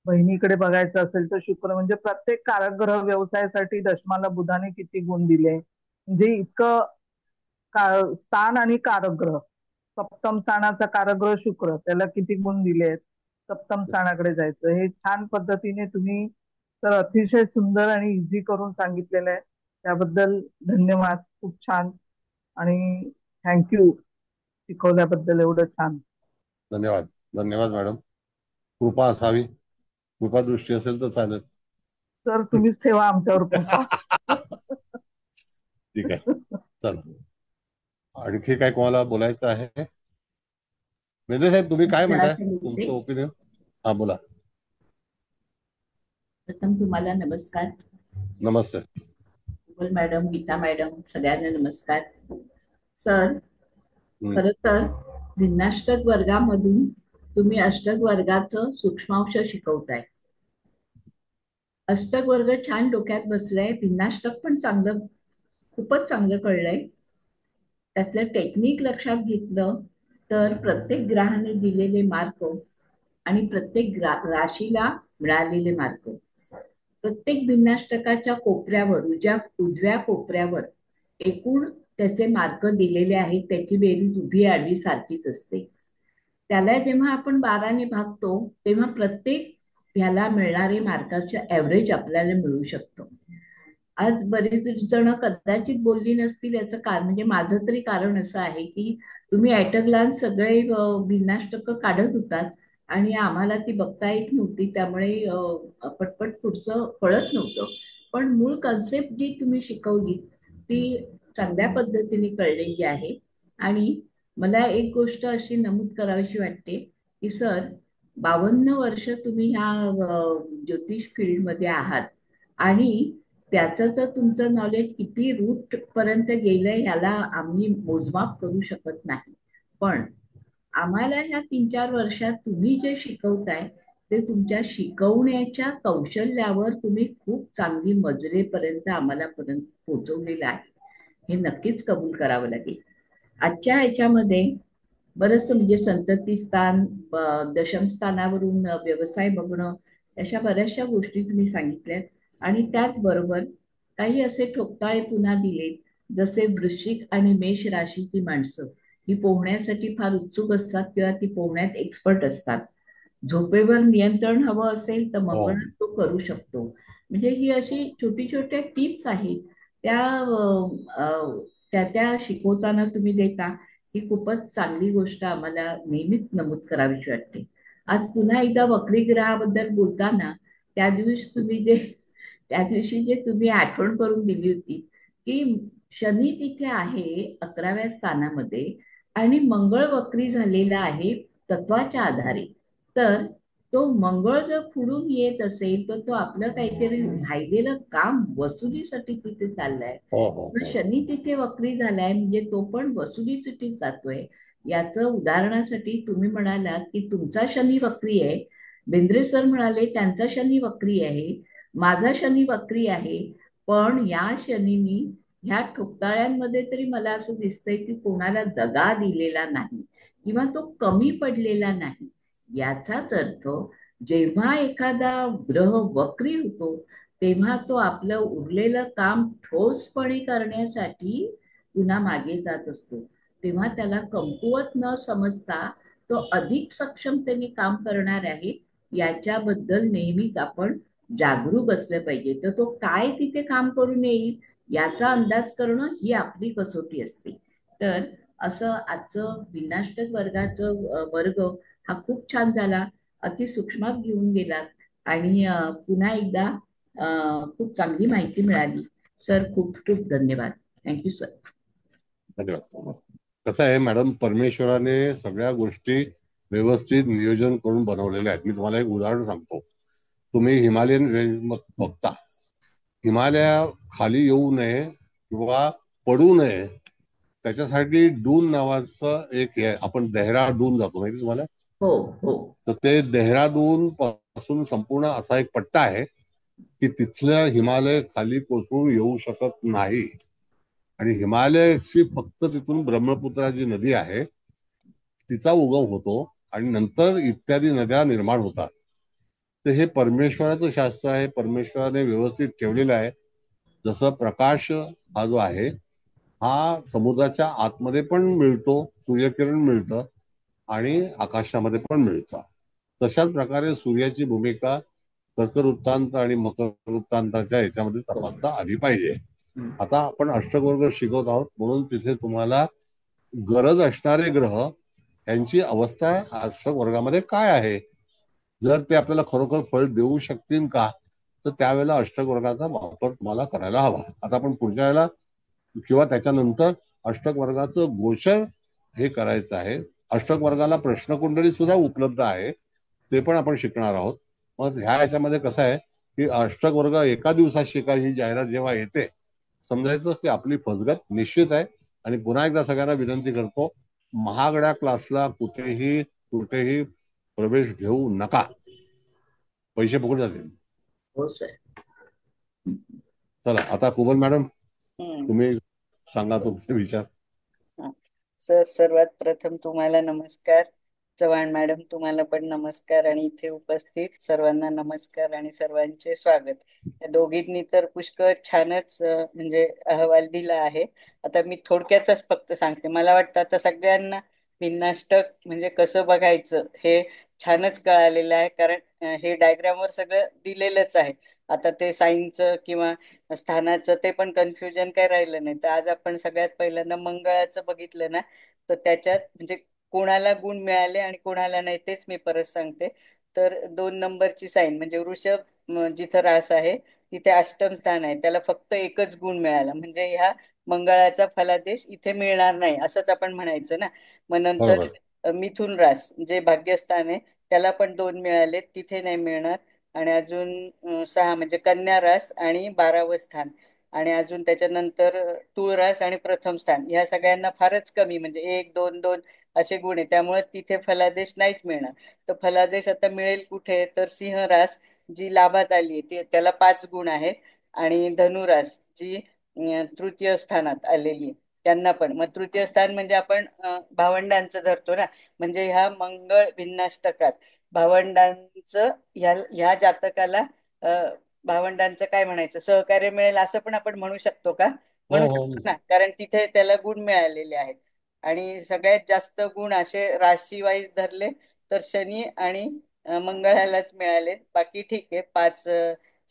बहिणीकडे बघायचं असेल तर शुक्र, म्हणजे प्रत्येक कारक ग्रह व्यवसायासाठी दशमाला बुधाने किती गुण दिले, म्हणजे इतकं स्थान आणि कारक ग्रह. सप्तम स्थानाचा कारक ग्रह शुक्र, त्याला किती गुण दिलेत, सप्तम स्थानाकडे जायचं. हे छान पद्धतीने तुम्ही तर अतिशय सुंदर आणि इझी करून सांगितलेलं आहे, त्याबद्दल धन्यवाद. खूप छान आणि थँक्यू शिकवल्याबद्दल एवढं छान. धन्यवाद. धन्यवाद मॅडम. कृपा असावी, कृपा दृष्टी असेल तर चालेल. सर तुम्हीच ठेवा आमच्यावर कृपा. ठीक आहे, चला आणखी काय कोणाला बोलायचं आहे? मेंद्रे साहेब तुम्ही काय म्हणताय, जरासं बोलते. तुमचं ओपिनियन? हा बोला. प्रथम तुम्हाला नमस्कार. नमस्ते. कुबल मॅडम, गीता मॅडम, सगळ्यांना नमस्कार. सर, खरं तर भिन्नाष्टक वर्गामधून तुम्ही अष्टक वर्गाचं सूक्ष्मांश शिकवताय. अष्टक वर्ग छान डोक्यात बसलाय, भिन्नाष्टक पण चांगलं, खूपच चांगलं कळलंय. त्यातलं टेक्निक लक्षात घेतलं तर प्रत्येक ग्रहाने दिलेले मार्क आणि प्रत्येक राशीला मिळालेले मार्क, प्रत्येक भिन्नाष्टकाच्या कोपऱ्यावर, उजव्या कोपऱ्यावर एकूण त्याचे मार्क दिलेले आहेत. त्याची बेरीज उभी आडवी सारखीच असते. त्याला जेव्हा आपण 12ने भागतो तेव्हा प्रत्येक ह्याला मिळणारे मार्काचे ऍव्हरेज आपल्याला मिळू शकतो. आज बरेच जण कदाचित बोलली नसतील, याचं कारण म्हणजे माझं तरी कारण असं आहे की तुम्ही ऍट अ ग्लान्स सगळे भिन्नाष्टक काढत होतात आणि आम्हाला ती बघता येत नव्हती, त्यामुळे पटपट पुढचं कळत नव्हतं. पण मूळ कन्सेप्ट जी तुम्ही शिकवली ती चांगल्या पद्धतीने कळलेली आहे. आणि मला एक गोष्ट अशी नमूद करावीशी वाटते की सर, 52 वर्ष तुम्ही ह्या ज्योतिष फील्डमध्ये आहात आणि त्याचं तर तुमचं नॉलेज किती रूट पर्यंत गेलंय ह्याला आम्ही मोजमाप करू शकत नाही. पण आम्हाला ह्या 3-4 वर्षात तुम्ही जे शिकवताय ते तुमच्या शिकवण्याच्या कौशल्यावर तुम्ही खूप चांगली मजरेपर्यंत आम्हाला पर्यंत पोहोचवलेलं आहे, हे नक्कीच कबूल करावं लागेल. आजच्या ह्याच्यामध्ये बरंचसं म्हणजे संतती स्थान, दशम स्थानावरून व्यवसाय बघणं, अशा बऱ्याचशा गोष्टी तुम्ही सांगितल्यात. आणि त्याचबरोबर काही असे ठोकताळे पुन्हा दिलेत, जसे वृश्चिक आणि मेष राशीची माणसं ही पोहण्यासाठी फार उत्सुक असतात किंवा ती पोहण्यात एक्सपर्ट असतात. झोपेवर नियंत्रण हवं असेल तर मंगळ तो करू शकतो. म्हणजे ही अशी छोटी छोट्या टिप्स आहेत, त्या शिकवताना तुम्ही देता. ही खूपच चांगली गोष्ट आम्हाला नेहमीच नमूद करावीशी वाटते. आज पुन्हा एकदा वक्री ग्रहाबद्दल बोलताना त्या दिवशी जे तुम्ही आठवण करून दिली होती की शनी तिथे आहे 11व्या स्थानामध्ये आणि मंगळ वक्री झालेला आहे तत्वाच्या आधारे. तर तो मंगळ जर पुढून येत असेल तर तो आपलं काहीतरी राहिलेलं काम वसुलीसाठी तिथे चाललाय. शनी तिथे वक्री झालाय म्हणजे तो पण वसुलीसाठी जातोय. याचं उदाहरणासाठी तुम्ही म्हणालात की तुमचा शनी वक्री आहे, बेंद्रे सर म्हणाले त्यांचा शनी वक्री आहे, माझा शनी वक्री आहे. पण या शनीनी ह्या ठोकताळ्यांमध्ये तरी मला असं दिसतंय की कोणाला दगा दिलेला नाही किंवा तो कमी पडलेला नाही. याचाच अर्थ जेव्हा एखादा ग्रह वक्री होतो तेव्हा तो आपलं उरलेलं काम ठोसपणे करण्यासाठी पुन्हा मागे जात असतो. तेव्हा त्याला कमकुवत न समजता तो अधिक सक्षमतेने काम करणार आहे याच्याबद्दल नेहमीच आपण जागरूक असलं पाहिजे. तर तो काय तिथे काम करून येईल याचा अंदाज करणं ही आपली कसोटी असते. तर असं आजचं भिन्नाष्टक वर्ग हा खूप छान झाला, अति सूक्ष्मात घेऊन गेला आणि पुन्हा एकदा खूप चांगली माहिती मिळाली. सर खूप खूप धन्यवाद. Thank you sir. धन्यवाद. कसं आहे मॅडम, परमेश्वराने सगळ्या गोष्टी व्यवस्थित नियोजन करून बनवलेल्या आहेत. मी तुम्हाला एक उदाहरण सांगतो. तुम्ही हिमालयन रेंज बघता, हिमालया खाली येऊ नये किंवा पडू नये त्याच्यासाठी डून नावाचं एक हे, आपण देहरादून जातो माहिती तुम्हाला? हो हो. तर ते देहरादून पासून संपूर्ण असा एक पट्टा आहे की तिथलं हिमालय खाली कोसळून येऊ शकत नाही. आणि हिमालयाची फक्त तिथून ब्रह्मपुत्रा जी नदी आहे तिचा उगम होतो आणि नंतर इत्यादी नद्या निर्माण होतात. तर हे परमेश्वराचं शास्त्र आहे, परमेश्वराने व्यवस्थित ठेवलेलं आहे. जसं प्रकाश हा जो आहे हा समुद्राच्या आतमध्ये पण मिळतो, सूर्यकिरण मिळतं आणि आकाशामध्ये पण मिळतं. तशाच प्रकारे सूर्याची भूमिका कर्कवृत्तांत आणि मकर वृत्तांताच्या याच्यामध्ये तपासता आली पाहिजे. आता आपण अष्टकवर्ग शिकवत आहोत म्हणून तिथे तुम्हाला गरज असणारे ग्रह यांची अवस्था अष्टक वर्गामध्ये काय आहे, जर ते आपल्याला खरोखर फळ देऊ शकतील का, तर त्यावेळेला अष्टक वर्गाचा वापर तुम्हाला करायला हवा. आता आपण पुढच्या वेळेला किंवा त्याच्यानंतर अष्टक वर्गाचं गोचर हे करायचं आहे. अष्टक वर्गाला प्रश्नकुंडली सुद्धा उपलब्ध आहे, ते पण आपण शिकणार आहोत. मग ह्याच्यामध्ये कसं आहे की अष्टक वर्ग एका दिवसात शिका ही जाहिरात जेव्हा येते, समजायचं की आपली फसगत निश्चित आहे. आणि पुन्हा एकदा सगळ्यांना विनंती करतो, महागड्या क्लासला कुठेही प्रवेश घेऊ नका, पैसे फुकट जातील. हो सर. चला आता कुबल मॅडम तुम्ही सांगा तुमचे विचार. सर, सर्वात प्रथम तुम्हाला नमस्कार. चव्हाण मॅडम तुम्हाला पण नमस्कार आणि इथे उपस्थित सर्वांना नमस्कार आणि सर्वांचे स्वागत. या दोघींनी तर पुष्कळ छानच म्हणजे अहवाल दिला आहे. आता मी थोडक्यातच फक्त सांगते. मला वाटतं आता सगळ्यांना भिन्नाष्टक म्हणजे कसं बघायचं हे छानच कळालेलं आहे, कारण हे डायग्रामवर सगळं दिलेलंच आहे. आता ते साईनचं किंवा स्थानाचं ते पण कन्फ्युजन काही राहिलं नाही. तर आज आपण सगळ्यात पहिल्यांदा मंगळाचं बघितलं ना, तर त्याच्यात म्हणजे कोणाला गुण मिळाले आणि कोणाला नाही तेच मी परत सांगते. तर 2 नंबरची साईन म्हणजे वृषभ जिथं रास आहे तिथे अष्टम स्थान आहे, त्याला फक्त एकच गुण मिळाला, म्हणजे ह्या मंगळाचा फलादेश इथे मिळणार नाही असंच आपण म्हणायचं ना. मग नंतर मिथुन रास जे भाग्यस्थान आहे त्याला पण 2 मिळाले, तिथे नाही मिळणार. आणि अजून 6 म्हणजे कन्या रास आणि 12वं स्थान. आणि अजून त्याच्यानंतर तुळ रास आणि प्रथम स्थान, ह्या सगळ्यांना फारच कमी म्हणजे 1, 2, 2 असे गुण आहे, त्यामुळे तिथे फलादेश नाहीच मिळणार. तर फलादेश आता मिळेल कुठे, तर सिंह रास जी लाभात आली आहे त्याला 5 गुण आहेत. आणि धनुरास जी तृतीय स्थानात आलेली आहे त्यांना पण. मग तृतीय स्थान म्हणजे आपण भावंडांचं धरतो ना, म्हणजे ह्या मंगळ भिन्नाष्टकात भावंडांचं ह्या जातकाला भावंडांचं काय म्हणायचं सहकार्य मिळेल असं पण आपण म्हणू शकतो का? म्हणू शकतो ना, कारण तिथे त्याला गुण मिळालेले आहेत. आणि सगळ्यात जास्त गुण असे राशी वाईज धरले तर शनी आणि मंगळालाच मिळाले. बाकी ठीक आहे, 5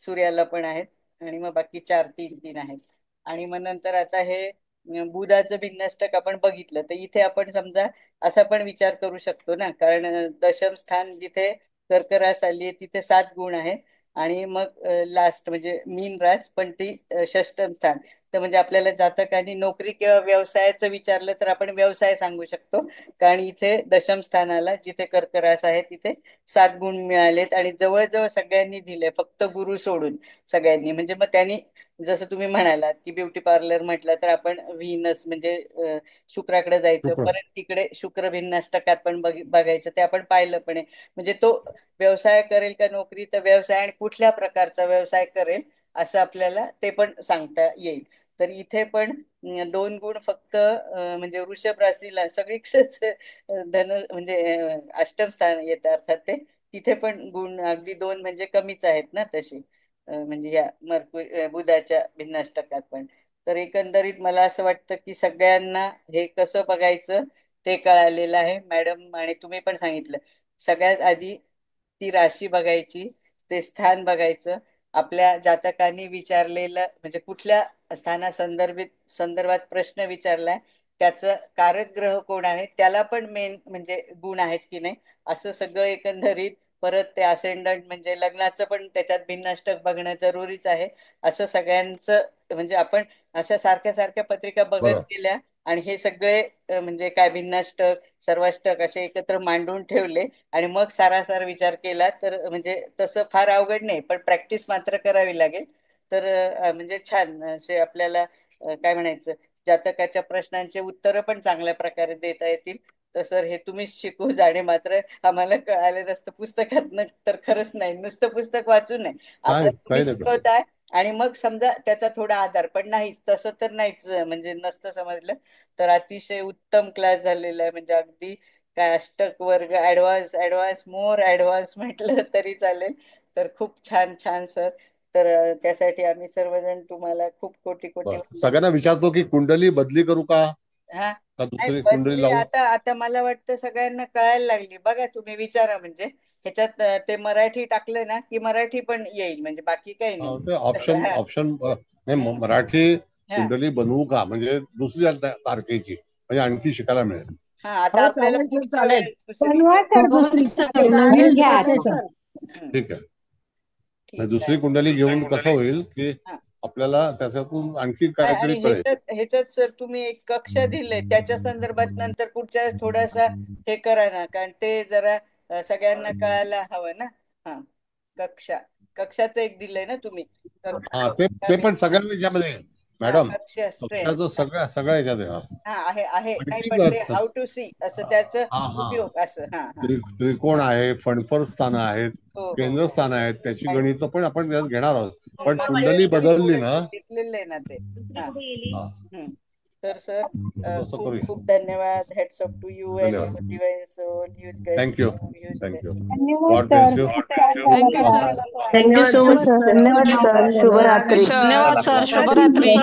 सूर्याला पण आहेत आणि मग बाकी 4, 3, 3 आहेत. आणि मग नंतर आता हे बुधाचं भिन्नाष्टक आपण बघितलं, तर इथे आपण समजा असा पण विचार करू शकतो ना, कारण दशम स्थान जिथे कर्क रास आली आहे तिथे 7 गुण आहेत. आणि मग लास्ट म्हणजे मीन रास पण ती षष्टम स्थान. तर म्हणजे आपल्याला जातकाने नोकरी किंवा व्यवसायाचं विचारलं तर आपण व्यवसाय सांगू शकतो, कारण इथे दशम स्थानाला जिथे कर्क रास आहे तिथे 7 गुण मिळालेत. आणि जवळजवळ सगळ्यांनी दिले, फक्त गुरु सोडून सगळ्यांनी. म्हणजे मग त्यांनी जसं तुम्ही म्हणालात की ब्युटी पार्लर म्हटलं तर आपण व्हीनस म्हणजे शुक्राकडे जायचं, परत तिकडे शुक्र भिन्नाष्टकात पण बघायचं, ते आपण पाहिलं पण आहे. म्हणजे तो व्यवसाय करेल का नोकरी, तर व्यवसाय आणि कुठल्या प्रकारचा व्यवसाय करेल असं आपल्याला ते पण सांगता येईल. तर इथे पण 2 गुण फक्त म्हणजे वृषभ राशीला सगळीकडेच धन म्हणजे अष्टम स्थान येतं अर्थात ते, तिथे पण गुण अगदी 2 म्हणजे कमीच आहेत ना तसे, म्हणजे या बुधाच्या भिन्नाष्टकात पण. तर एकंदरीत मला असं वाटतं की सगळ्यांना हे कसं बघायचं ते कळालेलं आहे. मॅडम आणि तुम्ही पण सांगितलं, सगळ्यात आधी ती राशी बघायची, ते स्थान बघायचं, आपल्या जातकांनी विचारलेलं म्हणजे कुठल्या संदर्भात प्रश्न विचारलाय त्याचं कारक ग्रह कोण आहे, त्याला पण मेन म्हणजे गुण आहेत की नाही असं सगळं एकंदरीत. परत ते असेंडंट म्हणजे लग्नाचं पण त्याच्यात भिन्नाष्टक बघणं जरुरीच आहे. असं सगळ्यांचं म्हणजे आपण अशा सारख्या सारख्या पत्रिका बघत गेल्या आणि हे सगळे म्हणजे काय भिन्नाष्टक सर्वाष्टक असे एकत्र मांडून ठेवले आणि मग सारासार विचार केला तर म्हणजे तसं फार अवघड नाही, पण प्रॅक्टिस मात्र करावी लागेल. तर म्हणजे छान असे आपल्याला काय म्हणायचं जातकाच्या प्रश्नांचे उत्तर पण चांगल्या प्रकारे देता येतील. तर सर हे तुम्हीच शिकू जाणे, मात्र आम्हाला कळालं नसतं पुस्तकात तर खरंच नाही, नुसतं पुस्तक वाचून नाही, आता तुम्ही शिकवताय आणि मग समजा त्याचा थोडा आधार पण नाहीच तसं तर नाहीच, म्हणजे नसतं समजलं तर अतिशय उत्तम क्लास झालेला आहे. म्हणजे अगदी काय अष्टक वर्ग ऍडव्हान्स मोर ऍडव्हान्स म्हटलं तरी चालेल. तर खूप छान छान सर. तर त्यासाठी आम्ही सर्वजण तुम्हाला खूप कोटी कोटी सगळ्यांना विचारतो की कुंडली बदली करू का, हा दुसरी कुंडली लावू. आता आता मला वाटतं सगळ्यांना कळायला लागली. बघा तुम्ही विचारा, म्हणजे ह्याच्यात ते मराठी टाकलं ना की मराठी पण येईल, म्हणजे बाकी काही नाही. ऑप्शन मराठी कुंडली बनवू का, म्हणजे दुसरी तारखेची, म्हणजे आणखी शिकायला मिळेल. हा आता आपल्याला पुढच्या वेळेस नवीन घ्या. ठीक आहे. दुसरी कुंडली घेऊन कसं होईल की आपल्याला त्याच्यातून आणखी आणि काहीतरी कळेल. ह्याच्यात सर तुम्ही एक कक्ष दिले त्याच्या संदर्भात नंतर पुढच्या थोडासा हे करा ना, कारण ते जरा सगळ्यांना कळायला हवं ना. हा, कक्षाचं एक दिलंय ना तुम्ही. हा, ते पण सगळ्या याच्यामध्ये मॅडम, कक्ष कक्षाचं सगळ्या याच्यात आहे. हा आहे पण नाही, ठीक पण आहे, ते हाऊ टू सी असं त्याचं उपयोग असं. हा हा त्रिकोण आहे, फणफर स्थानं आहेत, हो केंद्र स्थानं आहेत, त्याची गणित पण आपण त्यात घेणार आहोत. पण मागच्या कुंडली वेळी बदलली ना. घेतलेलं आहे ना ते. तर सर तसं खूप करूया. खूप धन्यवाद. Hats off to you and धन्यवाद. Your divine soul. थँक्यू. धन्यवाद God bless you. Thank you sir. Thank you so much sir. धन्यवाद सर. शुभरात्री. धन्यवाद सर. शुभरात्री.